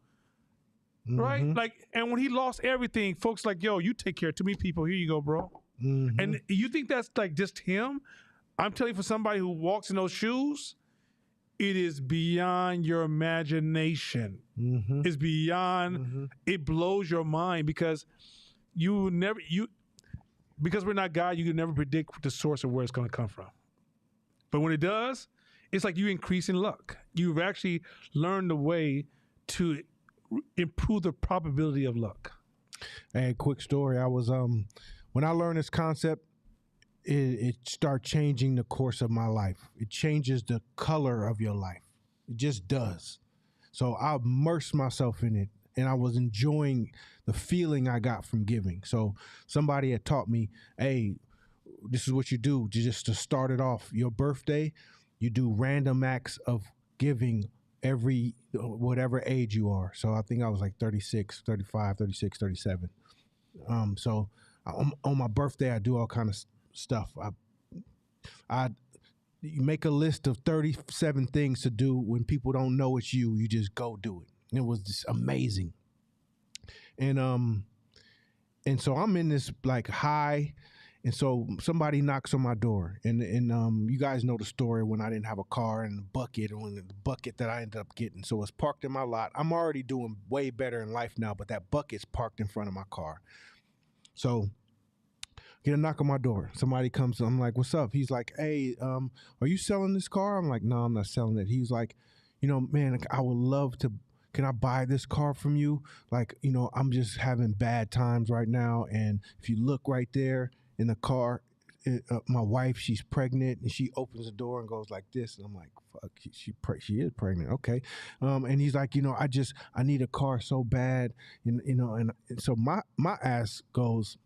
Mm-hmm. Right? Like, and when he lost everything, folks like, yo, you take care of too many people. Here you go, bro. Mm-hmm. And you think that's like just him? I'm telling you, for somebody who walks in those shoes, it is beyond your imagination. Mm-hmm. It's beyond, it blows your mind, because because we're not God, you can never predict the source of where it's going to come from. But when it does, it's like you increase in luck. You've actually learned the way to improve the probability of luck? Hey, quick story. I was when I learned this concept, it started changing the course of my life. It changes the color of your life. It just does. So I immersed myself in it, and I was enjoying the feeling I got from giving. So somebody had taught me, hey, this is what you do just to start it off. Your birthday, you do random acts of giving every whatever age you are. So I think I was like 36, 35, 36, 37. So on my birthday, I do all kind of stuff. You make a list of 37 things to do when people don't know it's you. You just go do it. And it was just amazing. And so I'm in this like high, and so somebody knocks on my door, and you guys know the story when I didn't have a car and the bucket that I ended up getting. So it's parked in my lot. I'm already doing way better in life now, but that bucket's parked in front of my car. So get a knock on my door. Somebody comes. I'm like, "What's up?" He's like, "Hey, are you selling this car?" I'm like, "No, I'm not selling it." He's like, "Man, I would love to. Can I buy this car from you? Like, I'm just having bad times right now. And if you look right there in the car, my wife, she's pregnant, and she opens the door and goes like this." And I'm like, "Fuck, she is pregnant." Okay. And he's like, I need a car so bad. And so my ass goes,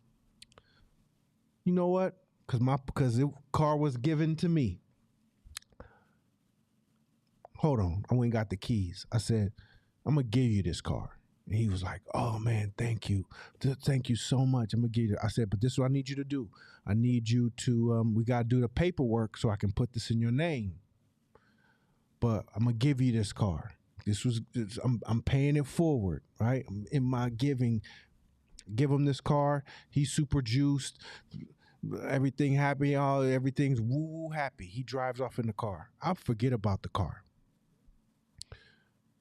you know what? Because the car was given to me. Hold on. I went and got the keys. I said, "I'm going to give you this car." And he was like, "Oh, man, thank you. Thank you so much. I'm going to give you." I said, "But this is what I need you to do. I need you to, we got to do the paperwork so I can put this in your name. But I'm going to give you this car. I'm paying it forward, right? I'm in my giving. Give him this car. He's super juiced. Everything happy. Everything's woo happy. He drives off in the car. I forget about the car.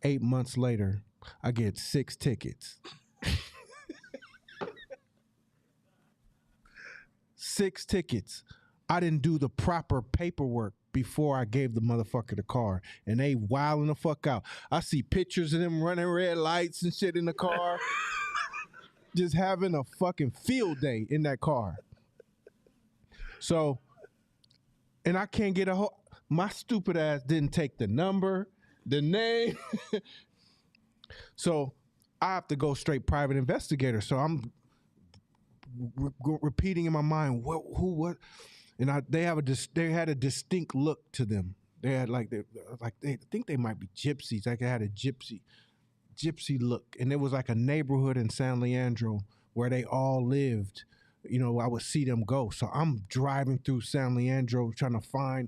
8 months later, I get 6 tickets. 6 tickets. I didn't do the proper paperwork before I gave the motherfucker the car, and they wilding the fuck out. I see pictures of them running red lights and shit in the car, just having a fucking field day in that car. So, and I can't get my stupid ass didn't take the number, the name. So I have to go straight private investigator. So I'm repeating in my mind who what, and they had a distinct look to them. They had they think they might be gypsies. Like they had a gypsy look, and it was like a neighborhood in San Leandro where they all lived. I would see them go. So I'm driving through San Leandro trying to find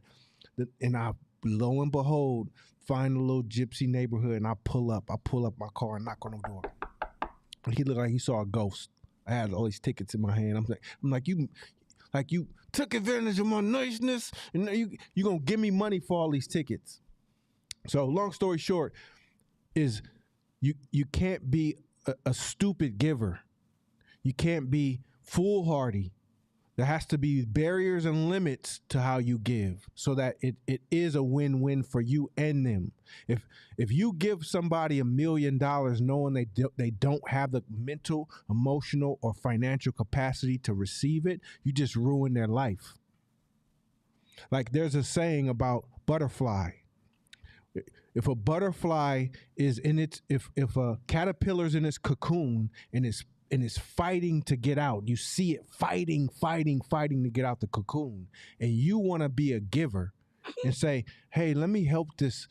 and I, lo and behold, find a little gypsy neighborhood, and I pull up my car and knock on the door. And he looked like he saw a ghost. I had all these tickets in my hand. I'm like, you took advantage of my niceness, and you gonna give me money for all these tickets. So long story short is you can't be a stupid giver. You can't be foolhardy. There has to be barriers and limits to how you give so that it is a win-win for you and them. If you give somebody $1 million knowing they don't have the mental, emotional, or financial capacity to receive it, you just ruin their life. Like there's a saying about butterfly. If a butterfly is in its, if a caterpillar's in its cocoon and it's fighting to get out. You see it fighting to get out the cocoon. And you want to be a giver and say, "Hey, let me help this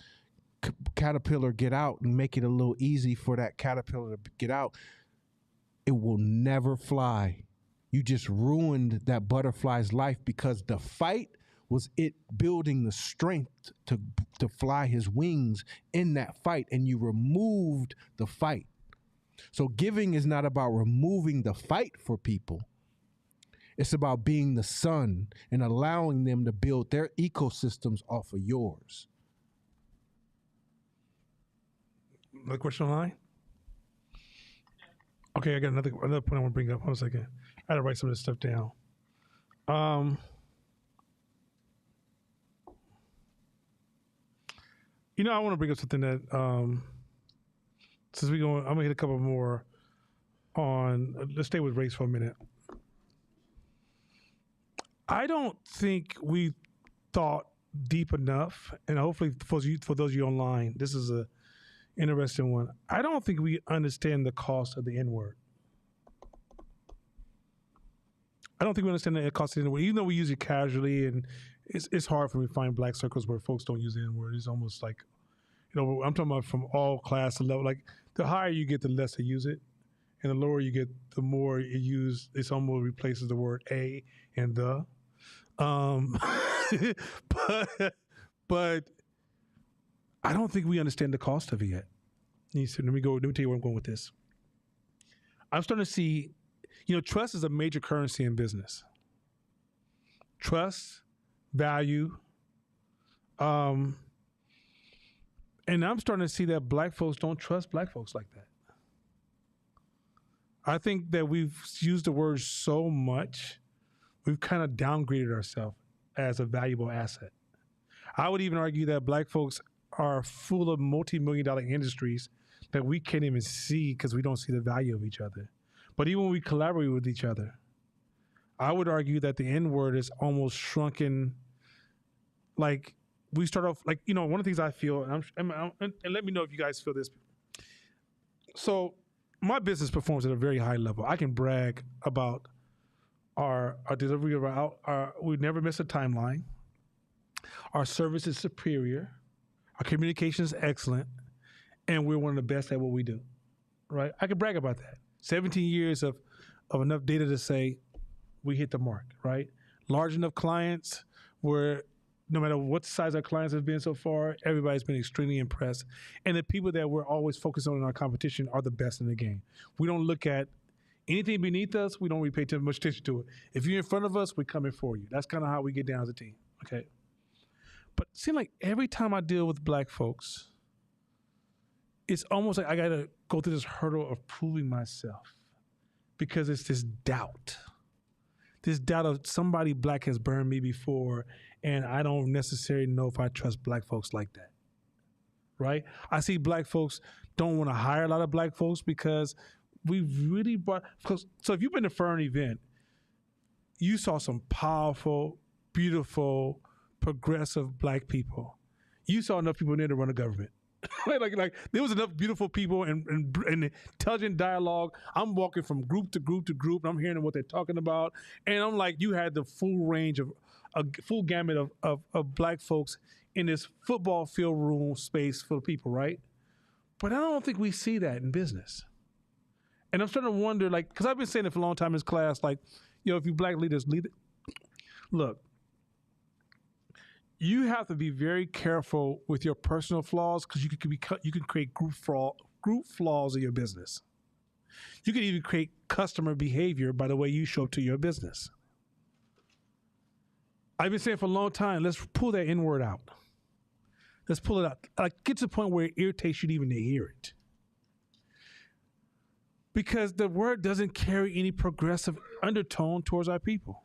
caterpillar get out and make it a little easy for that caterpillar to get out." It will never fly. You just ruined that butterfly's life because the fight was it building the strength to fly his wings in that fight, and you removed the fight. So giving is not about removing the fight for people. It's about being the sun and allowing them to build their ecosystems off of yours. Another question online? Okay, I got another point I want to bring up. Hold on a second. I had to write some of this stuff down. I want to bring up something that since we going, I'm gonna hit a couple more on. Let's stay with race for a minute. I don't think we thought deep enough, and hopefully for those of you online, this is a interesting one. I don't think we understand the cost of the N-word. I don't think we understand the cost of the N-word, even though we use it casually, and it's hard for me to find black circles where folks don't use the N-word. It's almost like, I'm talking about from all class to level. Like the higher you get, the less they use it, and the lower you get, the more it used. It's almost replaces the word a and the. But I don't think we understand the cost of it yet. Let me tell you where I'm going with this. I'm starting to see, trust is a major currency in business. Trust, value, and I'm starting to see that black folks don't trust black folks like that. I think that we've used the word so much, we've kind of downgraded ourselves as a valuable asset. I would even argue that black folks are full of multi-million-dollar industries that we can't even see because we don't see the value of each other. But even when we collaborate with each other, I would argue that the N-word is almost shrunken. Like we start off, like, one of the things I feel, and let me know if you guys feel this. So my business performs at a very high level. I can brag about our delivery of we never miss a timeline. Our service is superior. Our communication is excellent. And we're one of the best at what we do, right? I can brag about that. 17 years of enough data to say we hit the mark, right? Large enough clients where no matter what size our clients have been so far, everybody's been extremely impressed. And the people that we're always focused on in our competition are the best in the game. We don't look at anything beneath us. We don't really pay too much attention to it. If you're in front of us, we're coming for you. That's kind of how we get down as a team, okay? But it seems like every time I deal with black folks, it's almost like I got to go through this hurdle of proving myself because it's this doubt of somebody black has burned me before, and I don't necessarily know if I trust black folks like that, right? I see black folks don't want to hire a lot of black folks because we've really so if you've been to Fern event, you saw some powerful, beautiful, progressive black people. You saw enough people in there to run a government. like there was enough beautiful people and intelligent dialogue. I'm walking from group to group to group, and I'm hearing what they're talking about. And I'm like, you had the full range of a full gamut of black folks in this football field room space full of people, right? But I don't think we see that in business. And I'm starting to wonder, like, because I've been saying it for a long time in this class, like, if you black leaders lead it, look, you have to be very careful with your personal flaws because you can create group flaws in your business. You can even create customer behavior by the way you show up to your business. I've been saying for a long time, let's pull that N-word out. Let's pull it out. Like, get to the point where it irritates you even to hear it. Because the word doesn't carry any progressive undertone towards our people.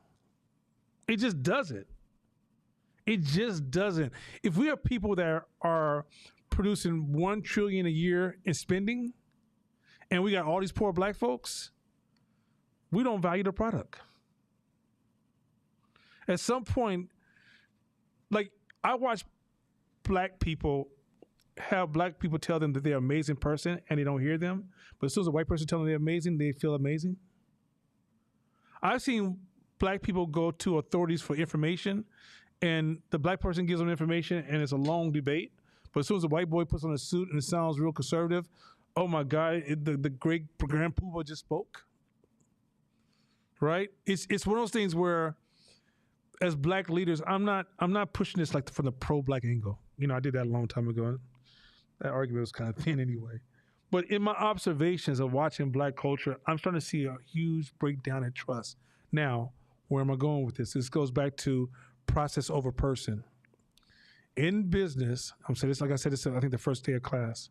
It just doesn't. It just doesn't. If we are people that are producing $1 trillion a year in spending, and we got all these poor black folks, we don't value the product. At some point, like, I watch black people have black people tell them that they're an amazing person and they don't hear them. But as soon as a white person tells them they're amazing, they feel amazing. I've seen black people go to authorities for information, and the black person gives them information, and it's a long debate. But as soon as a white boy puts on a suit and it sounds real conservative, oh my God, the great Grand Poobah just spoke. Right? It's one of those things where, as black leaders, I'm not pushing this like from the pro-black angle. I did that a long time ago. That argument was kind of thin anyway. But in my observations of watching black culture, I'm starting to see a huge breakdown in trust. Now, where am I going with this? This goes back to process over person. In business, I'm saying this like I said this, I think the first day of class.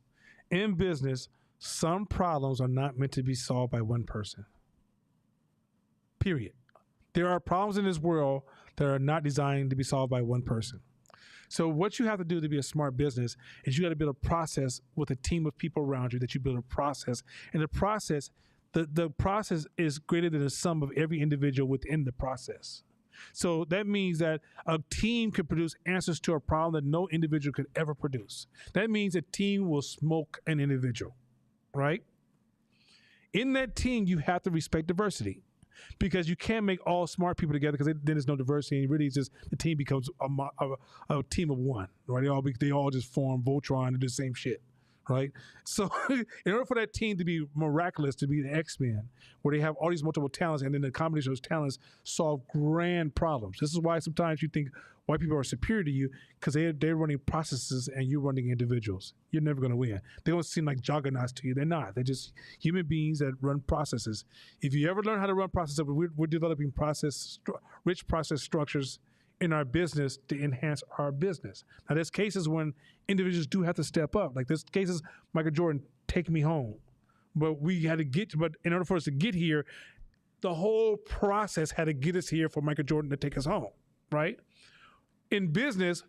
In business, some problems are not meant to be solved by one person. Period. There are problems in this world that are not designed to be solved by one person. So what you have to do to be a smart business is you got to build a process with a team of people around you that you build a process. And the process is greater than the sum of every individual within the process. So that means that a team can produce answers to a problem that no individual could ever produce. That means a team will smoke an individual, right? In that team, you have to respect diversity, because you can't make all smart people together, because then there's no diversity, and really it's just the team becomes a team of one, right? They all just form Voltron and do the same shit, right? So in order for that team to be miraculous, to be the X-Men, where they have all these multiple talents, and then the combination of those talents solve grand problems. This is why sometimes you think white people are superior to you, because they're running processes and you're running individuals. You're never going to win. They don't seem like juggernauts to you. They're not. They're just human beings that run processes. If you ever learn how to run processes, we're developing rich process structures in our business to enhance our business. Now, there's cases when individuals do have to step up. Like there's cases, Michael Jordan, take me home. But in order for us to get here, the whole process had to get us here for Michael Jordan to take us home, right? In business,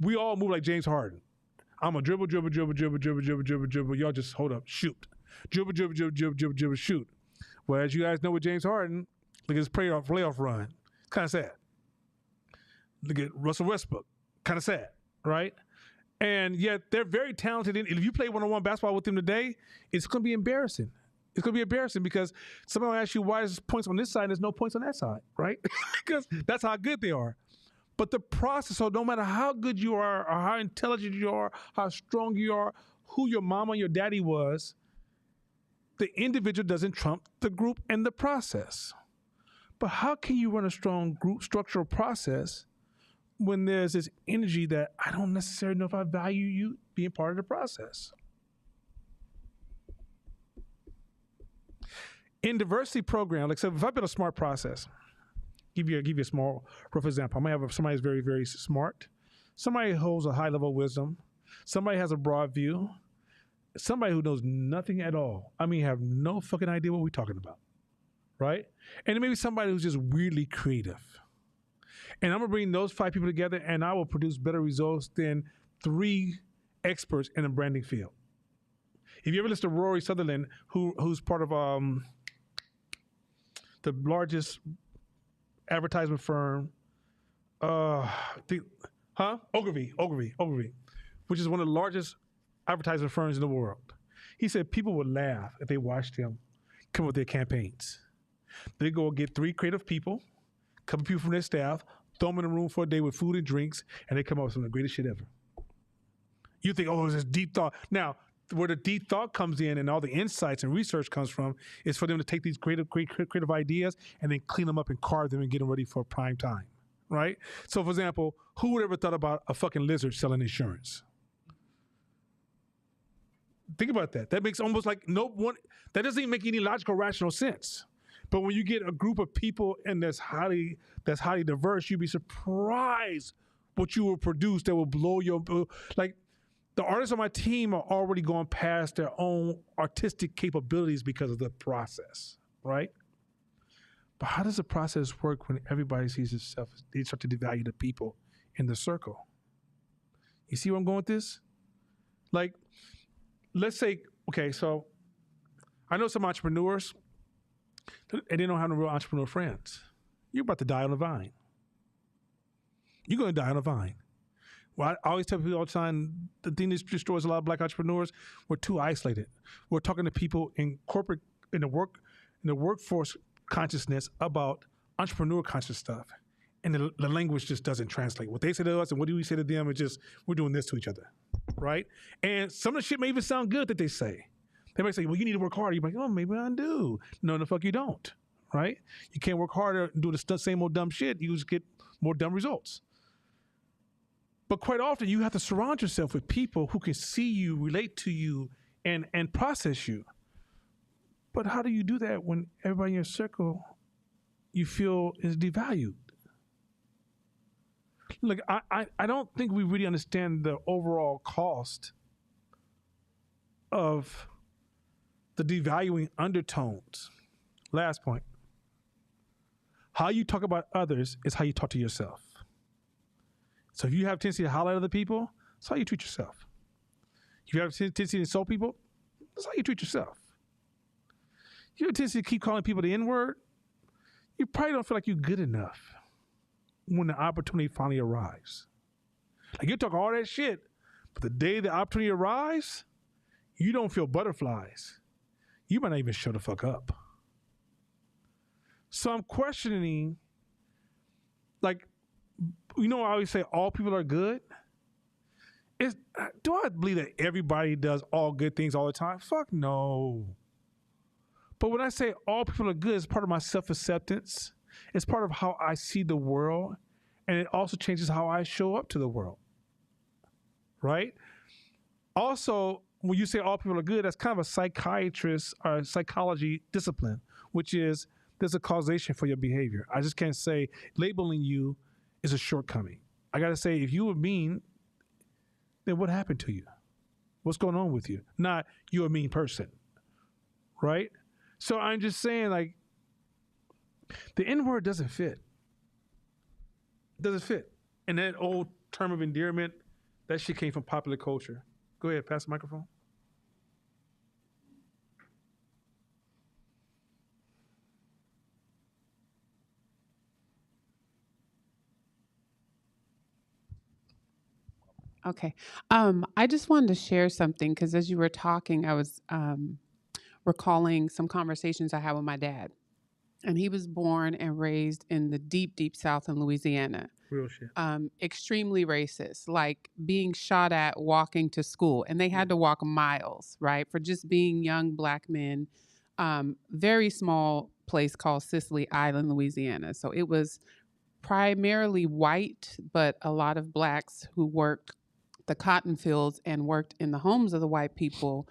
we all move like James Harden. I'm a dribble. Y'all just hold up, shoot. Dribble, shoot. Well, as you guys know with James Harden, look at his playoff run. It's kind of sad. Look at Russell Westbrook. Kind of sad, right? And yet they're very talented. If you play one-on-one basketball with them today, it's going to be embarrassing. It's going to be embarrassing because somebody will ask you why there's points on this side and there's no points on that side, right? Because that's how good they are. But the process, so no matter how good you are or how intelligent you are, how strong you are, who your mama and your daddy was, the individual doesn't trump the group and the process. But how can you run a strong group structural process when there's this energy that I don't necessarily know if I value you being part of the process? In diversity program, like so if I build a smart process, give you a small rough example. I might have somebody who's very, very smart, somebody who holds a high level of wisdom, somebody has a broad view, somebody who knows nothing at all. I mean, have no fucking idea what we're talking about, right? And then maybe somebody who's just weirdly creative. And I'm gonna bring those 5 people together, and I will produce better results than 3 experts in a branding field. If you ever listen to Rory Sutherland, who's part of the largest advertisement firm, Ogilvy, which is one of the largest advertisement firms in the world. He said people would laugh if they watched him come up with their campaigns. They go get 3 creative people, a couple people from their staff, throw them in a room for a day with food and drinks, and they come up with some of the greatest shit ever. You think, oh, it's this deep thought. Now, where the deep thought comes in and all the insights and research comes from is for them to take these creative ideas and then clean them up and carve them and get them ready for prime time, right? So, for example, who would ever thought about a fucking lizard selling insurance? Think about that. That makes almost like that doesn't even make any logical, rational sense. But when you get a group of people and that's highly diverse, you'd be surprised what you will produce that will blow your, like, the artists on my team are already going past their own artistic capabilities because of the process, right? But how does the process work when everybody sees itself? They start to devalue the people in the circle. You see where I'm going with this? Like, let's say, okay, so I know some entrepreneurs, and they don't have no real entrepreneur friends. You're about to die on the vine. You're going to die on the vine. Well, I always tell people all the time, the thing that destroys a lot of black entrepreneurs, we're too isolated. We're talking to people in the workforce consciousness about entrepreneur conscious stuff. And the language just doesn't translate. What they say to us and what do we say to them, it's just, we're doing this to each other, right? And some of the shit may even sound good that they say. They might say, well, you need to work harder. You're like, oh, maybe I do. No, the fuck you don't, right? You can't work harder and do the same old dumb shit. You just get more dumb results. But quite often, you have to surround yourself with people who can see you, relate to you, and process you. But how do you do that when everybody in your circle you feel is devalued? Look, I don't think we really understand the overall cost of the devaluing undertones. Last point. How you talk about others is how you talk to yourself. So if you have a tendency to holler at other people, that's how you treat yourself. If you have a tendency to insult people, that's how you treat yourself. If you have a tendency to keep calling people the N-word, you probably don't feel like you're good enough when the opportunity finally arrives. Like you talk all that shit, but the day the opportunity arrives, you don't feel butterflies. You might not even show the fuck up. So I'm questioning, like, you know, I always say all people are good. Do I believe that everybody does all good things all the time? Fuck no. But when I say all people are good, it's part of my self-acceptance. It's part of how I see the world. And it also changes how I show up to the world. Right? Also, when you say all people are good, that's kind of a psychiatrist or psychology discipline, which is there's a causation for your behavior. I just can't say labeling you is a shortcoming. I got to say, if you were mean, then what happened to you? What's going on with you? Not you're a mean person, right? So I'm just saying, like, the N-word doesn't fit. It doesn't fit. And that old term of endearment, that shit came from popular culture. Go ahead, pass the microphone. Okay. I just wanted to share something because as you were talking, I was recalling some conversations I had with my dad. And he was born and raised in the deep, deep South in Louisiana. Real shit. Extremely racist, like being shot at walking to school. And they had to walk miles, right, for just being young Black men. Very small place called Sicily Island, Louisiana. So it was primarily white, but a lot of Blacks who worked the cotton fields and worked in the homes of the white people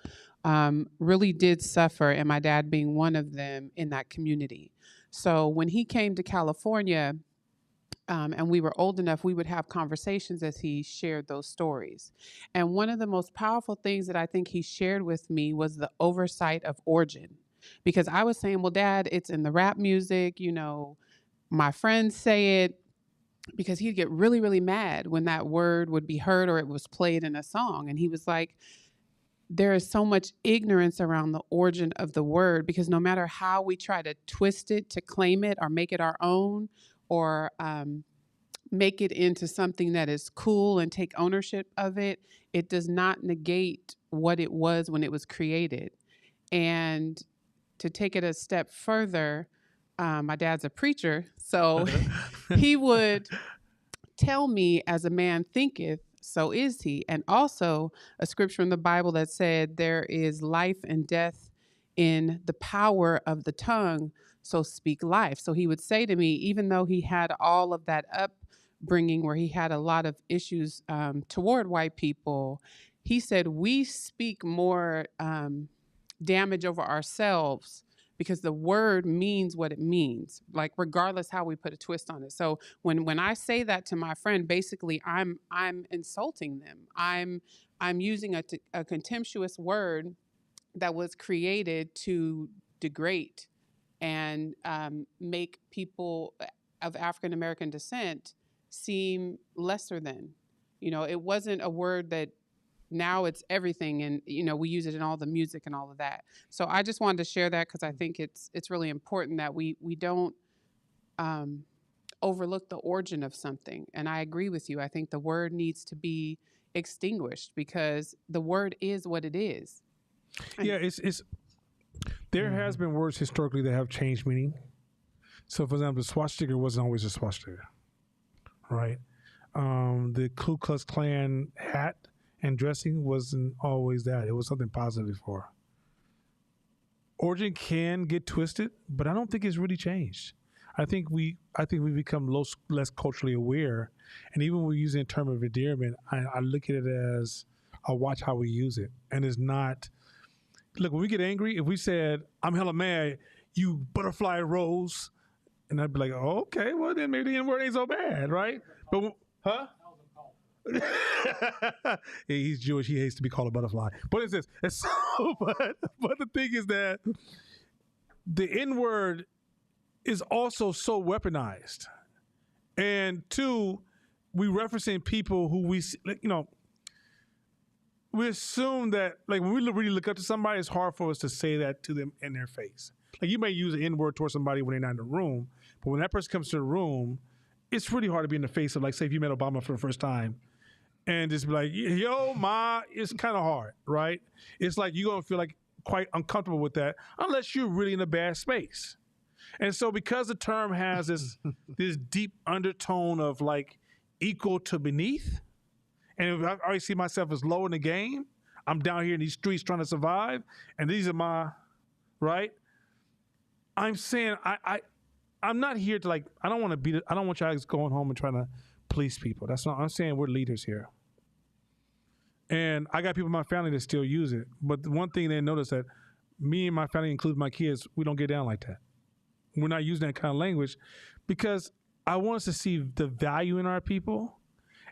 really did suffer, and my dad being one of them in that community. So when he came to California, and we were old enough, we would have conversations as he shared those stories. And one of the most powerful things that I think he shared with me was the oversight of origin. Because I was saying, well, Dad, it's in the rap music, you know, my friends say it, because he'd get really, really mad when that word would be heard or it was played in a song. And he was like, there is so much ignorance around the origin of the word, because no matter how we try to twist it to claim it or make it our own or make it into something that is cool and take ownership of it, it does not negate what it was when it was created. And to take it a step further, my dad's a preacher, so he would tell me, as a man thinketh, so is he. And also a scripture in the Bible that said there is life and death in the power of the tongue, so speak life. So he would say to me, even though he had all of that upbringing where he had a lot of issues toward white people, he said we speak more damage over ourselves because the word means what it means, like regardless how we put a twist on it. So when I say that to my friend, basically I'm insulting them. I'm using a contemptuous word that was created to degrade and make people of African American descent seem lesser than. You know, it wasn't a word that now it's everything, and you know we use it in all the music and all of that. So I just wanted to share that because I think it's really important that we don't overlook the origin of something. And I agree with you. I think the word needs to be extinguished because the word is what it is. Yeah, it's there has been words historically that have changed meaning. So, for example, swastika wasn't always a swastika, right? The Ku Klux Klan hat and dressing wasn't always that. It was something positive for. Origin can get twisted, but I don't think it's really changed. I think we become less culturally aware, and even when we use it in terms of endearment, I look at it as I watch how we use it, and it's not. Look, when we get angry, if we said I'm hella mad, you butterfly rose, and I'd be like, oh, okay, well then maybe the N-word ain't so bad, right? But huh? He's Jewish. He hates to be called a butterfly. But it's this. It's so, but the thing is that the N-word is also so weaponized. And two, we referencing people who we we assume that like when we really look up to somebody, it's hard for us to say that to them in their face. Like you may use an N-word towards somebody when they're not in the room, but when that person comes to the room, it's really hard to be in the face of, like, say if you met Obama for the first time and just be like, yo, ma, it's kind of hard, right? It's like you're going to feel like quite uncomfortable with that unless you're really in a bad space. And so because the term has this this deep undertone of like equal to beneath, and if I already see myself as low in the game, I'm down here in these streets trying to survive, and these are my, right? I'm saying I'm not here to like, I don't want you guys going home and trying to police people. That's not, I'm saying we're leaders here. And I got people in my family that still use it. But the one thing they notice that me and my family, including my kids, we don't get down like that. We're not using that kind of language because I want us to see the value in our people.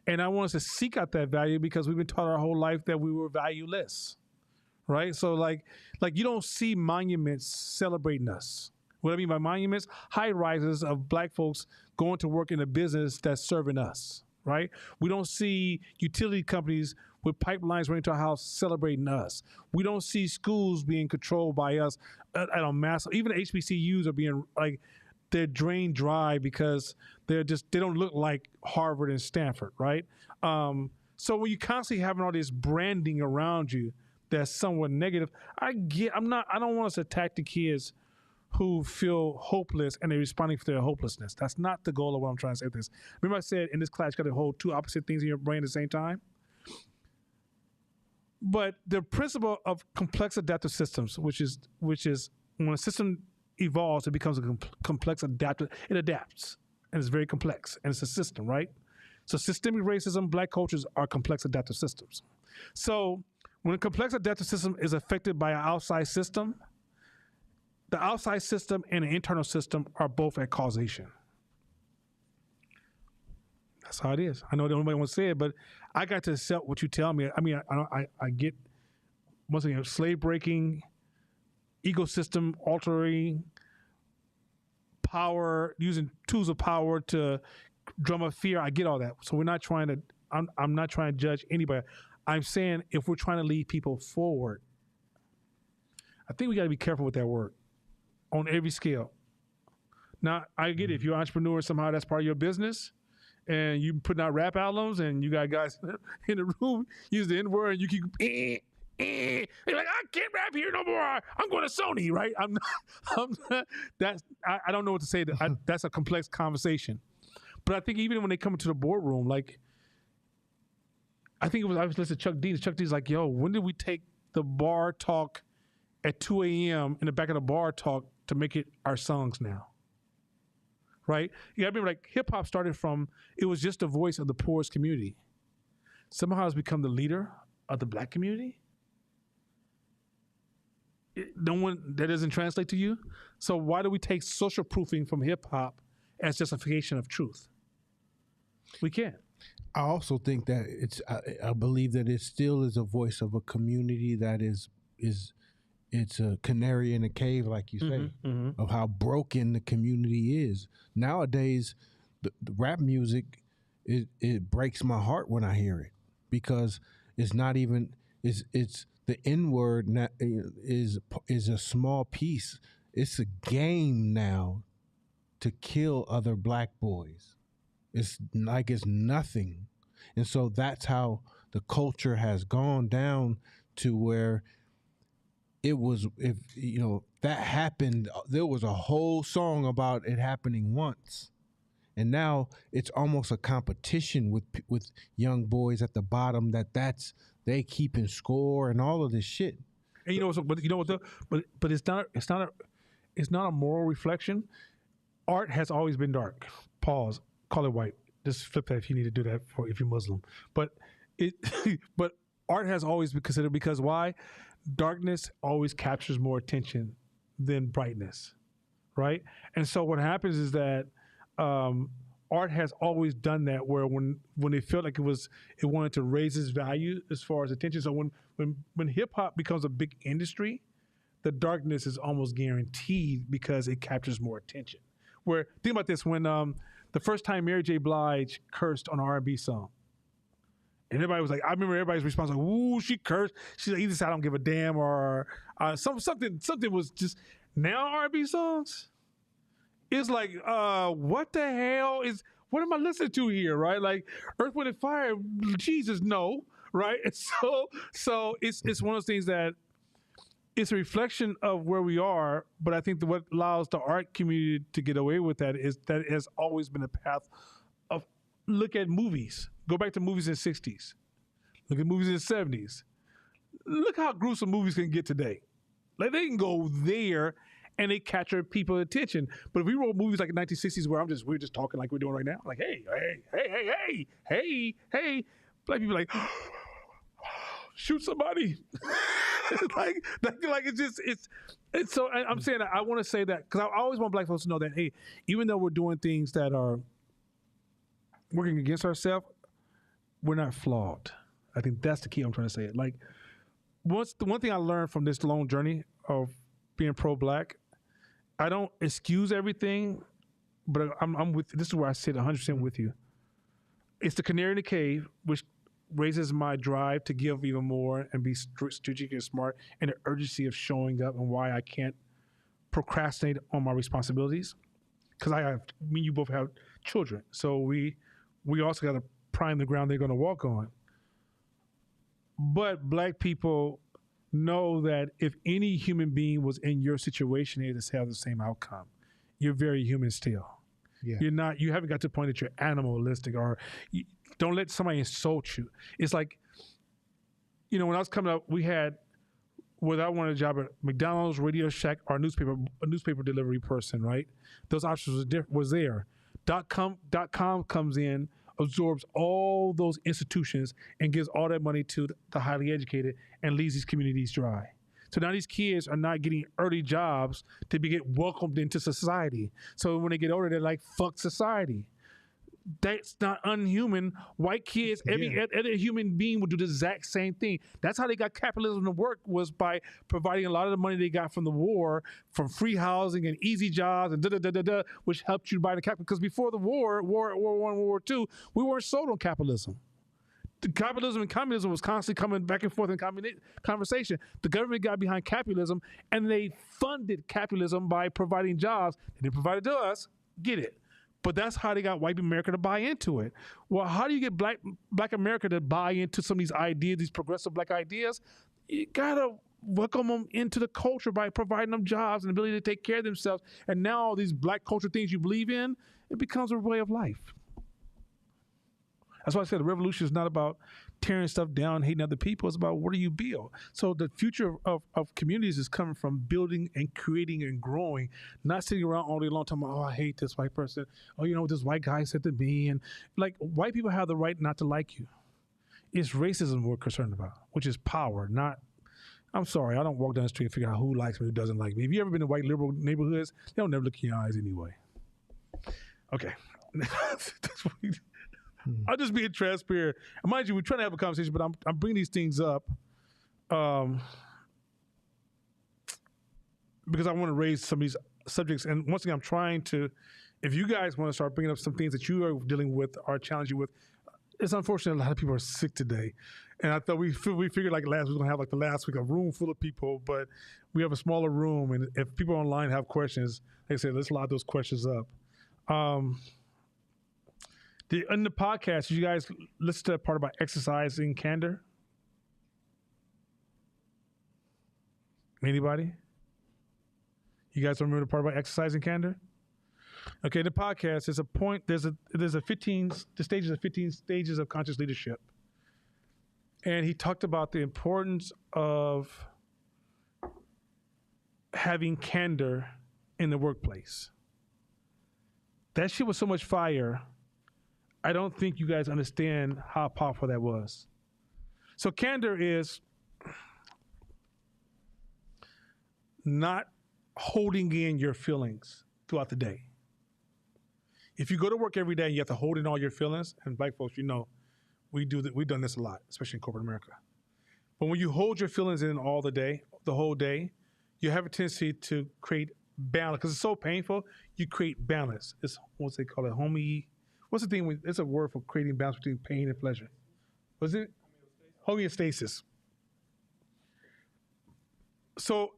And I want us to seek out that value because we've been taught our whole life that we were valueless, right? So like you don't see monuments celebrating us. What I mean by monuments, high rises of black folks going to work in a business that's serving us, right? We don't see utility companies with pipelines running to our house celebrating us. We don't see schools being controlled by us at a massive, even HBCUs are being like, they're drained dry because they don't look like Harvard and Stanford, right? So when you constantly having all this branding around you that's somewhat negative, I don't want us to attack the kids who feel hopeless and they're responding for their hopelessness. That's not the goal of what I'm trying to say with this. Remember I said in this class you got to hold two opposite things in your brain at the same time? But the principle of complex adaptive systems, which is when a system evolves, it becomes a complex adaptive. It adapts, and it's very complex, and it's a system, right? So systemic racism, black cultures are complex adaptive systems. So when a complex adaptive system is affected by an outside system, the outside system and the internal system are both at causation. That's how it is. I know nobody wants to say it, but I got to accept what you tell me. I mean, I get, once again, slave breaking, ecosystem altering, power, using tools of power to drum up fear. I get all that. So we're not trying to, I'm not trying to judge anybody. I'm saying if we're trying to lead people forward, I think we got to be careful with that word on every scale. Now, I get it. If you're an entrepreneur, somehow that's part of your business, and you putting out rap albums, and you got guys in the room use the N-word, and you keep, you're like, I can't rap here no more. I'm going to Sony, right? I don't know what to say. That's a complex conversation. But I think even when they come into the boardroom, like, I was listening to Chuck D. Chuck D's like, yo, when did we take the bar talk at 2 a.m. in the back of the bar talk to make it our songs now? Right? You gotta remember, like, hip hop started from, it was just the voice of the poorest community. Somehow it's become the leader of the black community. That doesn't translate to you. So why do we take social proofing from hip hop as justification of truth? We can't. I also think that I believe that it still is a voice of a community that it's a canary in a cave, like you say, of how broken the community is. Nowadays, the rap music, it breaks my heart when I hear it, because it's not even, it's the N-word is a small piece. It's a game now to kill other black boys. It's like it's nothing. And so that's how the culture has gone down to where it was, if that happened, there was a whole song about it happening once. And now it's almost a competition with young boys at the bottom they keeping score and all of this shit. And but it's not a moral reflection. Art has always been dark. Pause. Call it white. Just flip that if you need to do that if you're Muslim. But but art has always been considered, because why? Darkness always captures more attention than brightness, right? And so what happens is that art has always done that, where when it felt like it wanted to raise its value as far as attention. So when hip hop becomes a big industry, the darkness is almost guaranteed because it captures more attention. Where, think about this, when the first time Mary J. Blige cursed on an R&B song. And everybody was like, I remember everybody's response like, "Ooh, she cursed." She either said, "I don't give a damn," or something was just. Now R&B songs, it's like, what the hell is? What am I listening to here? Right? Like Earth, Wind, and Fire. Jesus, no. Right? And so it's one of those things that it's a reflection of where we are. But I think that what allows the art community to get away with that is that it has always been a path of look at movies. Go back to movies in the 60s. Look at movies in the 70s. Look how gruesome movies can get today. Like they can go there and they capture people's attention. But if we roll movies like the 1960s where we're just talking like we're doing right now, like hey, black people like shoot somebody. like it's so I'm saying that I want to say that because I always want black folks to know that, hey, even though we're doing things that are working against ourselves, we're not flawed. I think that's the key I'm trying to say it. Like the one thing I learned from this long journey of being pro-black, I don't excuse everything, but I'm with. This is where I sit 100% with you. It's the canary in the cave, which raises my drive to give even more and be strategic and smart, and the urgency of showing up and why I can't procrastinate on my responsibilities. Because you both have children, so we also got to prime the ground they're going to walk on. But black people know that if any human being was in your situation, it would have the same outcome. You're very human still. Yeah. You haven't got to the point that you're animalistic or don't let somebody insult you. It's like, when I was coming up, we had, whether I wanted a job at McDonald's, Radio Shack, or a newspaper delivery person, right? Those options was there. .com comes in, absorbs all those institutions and gives all that money to the highly educated and leaves these communities dry. So now these kids are not getting early jobs to get welcomed into society. So when they get older, they're like, fuck society. That's not unhuman. White kids, every human being would do the exact same thing. That's how they got capitalism to work, was by providing a lot of the money they got from the war, from free housing and easy jobs and which helped you buy the capital. Because before the war, War I, War II, we weren't sold on capitalism. The capitalism and communism was constantly coming back and forth in conversation. The government got behind capitalism and they funded capitalism by providing jobs. And they provided to us, get it. But that's how they got white America to buy into it. Well, how do you get black America to buy into some of these ideas, these progressive black ideas? You gotta welcome them into the culture by providing them jobs and ability to take care of themselves. And now all these black culture things you believe in, it becomes a way of life. That's why I said the revolution is not about tearing stuff down, hating other people. It's about what do you build. So the future of communities is coming from building and creating and growing, not sitting around all day long talking about, oh, I hate this white person. Oh, what this white guy said to me. And like, white people have the right not to like you. It's racism we're concerned about, which is power, not, I'm sorry, I don't walk down the street and figure out who likes me, who doesn't like me. Have you ever been in white liberal neighborhoods? They don't never look in your eyes anyway. Okay. I'm just being transparent. And mind you, we're trying to have a conversation, but I'm bringing these things up because I want to raise some of these subjects. And once again, I'm trying to, if you guys want to start bringing up some things that you are dealing with or challenging with, it's unfortunate a lot of people are sick today. And I thought we figured like last week, we're going to have like the last week, a room full of people, but we have a smaller room. And if people online have questions, like I said, let's load those questions up. In the podcast, did you guys listen to that part about exercising candor? Anybody? You guys remember the part about exercising candor? Okay, the podcast is a point. There's a 15 stages of conscious leadership, and he talked about the importance of having candor in the workplace. That shit was so much fire. I don't think you guys understand how powerful that was. So candor is not holding in your feelings throughout the day. If you go to work every day and you have to hold in all your feelings, and black folks, we've done this a lot, especially in corporate America. But when you hold your feelings in all the whole day, you have a tendency to create balance because it's so painful. You create balance. It's what's they call it, What's the thing? It's a word for creating balance between pain and pleasure. Was it homeostasis? So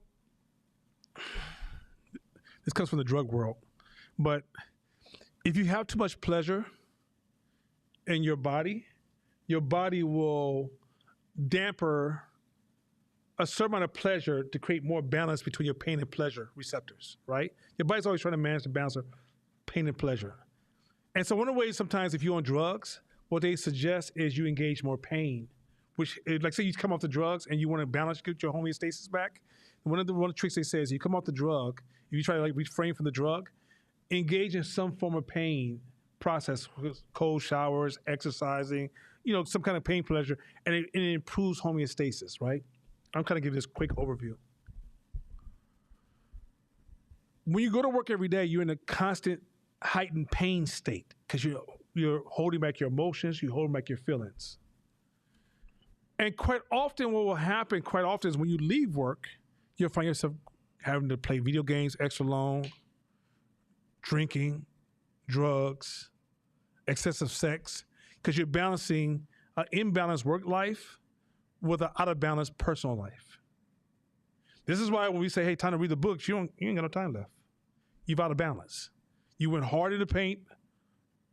this comes from the drug world, but if you have too much pleasure in your body will damper a certain amount of pleasure to create more balance between your pain and pleasure receptors, right? Your body's always trying to manage the balance of pain and pleasure. And so one of the ways sometimes if you're on drugs, what they suggest is you engage more pain, which, like say you come off the drugs and you want to balance, get your homeostasis back. One of the tricks they say is you come off the drug, if you try to like refrain from the drug, engage in some form of pain process, cold showers, exercising, some kind of pain pleasure, and it improves homeostasis, right? I'm kind of giving this quick overview. When you go to work every day, you're in a constant heightened pain state because you're holding back your emotions, you're holding back your feelings. And quite often what will happen is when you leave work, you'll find yourself having to play video games extra long, drinking, drugs, excessive sex, because you're balancing an imbalanced work life with an out of balance personal life. This is why when we say, hey, time to read the books, you ain't got no time left. You've out of balance. You went hard in the paint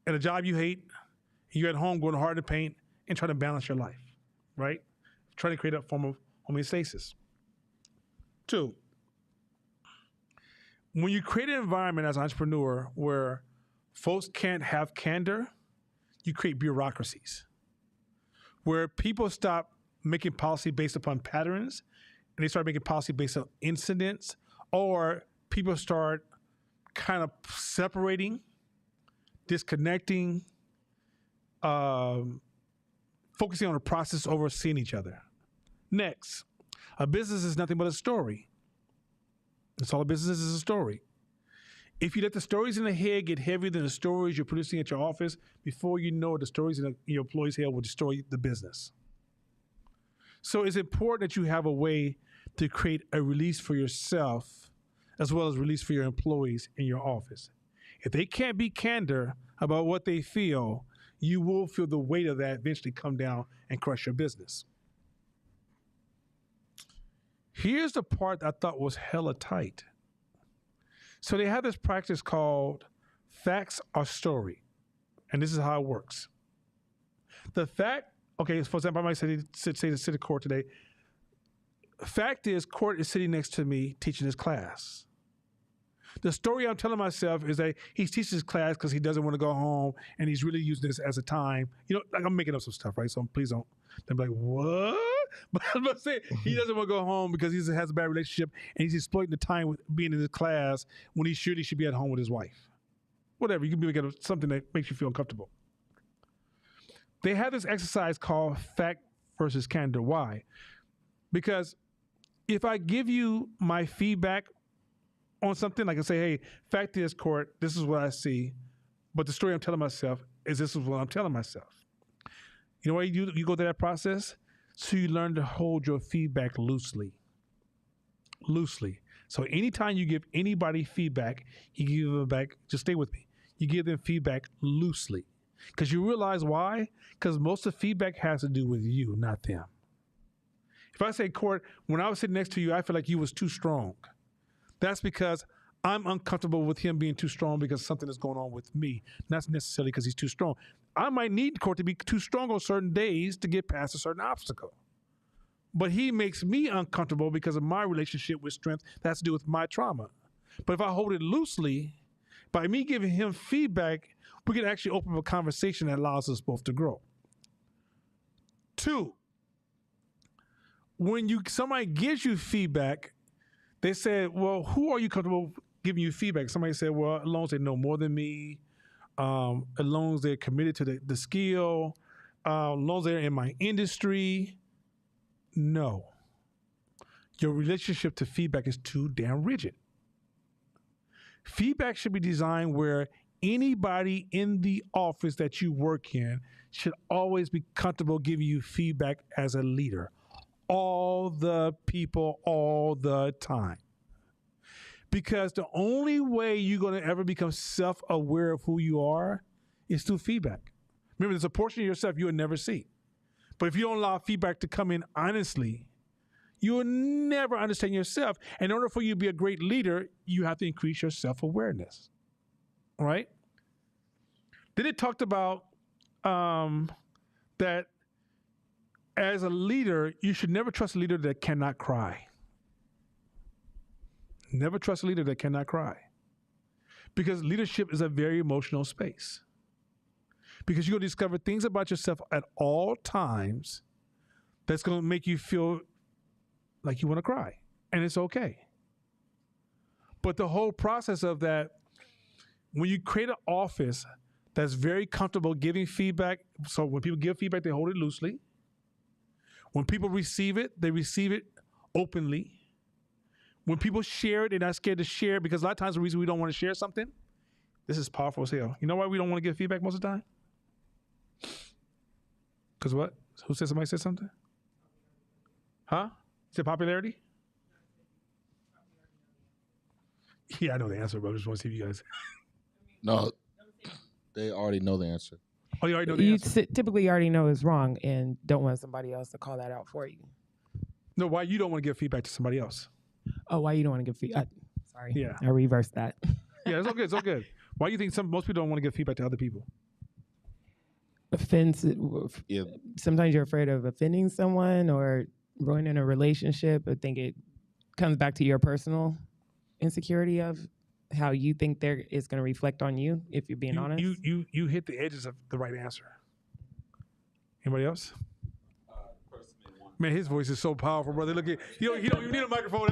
at a job you hate, and you're at home going hard in the paint and trying to balance your life, right? Trying to create a form of homeostasis. 2, when you create an environment as an entrepreneur where folks can't have candor, you create bureaucracies where people stop making policy based upon patterns and they start making policy based on incidents, or people start kind of separating, disconnecting, focusing on the process over seeing each other. Next, a business is nothing but a story. That's all a business is, a story. If you let the stories in the head get heavier than the stories you're producing at your office, before you know it, the stories in your employees' head will destroy the business. So it's important that you have a way to create a release for yourself as well as release for your employees in your office. If they can't be candor about what they feel, you will feel the weight of that eventually come down and crush your business. Here's the part I thought was hella tight. So they have this practice called facts or story. And this is how it works. The fact, okay, for example, I might say to sit in court today. Fact is, court is sitting next to me teaching his class. The story I'm telling myself is that he's teaching his class because he doesn't want to go home and he's really using this as a time. Like I'm making up some stuff, right? So please don't. They're like, what? But I'm not saying he doesn't want to go home because he has a bad relationship and he's exploiting the time with being in his class when he should be at home with his wife. Whatever, you can make it something that makes you feel uncomfortable. They have this exercise called fact versus candor. Why? Because if I give you my feedback on something, like I say, hey, fact is, court, this is what I see, but the story I'm telling myself is this is what I'm telling myself. You know why you go through that process? So you learn to hold your feedback loosely. So anytime you give anybody feedback, you give them back, just stay with me, you give them feedback loosely. Because you realize why? Because most of the feedback has to do with you, not them. If I say, court, when I was sitting next to you, I feel like you was too strong. That's because I'm uncomfortable with him being too strong because something is going on with me, not necessarily because he's too strong. I might need court to be too strong on certain days to get past a certain obstacle. But he makes me uncomfortable because of my relationship with strength that has to do with my trauma. But if I hold it loosely, by me giving him feedback, we can actually open up a conversation that allows us both to grow. 2, when somebody gives you feedback, they said, well, who are you comfortable giving you feedback? Somebody said, well, as long as they know more than me, as long as they're committed to the skill, as long as they're in my industry. No. Your relationship to feedback is too damn rigid. Feedback should be designed where anybody in the office that you work in should always be comfortable giving you feedback as a leader. All the people, all the time. Because the only way you're going to ever become self-aware of who you are is through feedback. Remember, there's a portion of yourself you will never see. But if you don't allow feedback to come in honestly, you will never understand yourself. And in order for you to be a great leader, you have to increase your self-awareness. Right? Then it talked about that as a leader, you should never trust a leader that cannot cry. Never trust a leader that cannot cry. Because leadership is a very emotional space. Because you're going to discover things about yourself at all times that's going to make you feel like you want to cry. And it's okay. But the whole process of that, when you create an office that's very comfortable giving feedback, so when people give feedback, they hold it loosely. When people receive it, they receive it openly. When people share it, they're not scared to share, because a lot of times the reason we don't want to share something, this is powerful as hell. You know why we don't want to give feedback most of the time? Because what? Who said somebody said something? Huh? You said popularity? Yeah, I know the answer, but I just want to see if you guys. No, they already know the answer. Oh, you already know the You answer? typically already know it's wrong and don't want somebody else to call that out for you. No, why you don't want to give feedback to somebody else? Oh, why you don't want to give feedback? Sorry. Yeah. I reversed that. Yeah, it's all good. It's all good. Why do you think most people don't want to give feedback to other people? Offense. Yeah. Sometimes you're afraid of offending someone or ruining a relationship. I think it comes back to your personal insecurity of how you think there is going to reflect on you, if you're being honest. You hit the edges of the right answer. Anybody else? Man, his voice is so powerful, brother. Look at he don't even need a microphone.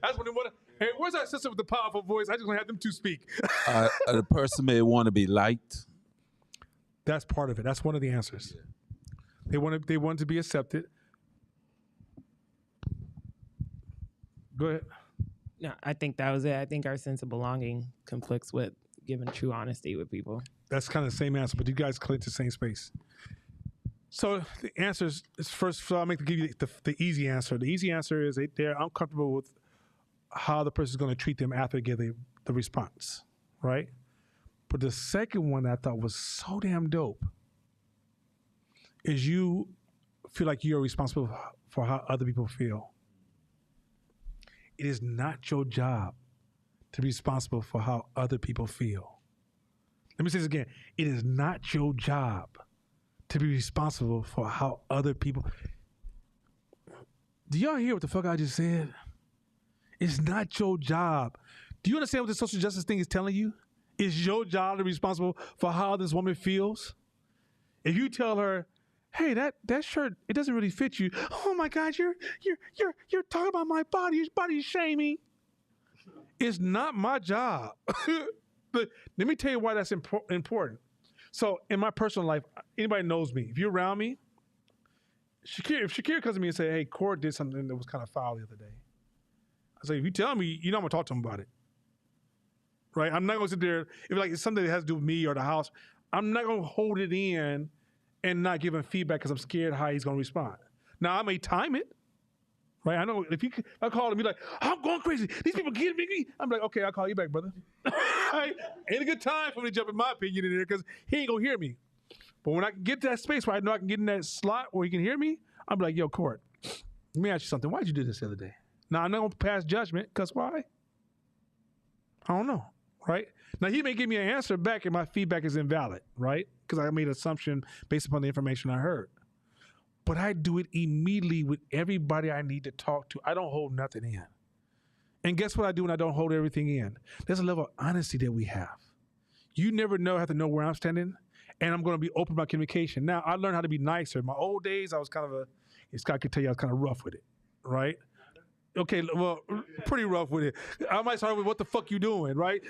That's when they want to. Hey, where's our sister with the powerful voice? I just want to have them two speak. The person may want to be liked. That's part of it. That's one of the answers. They want to be accepted. Go ahead. No, I think that was it. I think our sense of belonging conflicts with giving true honesty with people. That's kind of the same answer, but you guys click the same space. So the answer is first. So I'll give you the easy answer. The easy answer is they're uncomfortable with how the person is going to treat them after they give the response, right? But the second one that I thought was so damn dope is you feel like you're responsible for how other people feel. It is not your job to be responsible for how other people feel. Let me say this again. It is not your job to be responsible for how other people. Do y'all hear what the fuck I just said? It's not your job. Do you understand what the social justice thing is telling you? It's your job to be responsible for how this woman feels. If you tell her, hey, that shirt, it doesn't really fit you. Oh my God, you're talking about my body. Your body shaming. It's not my job. But let me tell you why that's important. So in my personal life, anybody knows me. If you're around me, if Shakira comes to me and say, hey, Cord did something that was kind of foul the other day. I say, if you tell me, you know I'm gonna talk to him about it. Right? I'm not gonna sit there, if it's something that has to do with me or the house, I'm not gonna hold it in and not give him feedback because I'm scared how he's gonna respond. Now I may time it, right? I know if I call him and be like, I'm going crazy. These people getting me. I'm like, okay, I'll call you back, brother. Right? Ain't a good time for me to jump in my opinion in there because he ain't gonna hear me. But when I can get to that space where I know I can get in that slot where he can hear me, I'm like, yo, Court, let me ask you something. Why'd you do this the other day? Now I'm not gonna pass judgment because why? I don't know. Right? Now, he may give me an answer back and my feedback is invalid, right? Because I made an assumption based upon the information I heard. But I do it immediately with everybody I need to talk to. I don't hold nothing in. And guess what I do when I don't hold everything in? There's a level of honesty that we have. You never have to know where I'm standing, and I'm going to be open about communication. Now, I learned how to be nicer. In my old days, I was Scott could tell you I was kind of rough with it, right? Okay, well, pretty rough with it. I might start with, what the fuck you doing, right?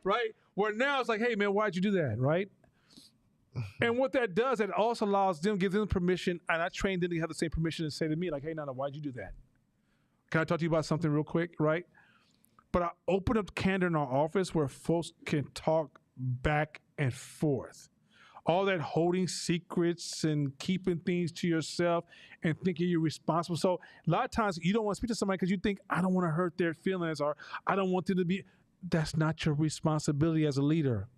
Right? Where now it's like, hey, man, why'd you do that, right? And what that does, it also gives them permission, and I train them to have the same permission to say to me, like, hey, Nana, why'd you do that? Can I talk to you about something real quick, right? But I open up candor in our office where folks can talk back and forth. all that holding secrets and keeping things to yourself and thinking you're responsible. So a lot of times you don't want to speak to somebody because you think, I don't want to hurt their feelings, or I don't want them to be. That's not your responsibility as a leader.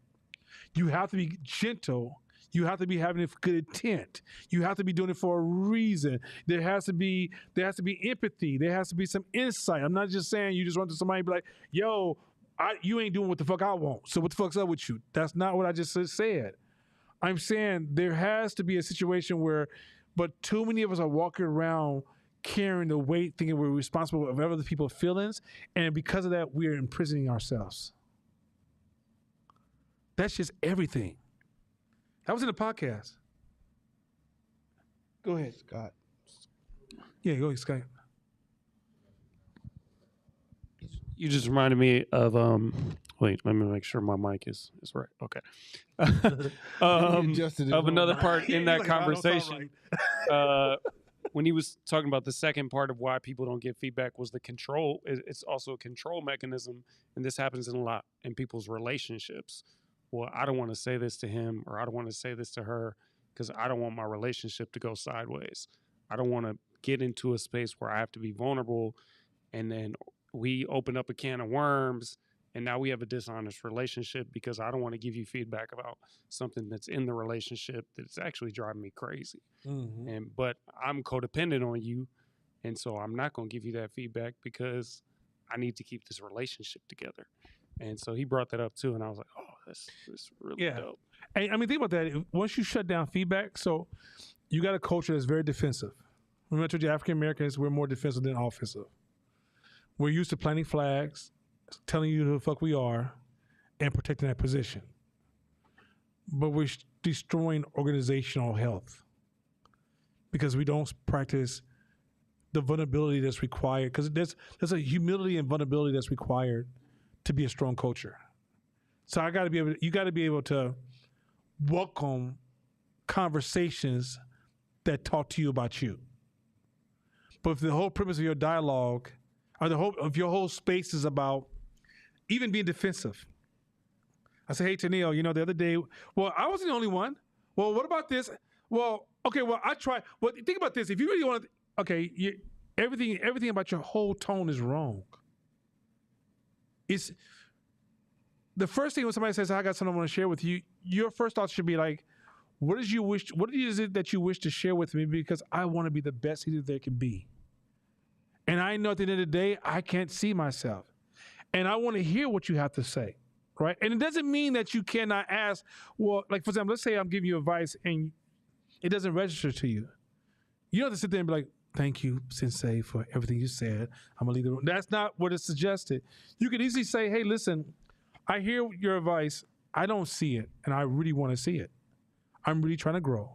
You have to be gentle. You have to be having it for good intent. You have to be doing it for a reason. There has to be empathy. There has to be some insight. I'm not just saying you just run to somebody and be like, yo, you ain't doing what the fuck I want. So what the fuck's up with you? That's not what I just said. I'm saying there has to be a situation where, but too many of us are walking around carrying the weight, thinking we're responsible of other people's feelings, and because of that, we're imprisoning ourselves. That's just everything. That was in the podcast. Go ahead, Scott. Yeah, go ahead, Scott. You just reminded me of wait, let me make sure my mic is right. Okay. Of another part in that conversation. When he was talking about the second part of why people don't get feedback was the control. It's also a control mechanism, and this happens in a lot in people's relationships. Well, I don't want to say this to him, or I don't want to say this to her because I don't want my relationship to go sideways. I don't want to get into a space where I have to be vulnerable, and then we open up a can of worms, and now we have a dishonest relationship because I don't want to give you feedback about something that's in the relationship that's actually driving me crazy. Mm-hmm. But I'm codependent on you, and so I'm not going to give you that feedback because I need to keep this relationship together. And so he brought that up too, and I was like, oh, that's really dope. I mean, think about that. Once you shut down feedback, so you got a culture that's very defensive. Remember I told you African Americans, we're more defensive than offensive. We're used to planting flags, telling you who the fuck we are, and protecting that position. But we're destroying organizational health because we don't practice the vulnerability that's required. Because there's a humility and vulnerability that's required to be a strong culture. So you got to be able to welcome conversations that talk to you about you. But if the whole premise of your dialogue, or your whole space is about even being defensive. I say, hey, Tennille, the other day, well, I wasn't the only one. Well, what about this? Well, okay, well, I tried. Well, think about this. If you really want to, okay, everything about your whole tone is wrong. It's the first thing when somebody says, I got something I want to share with you, your first thought should be like, what is it that you wish to share with me? Because I want to be the best leader there can be. And I know at the end of the day, I can't see myself. And I want to hear what you have to say, right? And it doesn't mean that you cannot ask, well, like, for example, let's say I'm giving you advice and it doesn't register to you. You don't have to sit there and be like, thank you, Sensei, for everything you said. I'm going to leave the room. That's not what is suggested. You could easily say, hey, listen, I hear your advice. I don't see it, and I really want to see it. I'm really trying to grow.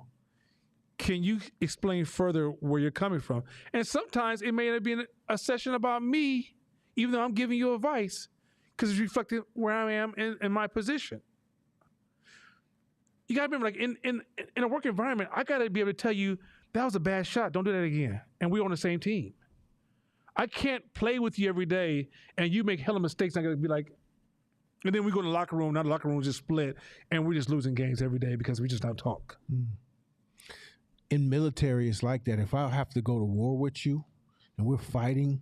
Can you explain further where you're coming from? And sometimes it may end up being a session about me, even though I'm giving you advice, because it's reflecting where I am in my position. You got to remember, like in a work environment, I got to be able to tell you, that was a bad shot. Don't do that again. And we're on the same team. I can't play with you every day and you make hella mistakes. I got to be like, and then we go in the locker room. Now the locker room is just split and we're just losing games every day because we just don't talk. In military, it's like that. If I have to go to war with you and we're fighting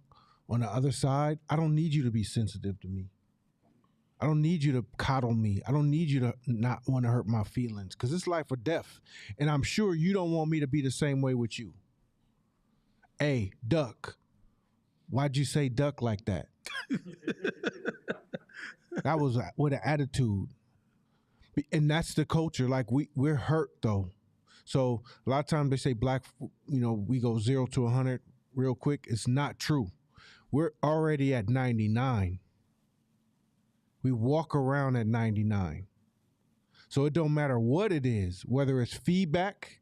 on the other side, I don't need you to be sensitive to me. I don't need you to coddle me. I don't need you to not want to hurt my feelings because it's life or death. And I'm sure you don't want me to be the same way with you. Hey, duck. Why'd you say duck like that? That was with an attitude. And that's the culture. Like we're hurt though. So a lot of times they say black, we go 0 to 100 real quick. It's not true. We're already at 99. We walk around at 99. So it don't matter what it is, whether it's feedback,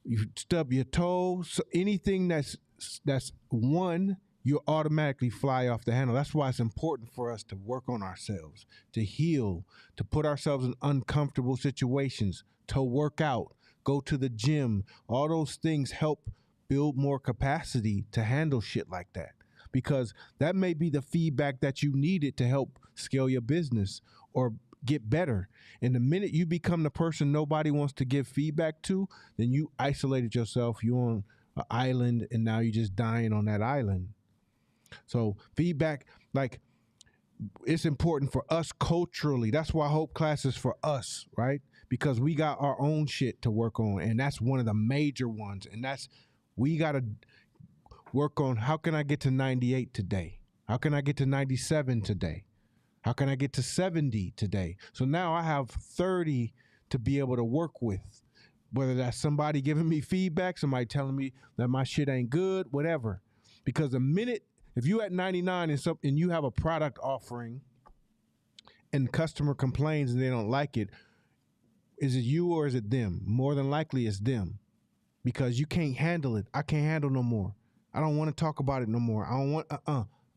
you stub your toe, so anything that's one, you automatically fly off the handle. That's why it's important for us to work on ourselves, to heal, to put ourselves in uncomfortable situations, to work out, go to the gym. All those things help build more capacity to handle shit like that. Because that may be the feedback that you needed to help scale your business or get better. And the minute you become the person nobody wants to give feedback to, then you isolated yourself. You on an island, and now you're just dying on that island. So feedback, like, it's important for us culturally. That's why Hope Class is for us, right? Because we got our own shit to work on, and that's one of the major ones. And that's, we got to work on, how can I get to 98 today? How can I get to 97 today? How can I get to 70 today? So now I have 30 to be able to work with, whether that's somebody giving me feedback, somebody telling me that my shit ain't good, whatever. Because the minute, if you at 99 and you have a product offering and customer complains and they don't like it, is it you or is it them? More than likely it's them, because you can't handle it. I can't handle no more. I don't want to talk about it no more. I don't want,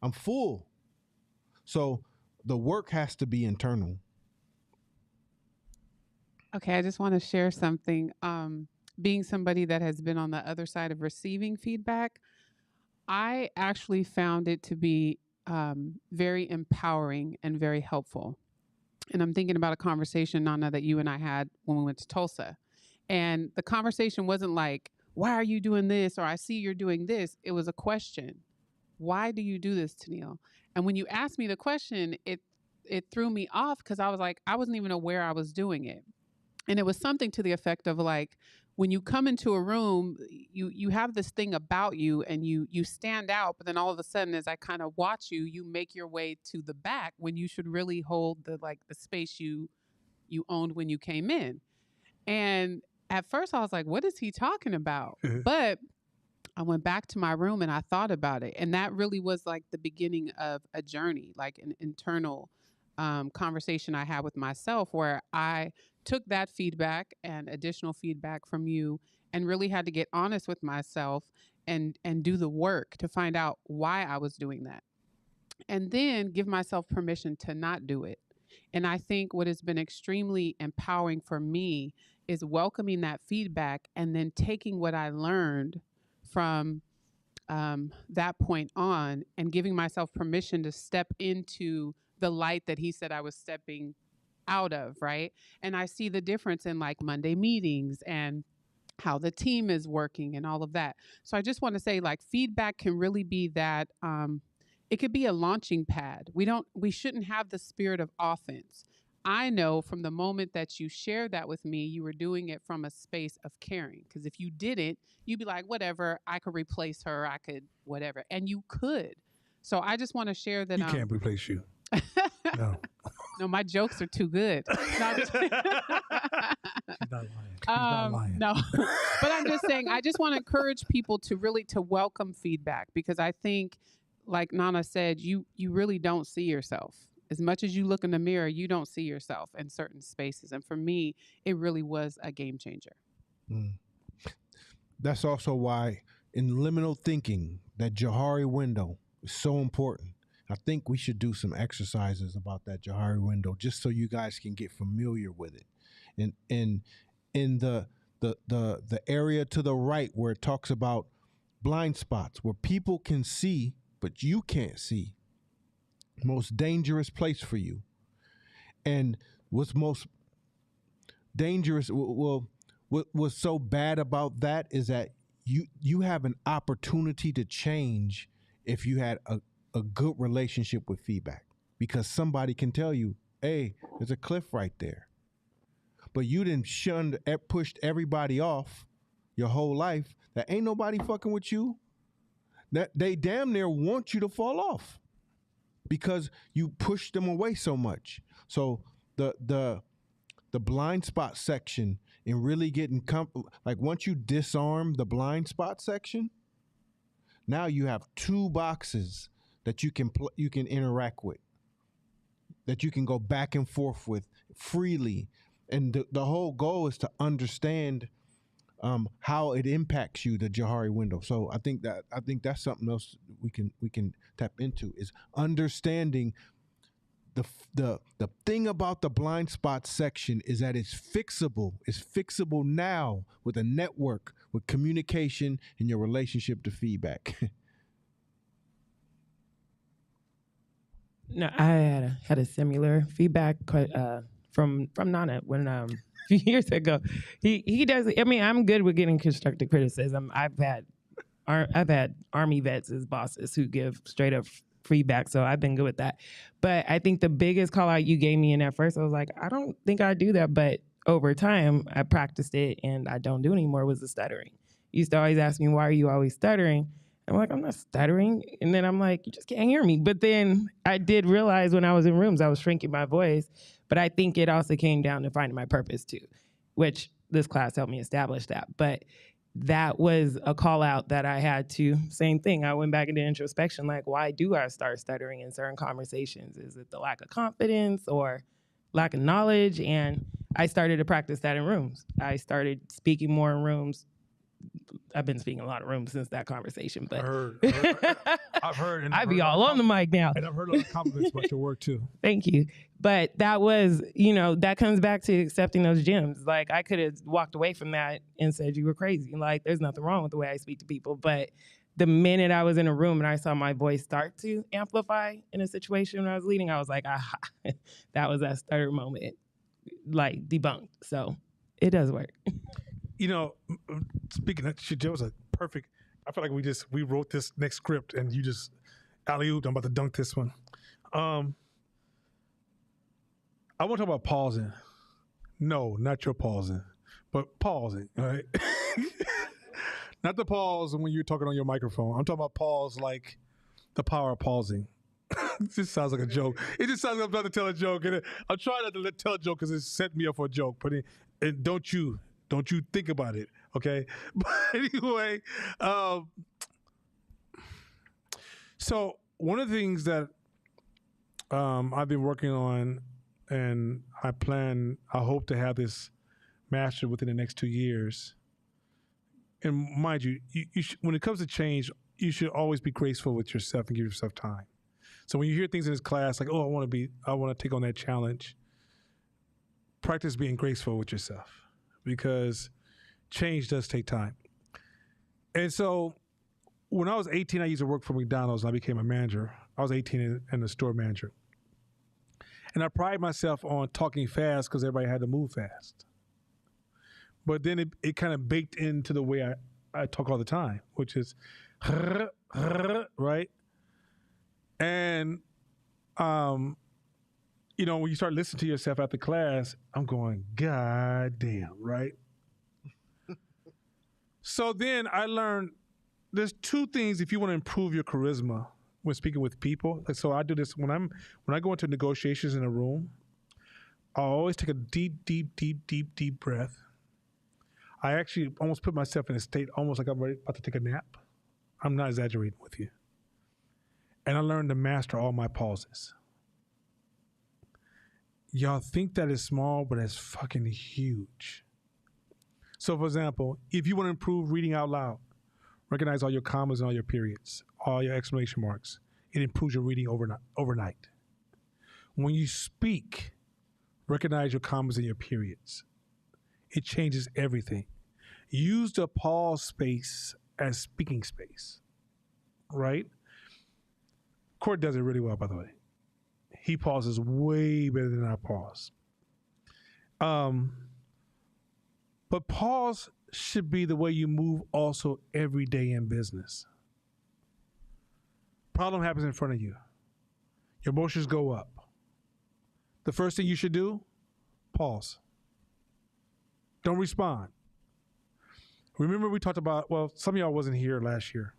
I'm full. So the work has to be internal. Okay, I just want to share something. Being somebody that has been on the other side of receiving feedback, I actually found it to be very empowering and very helpful. And I'm thinking about a conversation, Nana, that you and I had when we went to Tulsa. And the conversation wasn't like, why are you doing this? Or I see you're doing this. It was a question. Why do you do this, Tennille? And when you asked me the question, it threw me off, because I was like, I wasn't even aware I was doing it. And it was something to the effect of like, when you come into a room, you have this thing about you and you stand out, but then all of a sudden, as I kind of watch you, you make your way to the back when you should really hold the space you owned when you came in. And at first I was like, what is he talking about? But I went back to my room and I thought about it. And that really was like the beginning of a journey, like an internal conversation I had with myself, where I took that feedback and additional feedback from you and really had to get honest with myself and do the work to find out why I was doing that. And then give myself permission to not do it. And I think what has been extremely empowering for me is welcoming that feedback and then taking what I learned from that point on and giving myself permission to step into the light that he said I was stepping out of, right? And I see the difference in like Monday meetings and how the team is working and all of that. So I just want to say, like, feedback can really be that it could be a launching pad. We shouldn't have the spirit of offense. I know from the moment that you shared that with me, you were doing it from a space of caring. Because if you didn't, you'd be like, whatever, I could replace her, I could whatever. And you could. So I just want to share that. He can't replace you. No. No, my jokes are too good. No, I'm just- She's not lying. She's not lying. No, but I'm just saying, I just want to encourage people to really to welcome feedback, because I think, like Nana said, you really don't see yourself. As much as you look in the mirror, you don't see yourself in certain spaces. And for me, it really was a game changer. That's also why in liminal thinking, that Johari window is so important. I think we should do some exercises about that Johari window just so you guys can get familiar with it. And in the area to the right where it talks about blind spots, where people can see but you can't see, most dangerous place for you. And what's most dangerous, what's so bad about that is that you have an opportunity to change if you had a good relationship with feedback, because somebody can tell you, hey, there's a cliff right there. But you didn't pushed everybody off your whole life. That ain't nobody fucking with you. That they damn near want you to fall off because you push them away so much. So the blind spot section and really getting like once you disarm the blind spot section, now you have two boxes that you can interact with, that you can go back and forth with freely. And the whole goal is to understand how it impacts you, the Johari window. So I think that's something else we can tap into, is understanding the thing about the blind spot section is that it's fixable. It's fixable now with a network, with communication, and your relationship to feedback. No, I had a similar feedback from Nana when a few years ago. He does. I mean, I'm good with getting constructive criticism. I've had Army vets as bosses who give straight up feedback, so I've been good with that. But I think the biggest call out you gave me in at first, I was like, I don't think I do that, but over time I practiced it and I don't do it anymore, was the stuttering. You used to always ask me, why are you always stuttering? I'm like, I'm not stuttering. And then I'm like, you just can't hear me. But then I did realize when I was in rooms, I was shrinking my voice. But I think it also came down to finding my purpose too, which this class helped me establish that. But that was a call out that I had to, same thing. I went back into introspection, like, why do I start stuttering in certain conversations? Is it the lack of confidence or lack of knowledge? And I started to practice that in rooms. I started speaking more in rooms. I've been speaking in a lot of rooms since that conversation, but I've heard, and I be all on the mic now. And I've heard a lot of compliments about your work too. Thank you. But that was, that comes back to accepting those gems. Like, I could have walked away from that and said you were crazy. Like, there's nothing wrong with the way I speak to people. But the minute I was in a room and I saw my voice start to amplify in a situation when I was leading, I was like, aha, that was that stutter moment, like, debunked. So it does work. Speaking of shit, that was a perfect. I feel like we wrote this next script and you just alley-ooped. I'm about to dunk this one. I want to talk about pausing. No, not your pausing, but pausing. All right, not the pause when you're talking on your microphone. I'm talking about pause like the power of pausing. This sounds like a joke. It just sounds like I'm about to tell a joke, and I'm trying not to tell a joke because it set me up for a joke. But don't you think about it, okay? But anyway, so one of the things that I've been working on, and I hope to have this mastered within the next 2 years. And mind you, when it comes to change, you should always be graceful with yourself and give yourself time. So when you hear things in this class like, oh, I want to take on that challenge, practice being graceful with yourself, because change does take time. And so when I was 18, I used to work for McDonald's and I became a manager. I was 18 and a store manager. And I pride myself on talking fast because everybody had to move fast. But then it kind of baked into the way I talk all the time, which is, right? And, when you start listening to yourself after class, I'm going, God damn, right? So then I learned there's two things if you want to improve your charisma when speaking with people. So I do this when I go into negotiations in a room. I always take a deep breath. I actually almost put myself in a state almost like I'm about to take a nap. I'm not exaggerating with you. And I learned to master all my pauses. Y'all think that is small, but it's fucking huge. So for example, if you want to improve reading out loud, recognize all your commas and all your periods, all your exclamation marks. It improves your reading overnight. When you speak, recognize your commas and your periods. It changes everything. Use the pause space as speaking space, right? Court does it really well, by the way. He pauses way better than I pause. But pause should be the way you move also every day in business. Problem happens in front of you. Your emotions go up. The first thing you should do, pause. Don't respond. Remember we talked about, some of y'all wasn't here last year.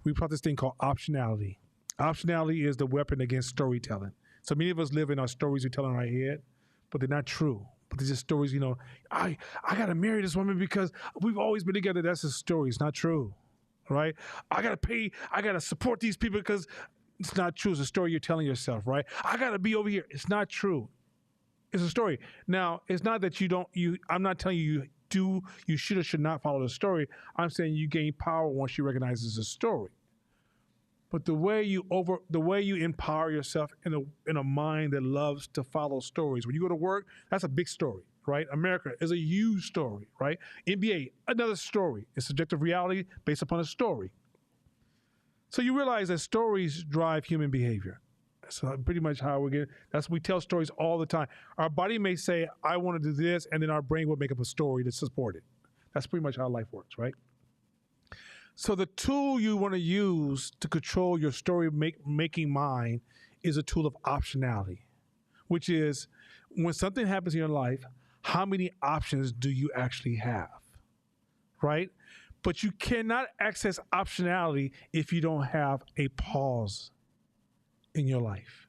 We taught this thing called optionality. Optionality is the weapon against storytelling. So many of us live in our stories we tell in our head, but they're not true. But they're just stories, I got to marry this woman because we've always been together. That's a story. It's not true, right? I got to support these people because it's not true. It's a story you're telling yourself, right? I got to be over here. It's not true. It's a story. Now, it's not that I'm not telling you you should or should not follow the story. I'm saying you gain power once you recognize it's a story. But the way you empower yourself in a mind that loves to follow stories. When you go to work, that's a big story, right? America is a huge story, right? NBA, another story. It's subjective reality based upon a story. So you realize that stories drive human behavior. So pretty much how we get. That's we tell stories all the time. Our body may say, "I want to do this," and then our brain will make up a story to support it. That's pretty much how life works, right? So the tool you want to use to control your story making mind is a tool of optionality, which is when something happens in your life, how many options do you actually have, right? But you cannot access optionality if you don't have a pause in your life.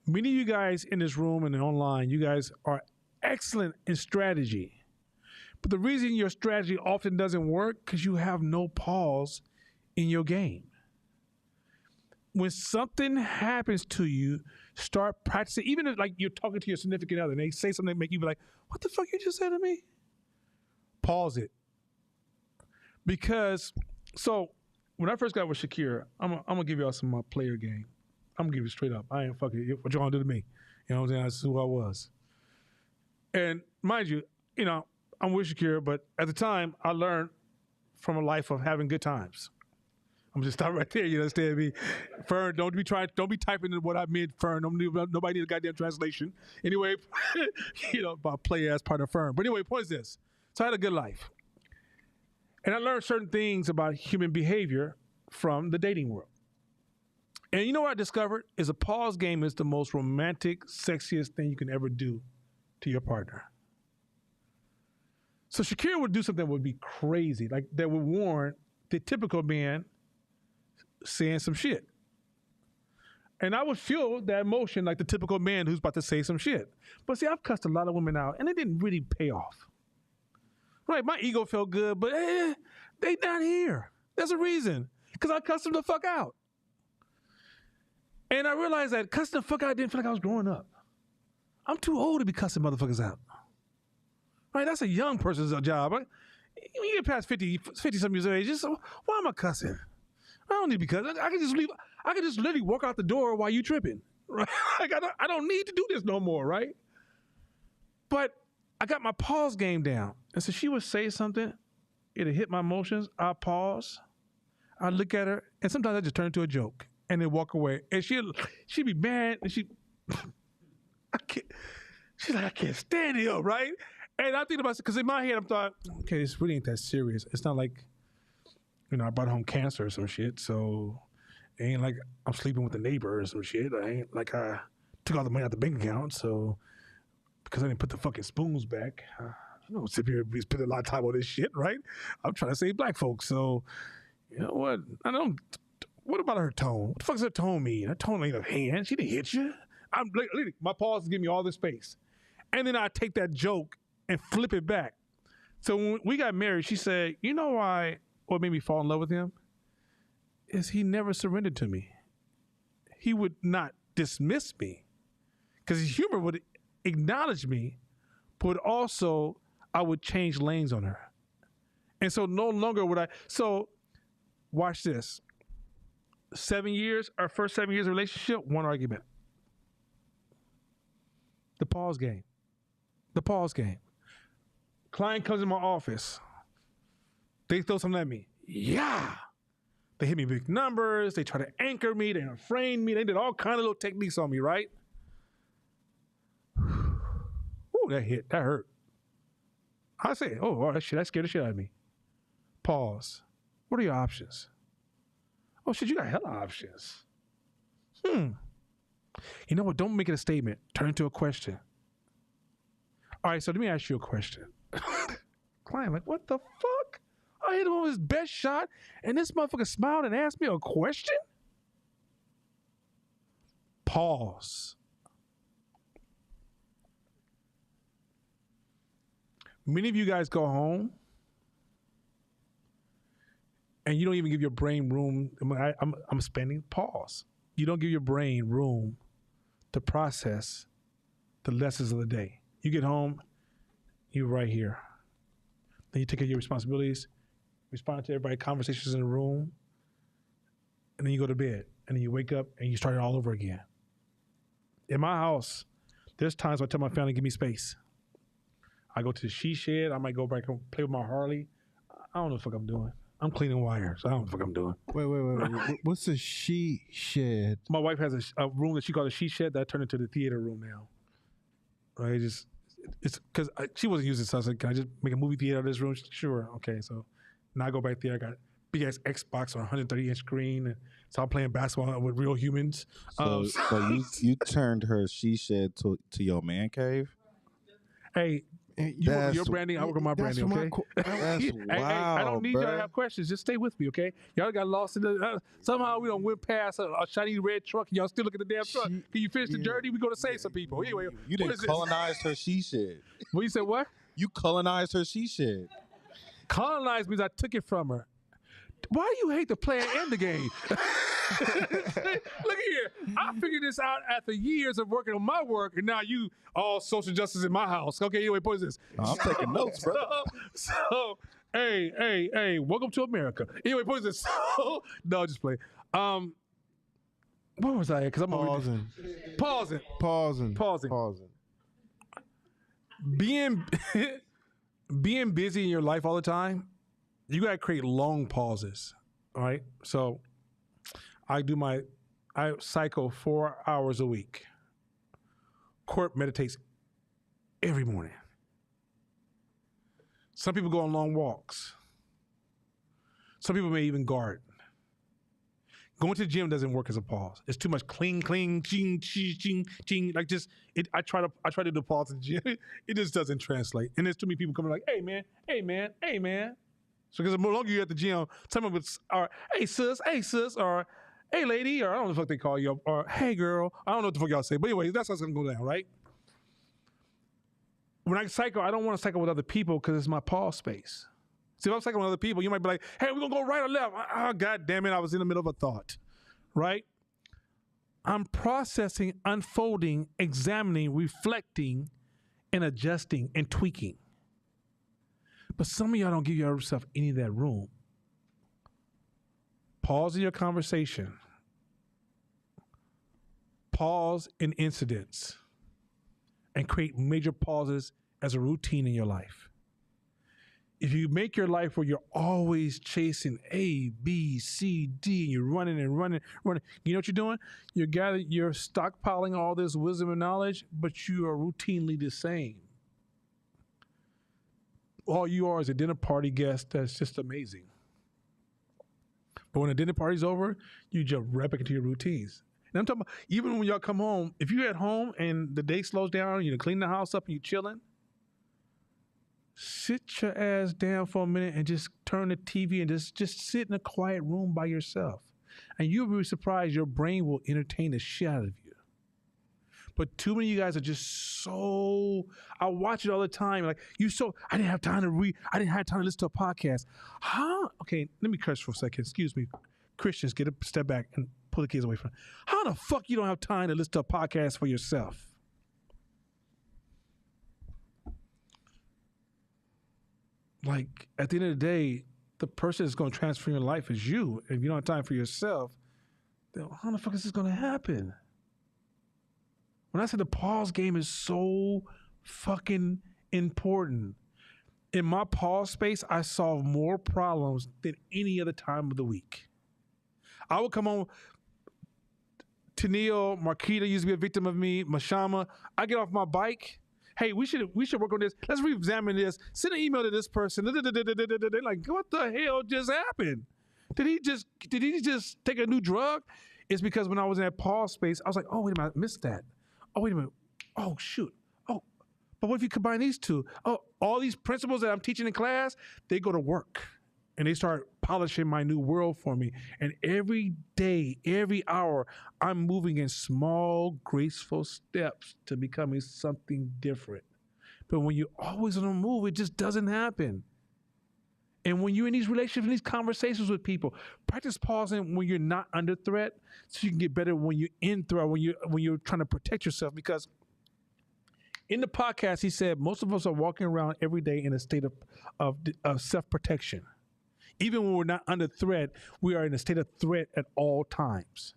Many of you guys in this room and online, you guys are excellent in strategy. But the reason your strategy often doesn't work because you have no pause in your game. When something happens to you, start practicing. Even if like you're talking to your significant other and they say something that make you be like, what the fuck you just said to me? Pause it. Because, so when I first got with Shakira, I'm gonna give y'all some player game. I'm gonna give you straight up. I ain't fucking, what you gonna do to me? You know what I'm saying? That's who I was. And mind you, I'm with Shakira, but at the time, I learned from a life of having good times. I'm just stop right there. You understand me, Fern? Don't be typing in what I meant, Fern. Nobody need a goddamn translation. Anyway, about player as part of Fern. But anyway, point is this: so I had a good life, and I learned certain things about human behavior from the dating world. And you know what I discovered is a pause game is the most romantic, sexiest thing you can ever do to your partner. So Shakira would do something that would be crazy, like that would warrant the typical man saying some shit. And I would feel that emotion like the typical man who's about to say some shit. But see, I've cussed a lot of women out, and it didn't really pay off. Right, my ego felt good, but they not here. There's a reason, because I cussed them the fuck out. And I realized that cussing the fuck out didn't feel like I was growing up. I'm too old to be cussing motherfuckers out. Right, that's a young person's job. Right? When you get past 50-something years of age, just why am I cussing? I don't need to be cussing. I can just leave. I can just literally walk out the door while you tripping. Right? Like I don't need to do this no more. Right? But I got my pause game down, and so she would say something, it'd hit my emotions. I pause. I look at her, and sometimes I just turn into a joke, and then walk away. And she'd be mad, and she's like, I can't stand it, right? And I think about it, because in my head, I'm thought, okay, this really ain't that serious. It's not like, I brought home cancer or some shit, so it ain't like I'm sleeping with the neighbor or some shit. I ain't like I took all the money out the bank account, so because I didn't put the fucking spoons back, I don't sit here and spend a lot of time on this shit, right? I'm trying to save black folks, so you know what? What about her tone? What the fuck does her tone mean? Her tone ain't a hand. She didn't hit you. My pause is giving me all this space. And then I take that joke and flip it back. So when we got married, she said, you know why, what made me fall in love with him? Is he never surrendered to me. He would not dismiss me. Because his humor would acknowledge me, but also I would change lanes on her. And so no longer would I. So watch this. 7 years, our first 7 years of relationship, one argument. The pause game. The pause game. Client comes in my office. They throw something at me. Yeah. They hit me big numbers. They try to anchor me. They frame me. They did all kind of little techniques on me, right? Ooh, that hit. That hurt. I say, oh, that scared the shit out of me. Pause. What are your options? Oh, shit, you got hella options. You know what? Don't make it a statement. Turn it into a question. All right, so let me ask you a question. Client, like, what the fuck? I hit him on his best shot, and this motherfucker smiled and asked me a question? Pause. Many of you guys go home, and you don't even give your brain room. I'm spending pause. You don't give your brain room to process the lessons of the day. You get home, you're right here. Then you take care of your responsibilities, respond to everybody's conversations in the room, and then you go to bed. And then you wake up and you start it all over again. In my house, there's times I tell my family, give me space. I go to the she shed. I might go back and play with my Harley. I don't know what the fuck I'm doing. I'm cleaning wires. I don't know what the fuck I'm doing. Wait. What's a she shed? My wife has a room that she called a she shed that turned into the theater room now. Right? It's because she wasn't using it, so I was like, can I just make a movie theater out of this room? Sure. Okay. So now I go back there. I got a big ass Xbox on a 130-inch screen. And so I'm playing basketball with real humans. So you turned her she shed to your man cave? Hey, you work with your branding, I work on my branding, okay? That's I don't need y'all to bruh. have questions. Just stay with me, okay? Y'all got lost in the... somehow we don't went past a shiny red truck and y'all still look at the damn truck. Can you finish the journey? We going to save some people. Anyway, You didn't colonize her she shed. What you said, what? You colonized her she shed. Colonized means I took it from her. Why do you hate the player and the game? Look here. I figured this out after years of working on my work, and now you all social justice in my house. Okay, anyway, what is this? I'm taking notes, bro. So, hey, welcome to America. Anyway, what is this? No, just play. Where was I at? Because I'm pausing. Being busy in your life all the time, you gotta create long pauses. All right. So I cycle 4 hours a week. Court meditates every morning. Some people go on long walks. Some people may even garden. Going to the gym doesn't work as a pause. It's too much cling, ching, ching, ching. Like just I try to do pause in the gym. It just doesn't translate. And there's too many people coming like, hey man. So because the more longer you're at the gym, some of it's hey sis, or hey lady, or I don't know what the fuck they call you, or hey girl. I don't know what the fuck y'all say. But anyway, that's how it's gonna go down, right? When I cycle, I don't want to cycle with other people because it's my pause space. See, if I'm cycling with other people, you might be like, hey, we're gonna go right or left. Oh, God damn it, I was in the middle of a thought. Right? I'm processing, unfolding, examining, reflecting, and adjusting and tweaking. But some of y'all don't give yourself any of that room. Pause in your conversation. Pause in incidents. And create major pauses as a routine in your life. If you make your life where you're always chasing A, B, C, D, and you're running, you know what you're doing? You're stockpiling all this wisdom and knowledge, but you are routinely the same. All you are is a dinner party guest that's just amazing. But when the dinner party's over, you jump right back into your routines. And I'm talking about, even when y'all come home, if you're at home and the day slows down, you clean the house up and you're chilling, sit your ass down for a minute and just turn the TV and just sit in a quiet room by yourself. And you'll be surprised your brain will entertain the shit out of you. But too many of you guys are just so, I watch it all the time. Like, I didn't have time to read. I didn't have time to listen to a podcast. Huh? Okay, let me curse for a second. Excuse me. Christians, get a step back and pull the kids away from it. How the fuck you don't have time to listen to a podcast for yourself? Like, at the end of the day, the person that's going to transform your life is you. If you don't have time for yourself, then how the fuck is this going to happen? When I say the pause game is so fucking important, in my pause space, I solve more problems than any other time of the week. I would come on, Tennille, Marquita used to be a victim of me, Mashama. I get off my bike. Hey, we should work on this. Let's re-examine this. Send an email to this person. They're like, what the hell just happened? Did he just take a new drug? It's because when I was in that pause space, I was like, oh, wait a minute, I missed that. Oh, wait a minute. Oh, shoot. Oh, but what if you combine these two? Oh, all these principles that I'm teaching in class, they go to work. And they start polishing my new world for me. And every day, every hour, I'm moving in small, graceful steps to becoming something different. But when you're always on the move, it just doesn't happen. And when you're in these relationships, in these conversations with people, practice pausing when you're not under threat so you can get better when you're in threat, when you're trying to protect yourself. Because in the podcast, he said, most of us are walking around every day in a state of self-protection. Even when we're not under threat, we are in a state of threat at all times.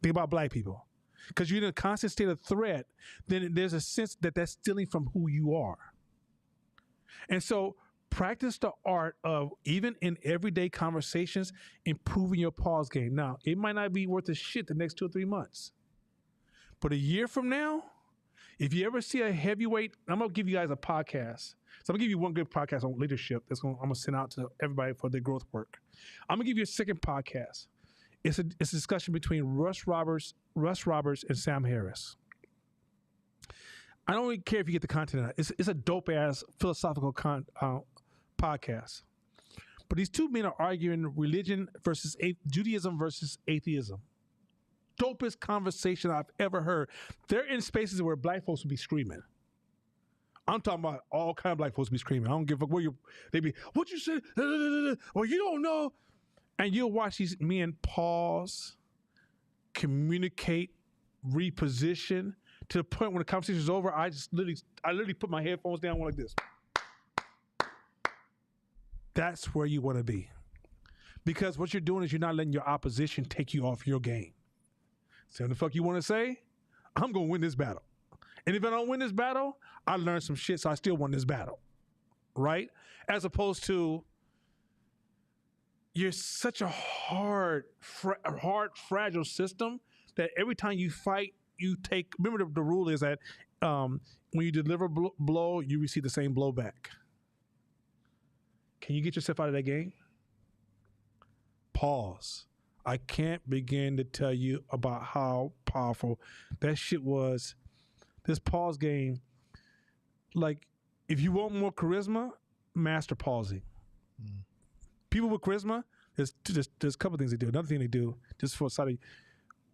Think about black people. Because you're in a constant state of threat, then there's a sense that that's stealing from who you are. And so Practice the art of, even in everyday conversations, improving your pause game. Now, it might not be worth a shit the next 2 or 3 months, but a year from now, if you ever see a heavyweight, I'm gonna give you guys a podcast. So I'm gonna give you one good podcast on leadership I'm gonna send out to everybody for their growth work. I'm gonna give you a second podcast. It's a discussion between Russ Roberts, and Sam Harris. I don't really care if you get the content out. It's a dope ass philosophical podcast. But these two men are arguing religion versus Judaism versus atheism. Dopest conversation I've ever heard. They're in spaces where black folks would be screaming. I'm talking about all kind of black folks be screaming. I don't give a fuck where they be, what you said? Well, you don't know. And you'll watch these men pause, communicate, reposition, to the point when the conversation is over, I literally put my headphones down like this. That's where you want to be. Because what you're doing is you're not letting your opposition take you off your game. So what the fuck you want to say? I'm going to win this battle. And if I don't win this battle, I learned some shit, so I still won this battle. Right? As opposed to, you're such a hard, fragile system that every time you fight, you take, remember the rule is that when you deliver blow, you receive the same blow back. Can you get yourself out of that game? Pause. I can't begin to tell you about how powerful that shit was. This pause game, like, if you want more charisma, master pausing. People with charisma, there's a couple things they do. Another thing they do, just for side of,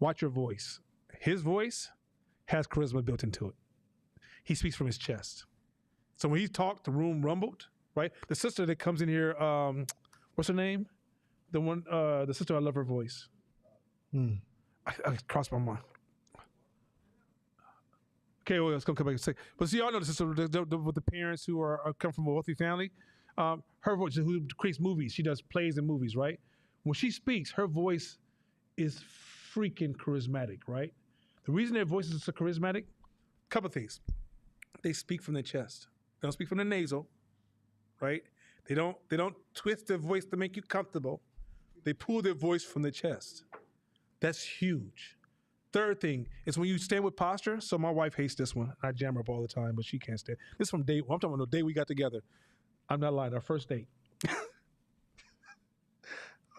watch your voice. His voice has charisma built into it. He speaks from his chest. So when he talked, the room rumbled, right? The sister that comes in here, what's her name? The one, the sister, I love her voice. I crossed my mind. Okay, well, let's come back and say. But see, y'all know the sister with the parents who are come from a wealthy family. Her voice, who creates movies, she does plays and movies, right? When she speaks, her voice is freaking charismatic, right? The reason their voices are so charismatic, couple things. They speak from their chest. They don't speak from the nasal, right? They don't twist their voice to make you comfortable. They pull their voice from the chest. That's huge. Third thing is when you stand with posture. So my wife hates this one. I jam her up all the time, but she can't stand. This is from day. I'm talking about the day we got together. I'm not lying. Our first date.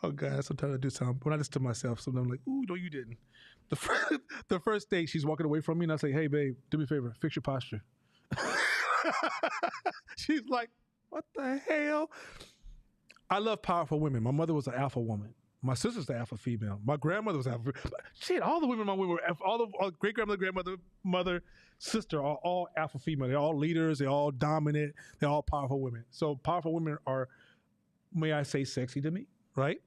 Oh God, sometimes I do something. When I just to myself, sometimes I'm like, ooh, no, you didn't. The first date, she's walking away from me, and I say, hey, babe, do me a favor, fix your posture. She's like, what the hell? I love powerful women. My mother was an alpha woman. My sister's the alpha female. My grandmother was alpha. Shit, all the women my women were alpha. All great grandmother, grandmother, mother, sister are all alpha female. They're all leaders. They're all dominant. They're all powerful women. So powerful women are, may I say, sexy to me, right?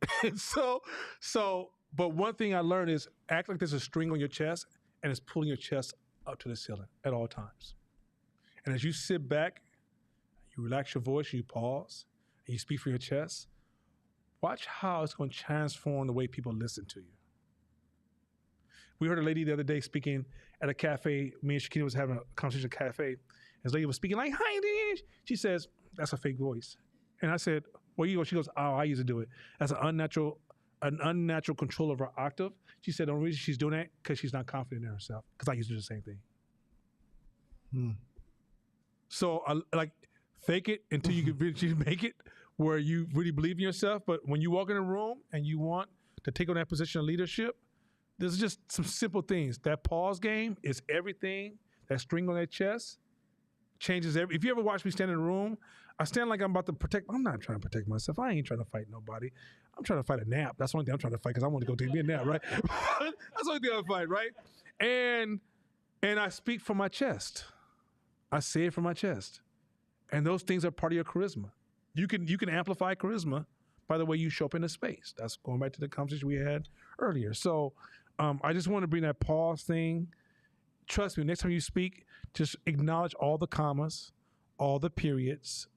But one thing I learned is act like there's a string on your chest and it's pulling your chest up to the ceiling at all times. And as you sit back, you relax your voice, you pause, and you speak from your chest, watch how it's going to transform the way people listen to you. We heard a lady the other day speaking at a cafe. Me and Shakina was having a conversation at a cafe. And this lady was speaking like, hi, Dish. She says, that's a fake voice. And I said, where you go? She goes, oh, I used to do it. That's an unnatural control of her octave. She said the only reason she's doing that because she's not confident in herself. Because I used to do the same thing. So like fake it until you can really make it where you really believe in yourself. But when you walk in a room and you want to take on that position of leadership, there's just some simple things. That pause game is everything. That string on that chest changes everything. If you ever watch me stand in a room, I stand like I'm about to protect. I'm not trying to protect myself. I ain't trying to fight nobody. I'm trying to fight a nap. That's the only thing I'm trying to fight because I want to go take me a nap, right? That's the only thing I fight, right? And I speak from my chest. I say it from my chest. And those things are part of your charisma. You can amplify charisma by the way you show up in a space. That's going back to the conversation we had earlier. So I just want to bring that pause thing. Trust me, next time you speak, just acknowledge all the commas, all the periods,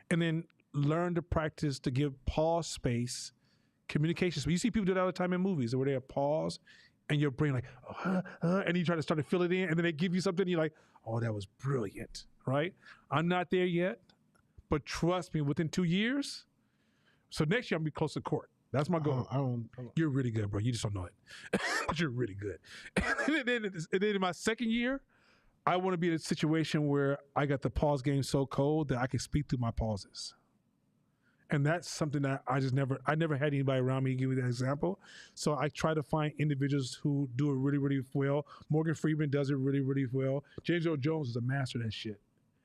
and then learn to practice to give pause space, communication space. You see people do that all the time in movies where they have pause and your brain like, and you try to start to fill it in, and then they give you something, and you're like, oh, that was brilliant, right? I'm not there yet, But trust me, within 2 years, so next year I'm gonna be close to court. That's my goal. I don't. You're really good, bro. You just don't know it. But you're really good. And then in my second year, I want to be in a situation where I got the pause game so cold that I can speak through my pauses. And that's something that I never had anybody around me give me that example. So I try to find individuals who do it really, really well. Morgan Freeman does it really, really well. James Earl Jones is a master of that shit.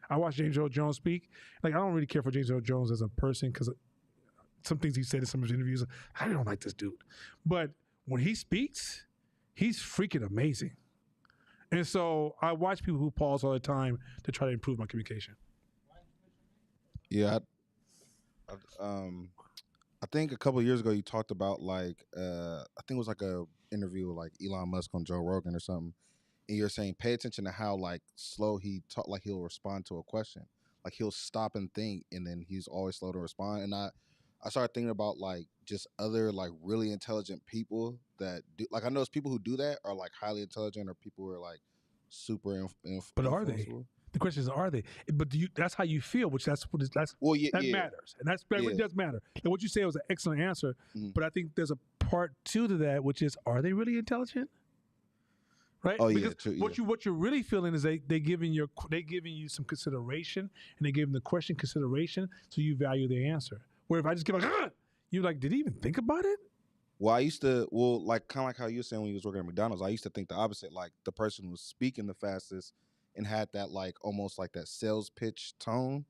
I watch James Earl Jones speak. Like, I don't really care for James Earl Jones as a person because some things he said in some of his interviews, I don't like this dude. But when he speaks, he's freaking amazing. And so I watch people who pause all the time to try to improve my communication. Yeah, I think a couple of years ago you talked about like I think it was like a interview with like Elon Musk on Joe Rogan or something, and you're saying pay attention to how like slow he talk, like he'll respond to a question, like he'll stop and think, and then he's always slow to respond. And I started thinking about like just other like really intelligent people that do, like I know those people who do that are like highly intelligent or people who are like super But are they? The question is, are they? But do you? That's how you feel, which that matters, and that really does matter. And what you say was an excellent answer, but I think there's a part two to that, which is, are they really intelligent? Right? Oh, because true, what you're really feeling is they giving you some consideration, and they giving the question consideration, so you value the answer. Where if I just give like, you're like, did he even think about it? Well, I used to, like kind of like how you were saying when you was working at McDonald's, I used to think the opposite. Like the person who was speaking the fastest and had that like almost like that sales pitch tone,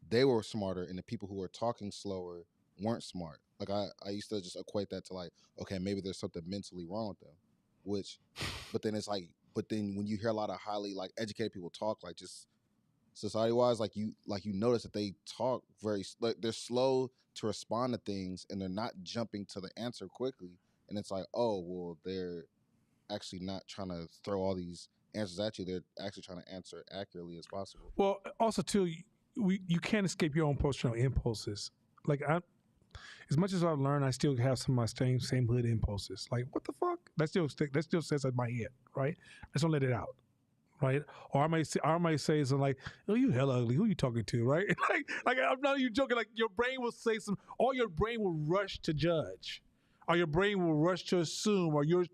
they were smarter, and the people who were talking slower weren't smart. Like I used to just equate that to like, okay, maybe there's something mentally wrong with them. But then it's like, when you hear a lot of highly like educated people talk, like just society wise, like you notice that they talk like they're slow to respond to things, and they're not jumping to the answer quickly. And it's like, oh, well, they're actually not trying to throw all these answers at you. They're actually trying to answer it accurately as possible. Well, also too, you can't escape your own personal impulses. Like as much as I've learned, I still have some of my same hood impulses. Like, what the fuck? That still says in my head, right? I just don't let it out, right? Or I might say something like, "Oh, you hell ugly. Who you talking to?" Right? like I'm not even joking. Like your brain will say or your brain will rush to judge, or your brain will rush to assume, or your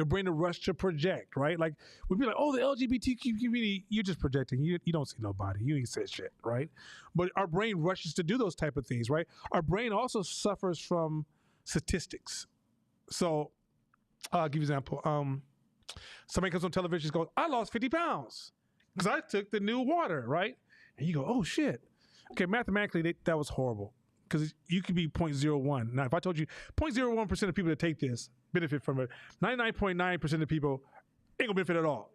brain will rush to project, right? Like we'd be like, "Oh, the LGBTQ community, you're just projecting. You don't see nobody. You ain't said shit, right?" But our brain rushes to do those type of things, right? Our brain also suffers from statistics. So I'll give you an example. Somebody comes on television and goes, "I lost 50 pounds because I took the new water," right? And you go, "Oh shit." Okay, mathematically that was horrible because you could be 0.01. Now, if I told you 0.01% of people that take this benefit from it, 99.9% of people ain't gonna benefit at all.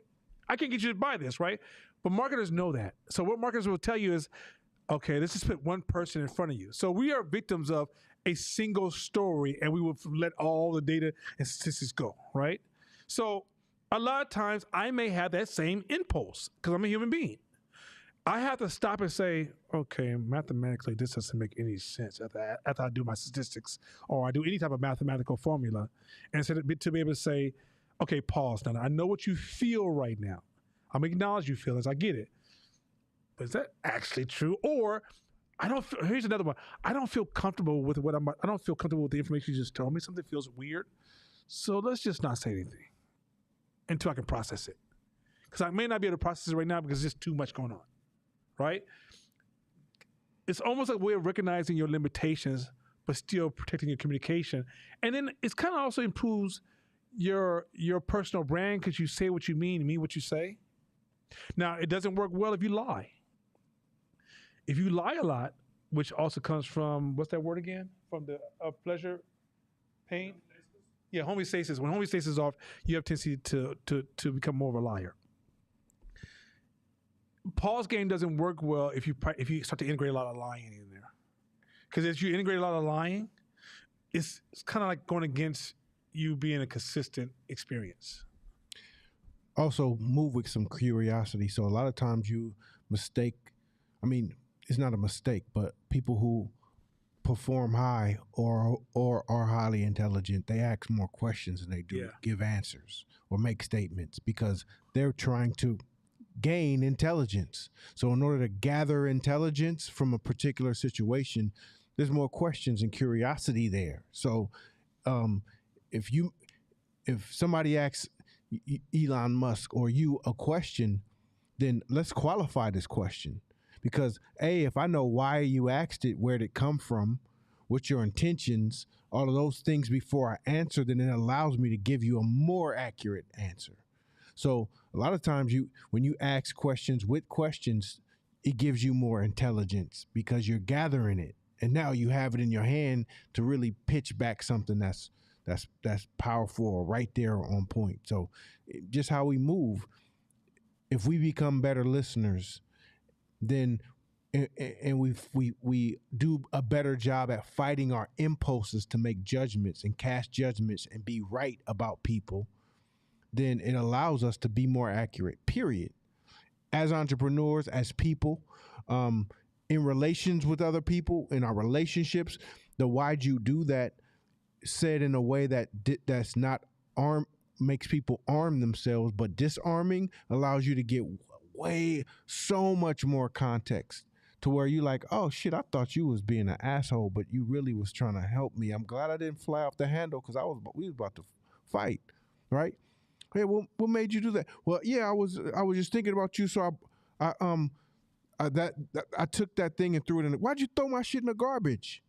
I can't get you to buy this, right? But marketers know that. So what marketers will tell you is, okay, let's just put one person in front of you. So we are victims of a single story, and we will let all the data and statistics go, right? So a lot of times I may have that same impulse because I'm a human being. I have to stop and say, okay, mathematically, this doesn't make any sense after I do my statistics or I do any type of mathematical formula. And so to be able to say, okay, pause now. I know what you feel right now. I'm acknowledge you feelings. I get it. But is that actually true? Or here's another one. I don't feel comfortable with I don't feel comfortable with the information you just told me. Something feels weird. So let's just not say anything until I can process it. Because I may not be able to process it right now because there's just too much going on, right? It's almost like a way of recognizing your limitations, but still protecting your communication. And then it's kind of also improves your personal brand because you say what you mean what you say. Now, it doesn't work well if you lie. If you lie a lot, which also comes from, what's that word again? From the pleasure, pain? Yeah, homeostasis. When homeostasis is off, you have tendency to become more of a liar. Pause game doesn't work well if you start to integrate a lot of lying in there. Because if you integrate a lot of lying, it's kind of like going against you being a consistent experience. Also, move with some curiosity. So a lot of times you mistake, it's not a mistake, but people who perform high or are highly intelligent, they ask more questions than they do give answers or make statements because they're trying to gain intelligence. So in order to gather intelligence from a particular situation, there's more questions and curiosity there. So if somebody asks Elon Musk or you a question, then let's qualify this question. Because if I know why you asked it, where'd it come from, what's your intentions, all of those things before I answer, then it allows me to give you a more accurate answer. So a lot of times when you ask questions with questions, it gives you more intelligence because you're gathering it. And now you have it in your hand to really pitch back something that's powerful or right there on point. So just how we move, if we become better listeners, then and we do a better job at fighting our impulses to make judgments and cast judgments and be right about people, then it allows us to be more accurate, period. As entrepreneurs, as people, in relations with other people, in our relationships, the why'd you do that said in a way that's not makes people arm themselves, but disarming allows you to get so much more context to where you like, oh shit, I thought you was being an asshole, but you really was trying to help me. I'm glad I didn't fly off the handle because we was about to fight, right? Hey, what made you do that? Well, yeah, I was just thinking about you, so I took that thing and threw it in. Why'd you throw my shit in the garbage?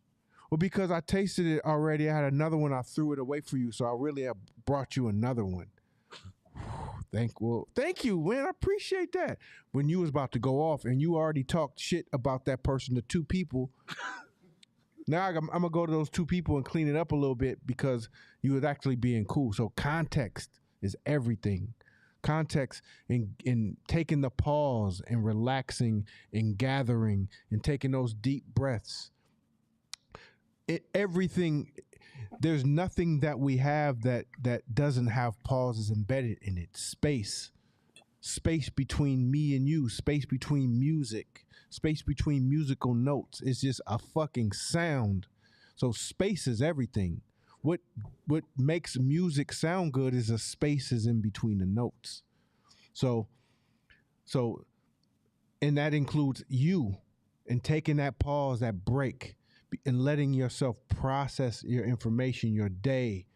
Well, because I tasted it already. I had another one. I threw it away for you, so I really have brought you another one. Thank you, man. I appreciate that. When you was about to go off and you already talked shit about that person to two people, now I'm going to go to those two people and clean it up a little bit because you was actually being cool. So context is everything. Context in taking the pause and relaxing and gathering and taking those deep breaths. Everything, there's nothing that we have that doesn't have pauses embedded in it. Space between me and you, space between music, space between musical notes. It's just a fucking sound. So space is everything. What makes music sound good is the spaces in between the notes. So and that includes you and taking that pause, that break, and letting yourself process your information, your day.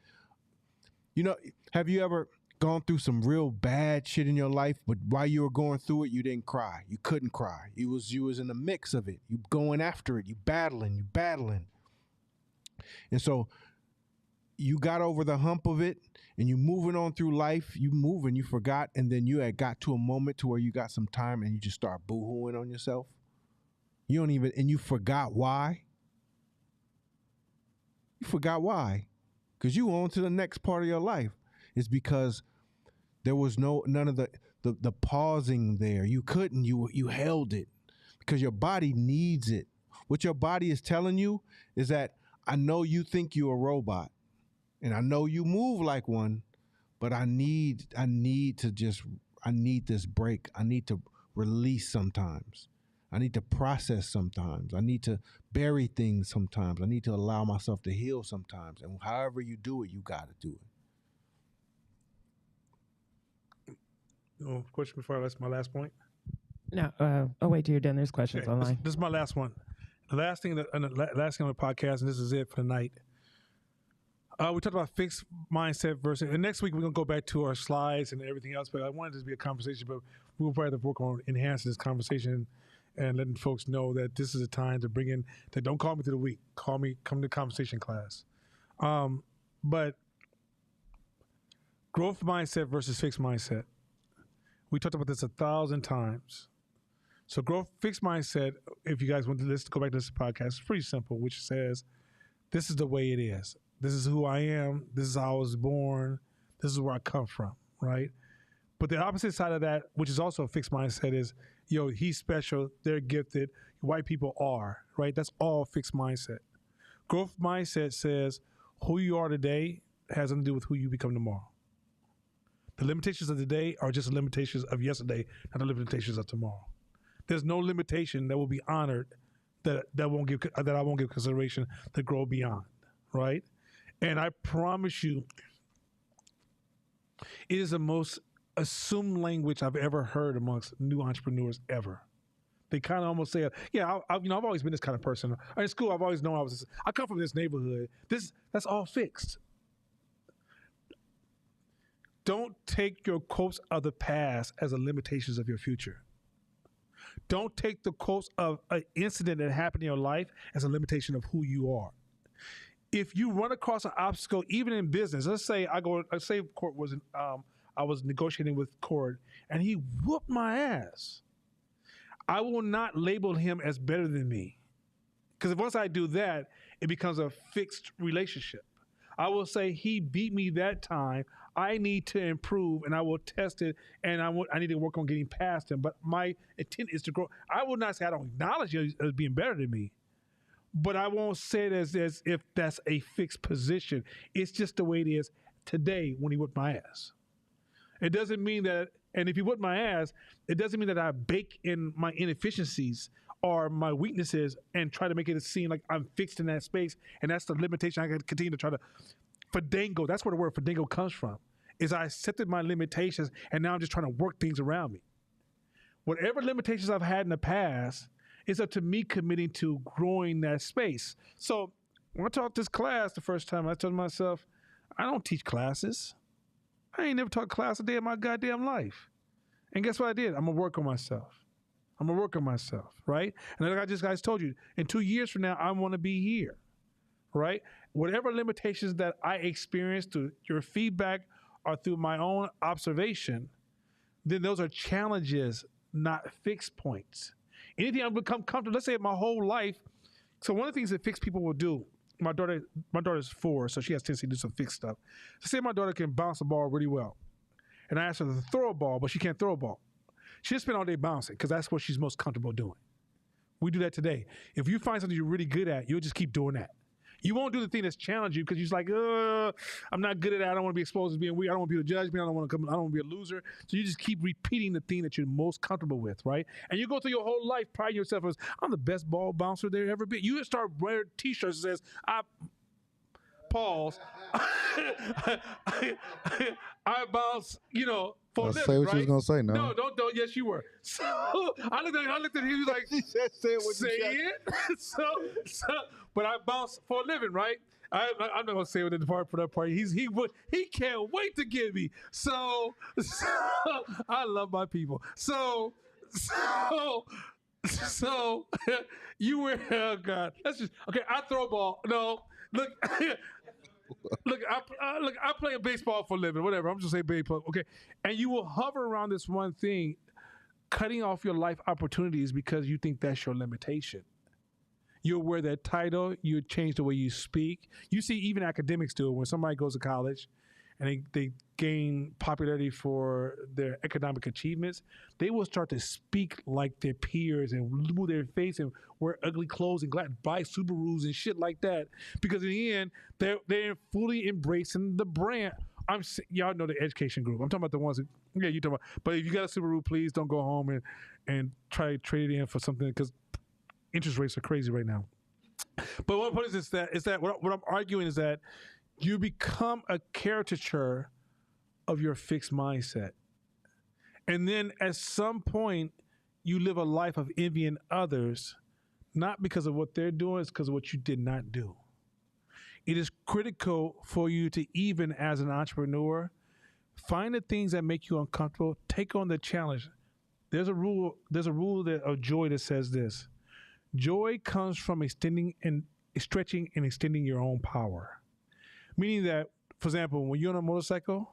You know, have you ever gone through some real bad shit in your life, but while you were going through it, you didn't cry? You couldn't cry. You was in the mix of it. You going after it. You battling. And so you got over the hump of it and you moving on through life. You moving, you forgot, and then you had got to a moment to where you got some time and you just start boo-hooing on yourself. And you forgot why. You forgot why, because you on to the next part of your life. It's because there was none of the pausing there. You couldn't. You held it because your body needs it. What your body is telling you is that I know you think you're a robot, and I know you move like one, but I need this break. I need to release sometimes. I need to process sometimes. I need to bury things sometimes. I need to allow myself to heal sometimes. And however you do it, you got to do it. Question before that's my last point. No. Wait till you're done. There's questions online. This is my last one. The last thing on the podcast, and this is it for the night. We talked about fixed mindset versus, and next week we're gonna go back to our slides and everything else. But I wanted this to be a conversation, but we'll probably have to work on enhancing this conversation and letting folks know that this is a time to bring in, that don't call me through the week. Come to conversation class. But growth mindset versus fixed mindset. We talked about this 1,000 times. So fixed mindset, if you guys want to go back to this podcast, it's pretty simple, which says, this is the way it is. This is who I am. This is how I was born. This is where I come from, right? But the opposite side of that, which is also a fixed mindset, is, he's special, they're gifted, white people are, right? That's all fixed mindset. Growth mindset says who you are today has nothing to do with who you become tomorrow. The limitations of today are just the limitations of yesterday, not the limitations of tomorrow. There's no limitation that will be honored that I won't give consideration to grow beyond, right? And I promise you, it is the most assumed language I've ever heard amongst new entrepreneurs ever. They kind of almost say, "Yeah, I've always been this kind of person. In school, I've always known I come from this neighborhood. That's all fixed." Don't take your quotes of the past as the limitations of your future. Don't take the quotes of an incident that happened in your life as a limitation of who you are. If you run across an obstacle, even in business, let's say Court was I was negotiating with Court and he whooped my ass. I will not label him as better than me, because once I do that, it becomes a fixed relationship. I will say he beat me that time. I need to improve, and I will test it, and I need to work on getting past him. But my intent is to grow. I will not say I don't acknowledge you as being better than me, but I won't say it as if that's a fixed position. It's just the way it is today when he whipped my ass. It doesn't mean that, and if he whipped my ass, it doesn't mean that I bake in my inefficiencies or my weaknesses and try to make it seem like I'm fixed in that space, and that's the limitation I got to continue to try to Fandango, that's where the word Fandango comes from, is I accepted my limitations and now I'm just trying to work things around me. Whatever limitations I've had in the past, it's up to me committing to growing that space. So when I taught this class the first time, I told myself, I don't teach classes. I ain't never taught class a day in my goddamn life. And guess what I did? I'm going to work on myself. Right? And like I just guys told you, in 2 years from now, I want to be here. Right? Whatever limitations that I experienced through your feedback or through my own observation, then those are challenges, not fixed points. Anything I've become comfortable, let's say my whole life. So one of the things that fixed people will do, my daughter's 4, so she has tendency to do some fixed stuff. So say my daughter can bounce a ball really well. And I ask her to throw a ball, but she can't throw a ball. She'll spend all day bouncing because that's what she's most comfortable doing. We do that today. If you find something you're really good at, you'll just keep doing that. You won't do the thing that's challenging you because you're just like, I'm not good at that. I don't want to be exposed as being weak. I don't want people to judge me. I don't want to be a loser. So you just keep repeating the thing that you're most comfortable with, right? And you go through your whole life priding yourself as, I'm the best ball bouncer there ever been. You start wearing T-shirts that says, pause. I bounce, for a living, say what right? you was gonna say now. No, don't. Yes, you were. So I looked at him. He was like, say it. But I bounce for a living, right? I'm not gonna say what the part for that party. He can't wait to get me. So I love my people. So you were, oh God. Let's just, okay, I throw a ball. No, look. Look, I play baseball for a living, whatever. I'm just saying baseball, okay? And you will hover around this one thing, cutting off your life opportunities because you think that's your limitation. You'll wear that title. You change the way you speak. You see even academics do it. When somebody goes to college and they gain popularity for their economic achievements, they will start to speak like their peers and move their face and wear ugly clothes and buy Subarus and shit like that. Because in the end, they're fully embracing the brand. Y'all know the education group. I'm talking about the ones that, yeah, you talking about. But if you got a Subaru, please don't go home and try to trade it in for something, because interest rates are crazy right now. But one point is that what I'm arguing is that you become a caricature of your fixed mindset. And then at some point, you live a life of envying others, not because of what they're doing, it's because of what you did not do. It is critical for you to, even as an entrepreneur, find the things that make you uncomfortable, take on the challenge. There's a rule of joy that says this: joy comes from stretching and extending your own power. Meaning that, for example, when you're on a motorcycle,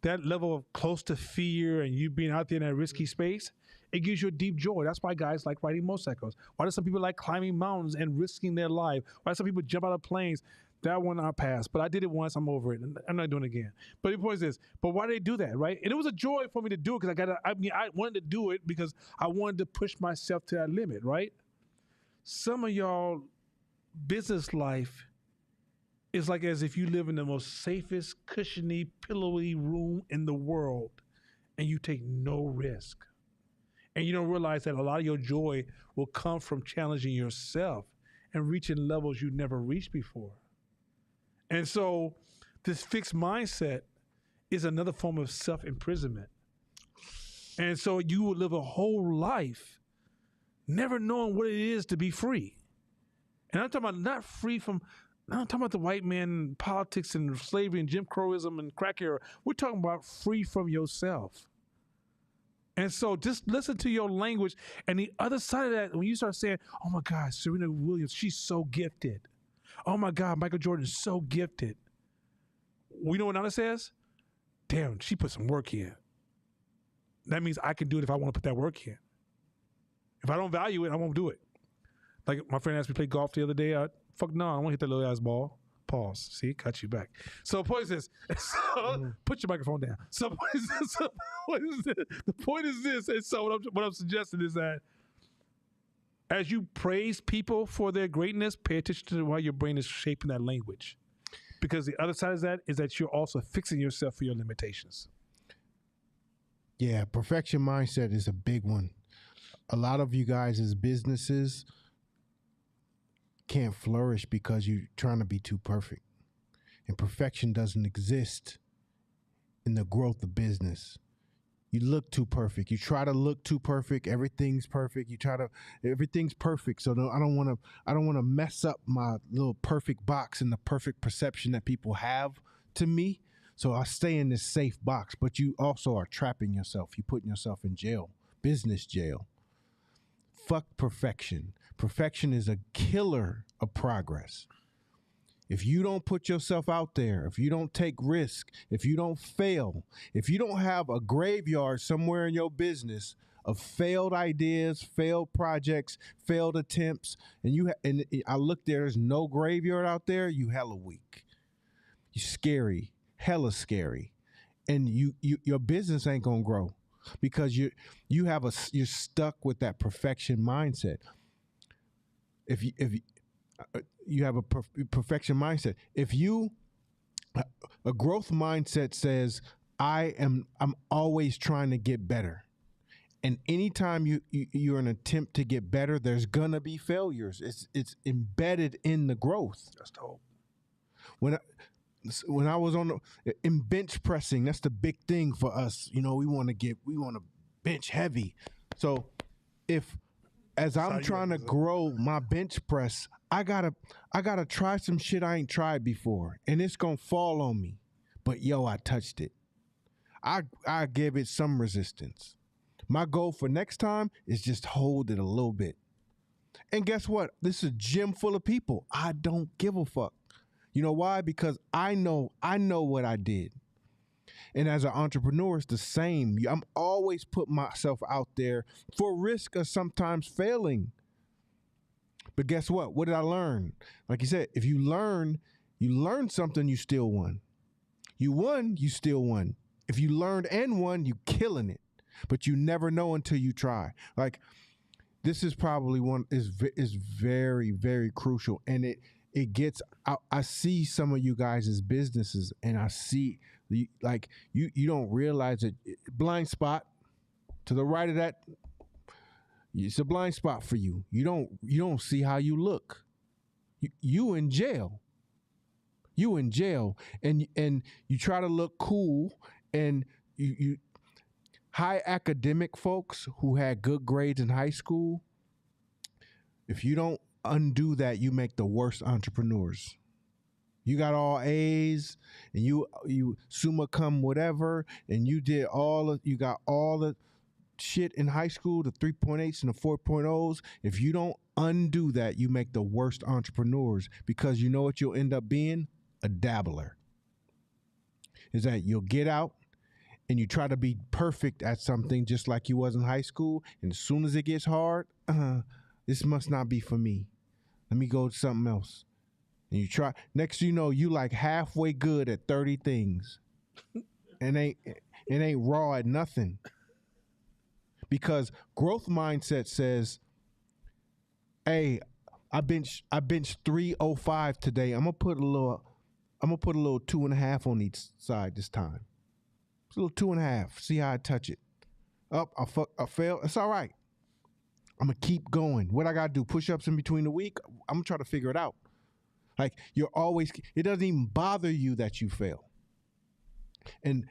that level of close to fear and you being out there in that risky space, it gives you a deep joy. That's why guys like riding motorcycles. Why do some people like climbing mountains and risking their life? Why do some people jump out of planes? That one I passed, but I did it once. I'm over it. I'm not doing it again. But the point is this: but why do they do that, right? And it was a joy for me to do it because I wanted to do it because I wanted to push myself to that limit, right? Some of y'all business life is like as if you live in the most safest, cushiony, pillowy room in the world and you take no risk. And you don't realize that a lot of your joy will come from challenging yourself and reaching levels you never reached before. And so this fixed mindset is another form of self-imprisonment. And so you will live a whole life never knowing what it is to be free. And I'm talking about not free from, I'm not talking about the white man politics and slavery and Jim Crowism and crack era. We're talking about free from yourself. And so just listen to your language. And the other side of that, when you start saying, oh my God, Serena Williams, she's so gifted. Oh my God, Michael Jordan is so gifted. We know what Nana says? Damn, she put some work in. That means I can do it if I want to put that work in. If I don't value it, I won't do it. Like my friend asked me to play golf the other day. Fuck no, I don't want to hit that little ass ball. Pause. See, cut you back. So the point is this. So, put your microphone down. So the point is this. The point is this. And so what I'm suggesting is that as you praise people for their greatness, pay attention to how your brain is shaping that language. Because the other side of that is that you're also fixing yourself for your limitations. Yeah, perfection mindset is a big one. A lot of you guys as businesses can't flourish because you're trying to be too perfect. And perfection doesn't exist in the growth of business. You look too perfect. You try to look too perfect. Everything's perfect. Everything's perfect. So I don't want to mess up my little perfect box and the perfect perception that people have to me. So I stay in this safe box, but you also are trapping yourself. You're putting yourself in jail, business jail. Fuck perfection. Perfection is a killer of progress. If you don't put yourself out there, if you don't take risk, if you don't fail, if you don't have a graveyard somewhere in your business of failed ideas, failed projects, failed attempts, and I look there's no graveyard out there, you hella weak. You scary, hella scary, and your business ain't gonna grow because you're stuck with that perfection mindset. If you have a perfection mindset, a growth mindset says I'm always trying to get better, and anytime you're an attempt to get better, there's gonna be failures. It's embedded in the growth. That's dope. When I was in bench pressing, that's the big thing for us. We want to bench heavy. So as I'm trying to grow my bench press, I gotta try some shit I ain't tried before, and it's gonna fall on me. But I touched it. I give it some resistance. My goal for next time is just hold it a little bit. And guess what? This is a gym full of people. I don't give a fuck. You know why? Because I know what I did. And as an entrepreneur, it's the same. I'm always putting myself out there for risk of sometimes failing. But guess what? What did I learn? Like you said, if you learn something, you still won. You won, you still won. If you learned and won, you killing it. But you never know until you try. Like, this is probably is very, very crucial. And it gets, I see some of you guys as businesses, and I see, like, you don't realize it. Blind spot to the right of that, it's a blind spot for you. You don't see how you look. You in jail. You in jail, and you try to look cool, and you high academic folks who had good grades in high school. If you don't undo that, you make the worst entrepreneurs. You got all A's, and you summa cum whatever, and you got all the shit in high school, the 3.8s and the 4.0s. If you don't undo that, you make the worst entrepreneurs, because you know what you'll end up being? A dabbler. Is that you'll get out and you try to be perfect at something just like you was in high school, and as soon as it gets hard, this must not be for me. Let me go to something else. And you try. Next thing you know, you like halfway good at 30 things, and it ain't raw at nothing. Because growth mindset says, "Hey, I benched 305 today. I'm gonna put a little 2.5 on each side this time. It's a little 2.5. See how I touch it. Up, I fail. It's all right. I'm gonna keep going. What I gotta do? Push-ups in between the week. I'm gonna try to figure it out. Like, it doesn't even bother you that you fail. And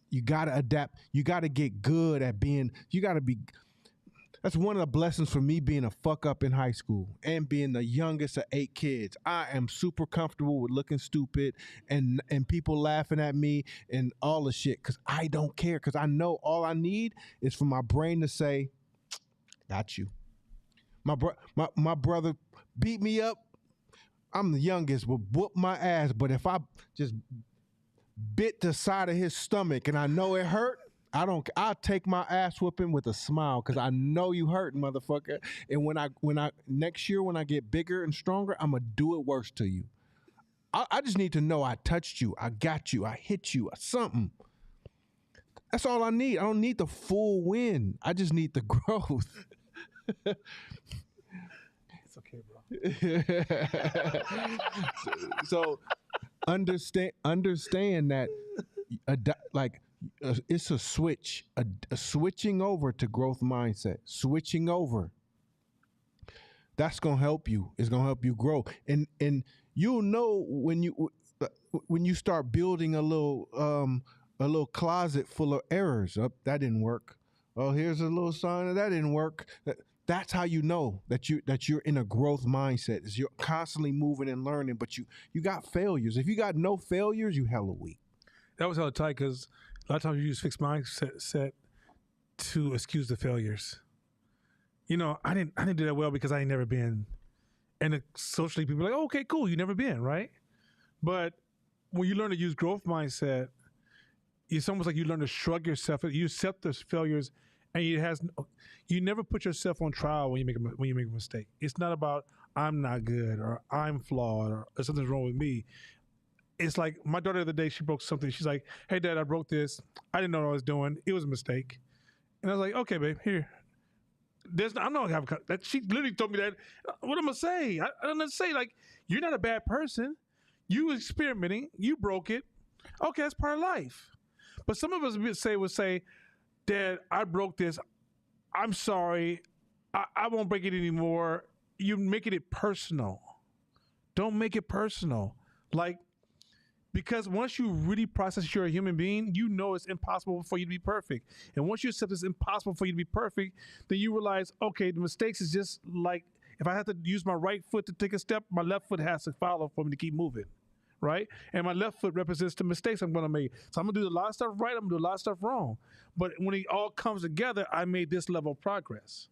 You got to adapt. You got to get good at being, you got to be, that's one of the blessings for me being a fuck up in high school and being the youngest of 8 kids. I am super comfortable with looking stupid and people laughing at me and all the shit because I don't care, because I know all I need is for my brain to say, got you. My brother beat me up. I'm the youngest, will whoop my ass, but if I just bit the side of his stomach and I know it hurt, I'll take my ass whooping with a smile because I know you hurting, motherfucker. And when I next year when I get bigger and stronger, I'm gonna do it worse to you. I just need to know I touched you, I got you, I hit you, something. That's all I need. I don't need the full win. I just need the growth. It's okay, bro. so understand that it's a switch, a switching over to growth mindset, switching over. That's gonna help you. It's gonna help you grow, and you'll know when you start building a little closet full of errors. Oh, that didn't work. Oh, here's a little sign that didn't work. That's how you know that you're in a growth mindset. Is you're constantly moving and learning, but you got failures. If you got no failures, you hella weak. That was hella tight because a lot of times you use fixed mindset to excuse the failures. You know, I didn't do that well because I ain't never been. And socially, people are like, oh, okay, cool, you never been, right? But when you learn to use growth mindset, it's almost like you learn to shrug yourself. You accept those failures, and you never put yourself on trial when you make a mistake. It's not about I'm not good or I'm flawed or something's wrong with me. It's like my daughter the other day, she broke something. She's like, hey, Dad, I broke this. I didn't know what I was doing. It was a mistake. And I was like, okay, babe, here. I'm not having that. She literally told me that. What am I gonna say? I don't know what to say. Like, you're not a bad person. You experimenting. You broke it. Okay, that's part of life. But some of us would say, Dad, I broke this. I'm sorry. I won't break it anymore. You're making it personal. Don't make it personal. Like, because once you really process you're a human being, you know it's impossible for you to be perfect. And once you accept it's impossible for you to be perfect, then you realize, okay, the mistakes is just like, if I have to use my right foot to take a step, my left foot has to follow for me to keep moving, right? And my left foot represents the mistakes I'm going to make. So I'm going to do a lot of stuff right, I'm going to do a lot of stuff wrong. But when it all comes together, I made this level of progress,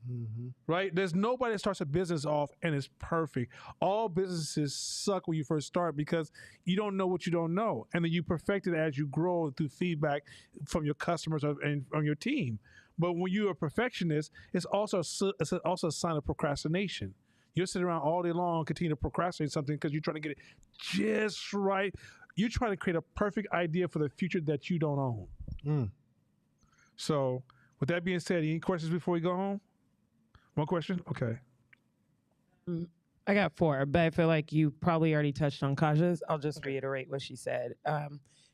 right? There's nobody that starts a business off and is perfect. All businesses suck when you first start because you don't know what you don't know. And then you perfect it as you grow through feedback from your customers and from your team. But when you're a perfectionist, it's also a sign of procrastination. You'll sit around all day long, continue to procrastinate something because you're trying to get it just right. You're trying to create a perfect idea for the future that you don't own. So, with that being said, any questions before we go home? One question? Okay. I got 4, but I feel like you probably already touched on Kaja's. I'll just reiterate what she said.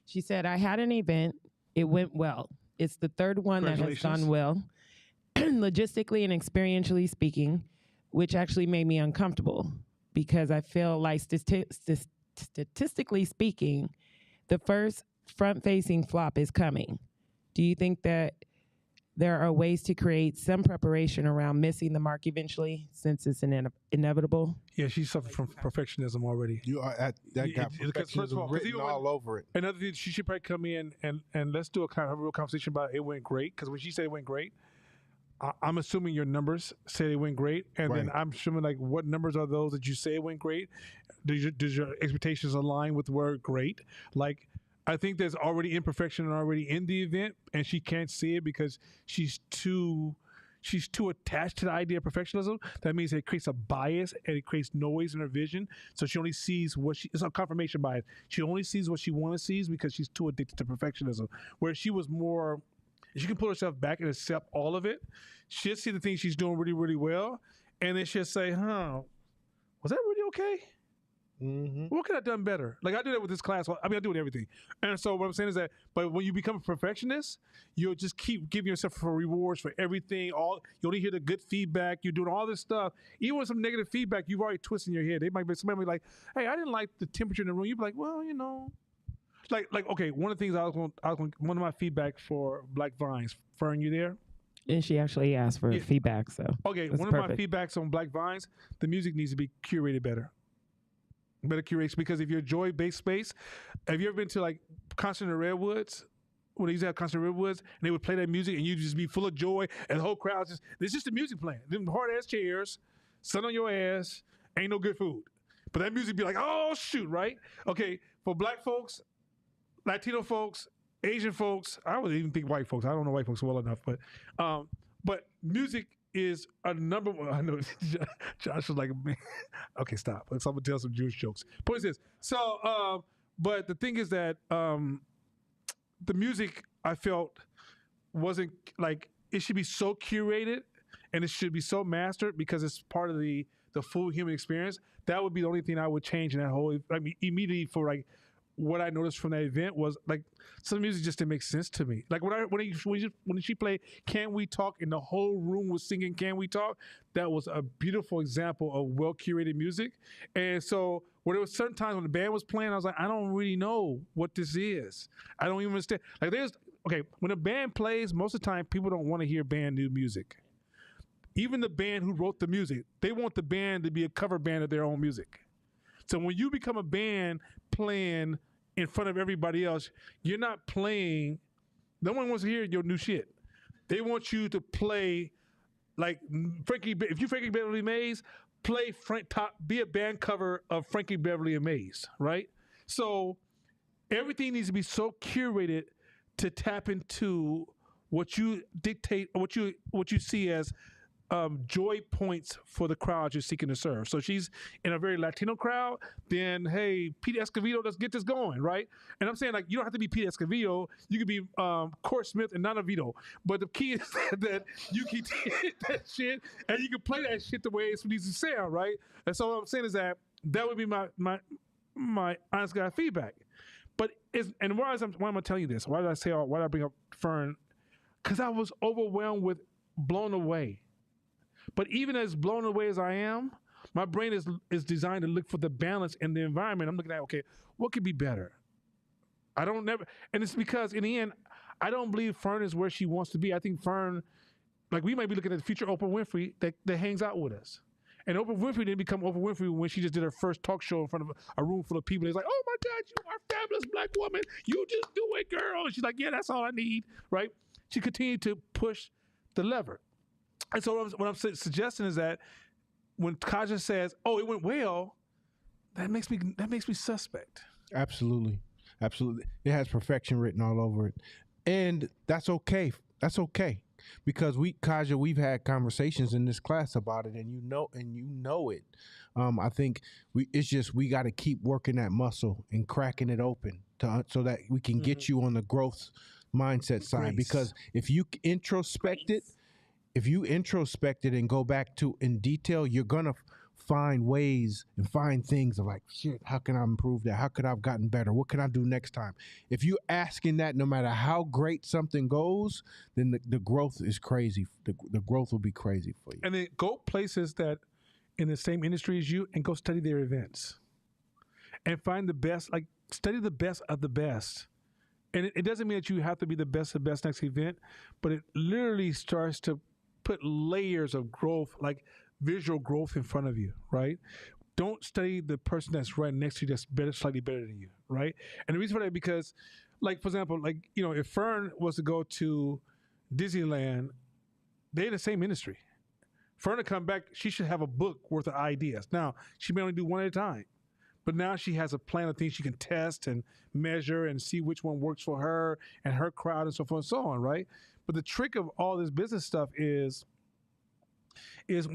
She said, I had an event. It went well. It's the 3rd one that has gone well, logistically and experientially speaking, which actually made me uncomfortable because I feel like statistically speaking, the first front-facing flop is coming. Do you think that there are ways to create some preparation around missing the mark eventually, since it's inevitable? Yeah, she suffered from perfectionism already. You are at that got perfectionism written all over it. Another thing, she should probably come in and let's do a real conversation about it went great. Because when she said it went great, I'm assuming your numbers say it went great, and then I'm assuming like what numbers are those that you say it went great? Does your expectations align with the word great? Like, I think there's already imperfection already in the event, and she can't see it because she's too attached to the idea of perfectionism. That means it creates a bias and it creates noise in her vision. So she only sees it's a confirmation bias. She only sees what she wants to see because she's too addicted to perfectionism. Where she was more, if she can pull herself back and accept all of it, she'll see the things she's doing really, really well, and then she'll say, was that really okay? What could I have done better? Like, I do that with this class. I mean, I do it with everything. And so what I'm saying is that, but when you become a perfectionist, you'll just keep giving yourself for rewards for everything. You only hear the good feedback. You're doing all this stuff. Even with some negative feedback, you've already twisted your head. Somebody might be like, hey, I didn't like the temperature in the room. You'd be like, well, like okay, one of the things one of my feedback for Black Vines, Fern, you there? And she actually asked for Yeah. feedback, so Okay, that's one perfect. of my feedbacks on Black Vines, the music needs to be curated better. Better curation, because if you're a joy-based space, have you ever been to like concert in the Redwoods? When they used to have concert in Redwoods, and they would play that music, and you'd just be full of joy, and the whole crowd it's just the music playing. Them hard-ass chairs, sun on your ass, ain't no good food. But that music be like, oh shoot, right? Okay, for Black folks, Latino folks, Asian folks, I would even think white folks. I don't know white folks well enough, but music is a number one. I know Josh was like, man, okay, stop. So I'm gonna tell some Jewish jokes. Point is this. So, but the thing is that the music I felt wasn't like it should be so curated and it should be so mastered because it's part of the full human experience. That would be the only thing I would change in that whole. I mean, immediately for like what I noticed from that event was like some music just didn't make sense to me. Like when she played "Can We Talk" and the whole room was singing "Can We Talk," that was a beautiful example of well curated music. And so when there was certain times when the band was playing, I was like, I don't really know what this is. I don't even understand. Like when a band plays, most of the time people don't want to hear band new music. Even the band who wrote the music, they want the band to be a cover band of their own music. So when you become a band playing in front of everybody else, you're not playing. No one wants to hear your new shit. They want you to play like Frankie. If you Frankie Beverly Maze, be a band cover of Frankie Beverly and Maze, right? So everything needs to be so curated to tap into what you dictate, what you see as joy points for the crowd you're seeking to serve. So she's in a very Latino crowd, then hey, Pete Escovedo, let's get this going, right? And I'm saying like you don't have to be Pete Escovedo, you could be Court Smith and Nana Vito. But the key is that you can hit that shit and you can play that shit the way it needs to sound, right? And so what I'm saying is that would be my honest guy feedback. But why am I telling you this? Why did I bring up Fern? Because I was overwhelmed with blown away. But even as blown away as I am, my brain is designed to look for the balance in the environment. I'm looking at, okay, what could be better? And it's because in the end, I don't believe Fern is where she wants to be. I think Fern, like we might be looking at the future Oprah Winfrey that hangs out with us. And Oprah Winfrey didn't become Oprah Winfrey when she just did her first talk show in front of a room full of people. It's like, oh my God, you are a fabulous Black woman. You just do it, girl. And she's like, yeah, that's all I need, right? She continued to push the lever. And so what I'm suggesting is that when Kaja says, "Oh, it went well," that makes me suspect. Absolutely. It has perfection written all over it, and that's okay. That's okay because Kaja, we've had conversations in this class about it, and you know it. I think we got to keep working that muscle and cracking it open so that we can get you on the growth mindset side. Because if you introspect it. If you introspect it and go back to in detail, you're gonna find ways and find things of like, shit, how can I improve that? How could I have gotten better? What can I do next time? If you're asking that, no matter how great something goes, then the growth is crazy. The growth will be crazy for you. And then go places that in the same industry as you and go study their events and find the best, like study the best of the best. And it doesn't mean that you have to be the best of the best next event, but it literally starts to put layers of growth, like visual growth in front of you, right? Don't study the person that's right next to you that's better, slightly better than you, right? And the reason for that because, like, for example, like, you know, if Fern was to go to Disneyland, they're in the same industry. Fern to come back, she should have a book worth of ideas. Now, she may only do one at a time, but now she has a plan of things she can test and measure and see which one works for her and her crowd and so forth and so on, right? But the trick of all this business stuff is it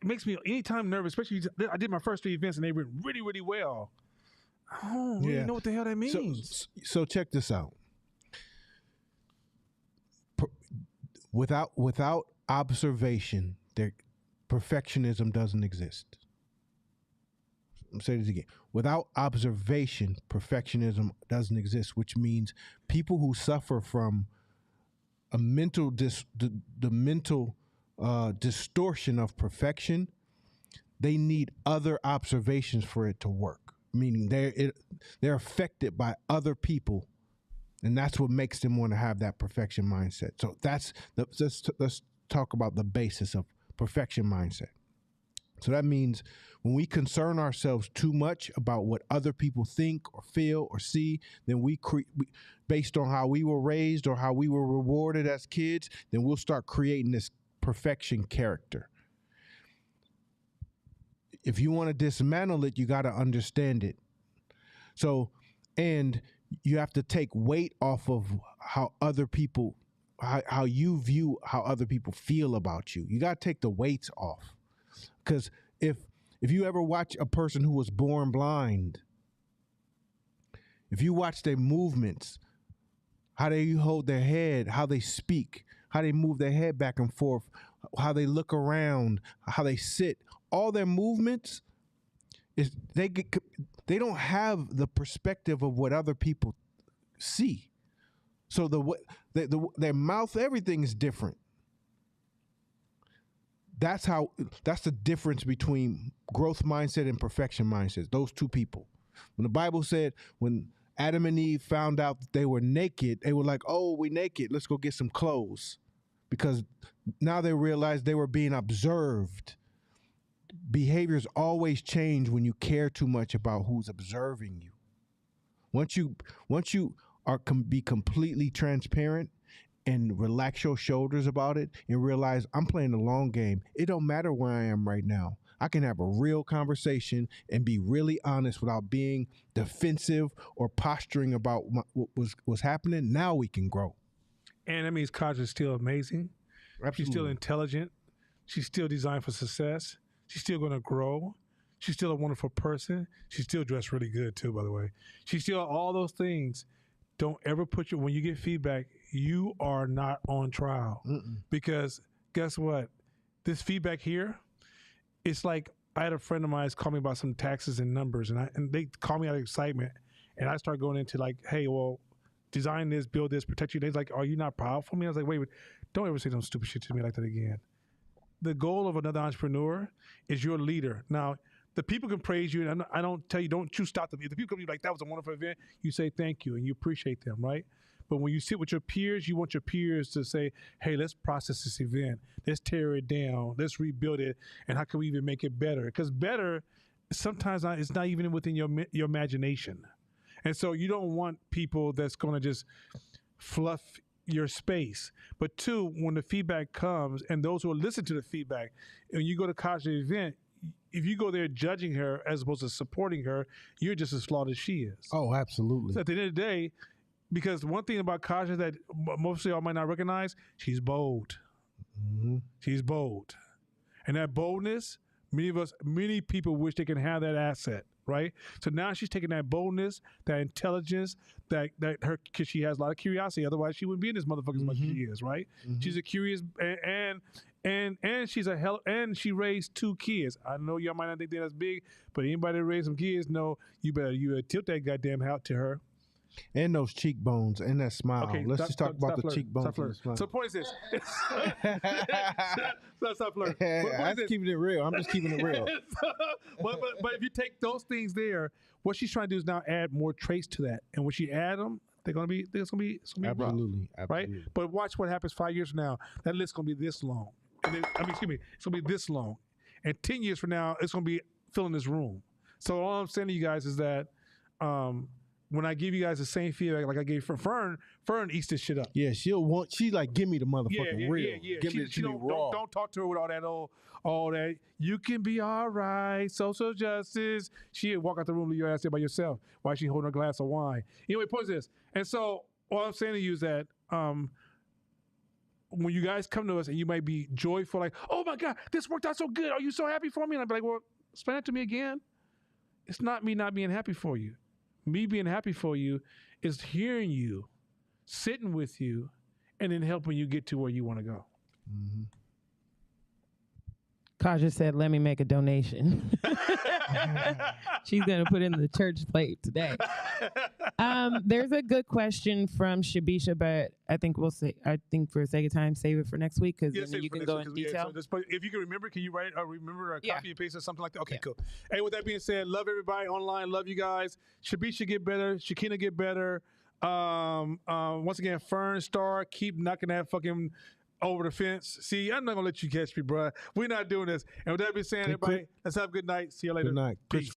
makes me anytime nervous, especially I did my first 3 events and they went really, really well. I don't really know what the hell that means. So check this out. Without observation, perfectionism doesn't exist. I'm saying this again. Without observation, perfectionism doesn't exist, which means people who suffer from a mental distortion of perfection, they need other observations for it to work. meaning they're affected by other people, and that's what makes them want to have that perfection mindset. So let's talk about the basis of perfection mindset. So that means when we concern ourselves too much about what other people think or feel or see, then based on how we were raised or how we were rewarded as kids, then we'll start creating this perfection character. If you want to dismantle it, you got to understand it. So, and you have to take weight off of how other people, how you view how other people feel about you. You got to take the weights off. Because if you ever watch a person who was born blind, if you watch their movements, how they hold their head, how they speak, how they move their head back and forth, how they look around, how they sit, all their movements, they don't have the perspective of what other people see. So their mouth, everything is different. That's the difference between growth mindset and perfection mindset. Those two people. When the Bible said when Adam and Eve found out that they were naked, they were like, "Oh, we naked. Let's go get some clothes," because now they realized they were being observed. Behaviors always change when you care too much about who's observing you. Once you be completely transparent and relax your shoulders about it and realize I'm playing the long game. It don't matter where I am right now. I can have a real conversation and be really honest without being defensive or posturing about what was happening. Now we can grow. And that means Kaja is still amazing. Absolutely. She's still intelligent. She's still designed for success. She's still going to grow. She's still a wonderful person. She's still dressed really good too, by the way. She's still all those things. Don't ever when you get feedback, you are not on trial. Because guess what? This feedback here, it's like I had a friend of mine call me about some taxes and numbers, and they call me out of excitement, and I start going into like, hey, well, design this, build this, protect you. They're like, are you not proud for me? I was like, wait, don't ever say some stupid shit to me like that again. The goal of another entrepreneur is your leader. Now, the people can praise you, and I don't tell you, don't you stop them. If the people come to you like, that was a wonderful event, you say thank you, and you appreciate them, right? But when you sit with your peers, you want your peers to say, hey, let's process this event. Let's tear it down. Let's rebuild it. And how can we even make it better? Because better, sometimes it's not even within your imagination. And so you don't want people that's going to just fluff your space. But two, when the feedback comes, and those who listen to the feedback, and you go to College event, if you go there judging her as opposed to supporting her, you're just as flawed as she is. Oh, absolutely. So at the end of the day, because one thing about Kaja that most of y'all might not recognize, she's bold. Mm-hmm. She's bold. And that boldness, many people wish they can have that asset, right? So now she's taking that boldness, that intelligence, that her, because she has a lot of curiosity. Otherwise, she wouldn't be in this motherfucker as much as she is, right? Mm-hmm. She's a curious, and she's and she raised 2 kids. I know y'all might not think that's big, but anybody that raised some kids know you better tilt that goddamn hat to her. And those cheekbones and that smile. Okay, Let's just talk about the cheekbones and the smile. So the point is this. Stop flirting. I'm just keeping it real. I'm just keeping it real. but if you take those things there, what she's trying to do is now add more traits to that. And when she add them, it's gonna be Absolutely. rough, right? But watch what happens 5 years from now. That list's gonna be this long. And then, it's gonna be this long. And 10 years from now, it's gonna be filling this room. So all I'm saying to you guys is that when I give you guys the same feedback like I gave for Fern eats this shit up. Yeah, she like, give me the motherfucking real. Yeah. Give me raw. Don't talk to her with all that. You can be all right. Social justice. She'd walk out the room, leave your ass there by yourself while she holding a glass of wine. Anyway, point is this. And so all I'm saying to you is that when you guys come to us and you might be joyful, like, oh my God, this worked out so good. Are you so happy for me? And I'd be like, well, explain that to me again. It's not me not being happy for you. Me being happy for you is hearing you, sitting with you, and then helping you get to where you want to go. Mm-hmm. Kaja said, let me make a donation. She's going to put in the church plate today. There's a good question from Shabisha, but I think for the sake of time, save it for next week because then you can go in detail. If you can remember, can you write remember a copy and paste or something like that? Okay, Yeah. cool. Hey, with that being said, love everybody online. Love you guys. Shabisha get better. Shakina get better. Once again, Fern Star, keep knocking that fucking over the fence. See, I'm not gonna let you catch me, bro. We're not doing this. And with that being said, everybody, let's have a good night. See you later. Good night. Peace.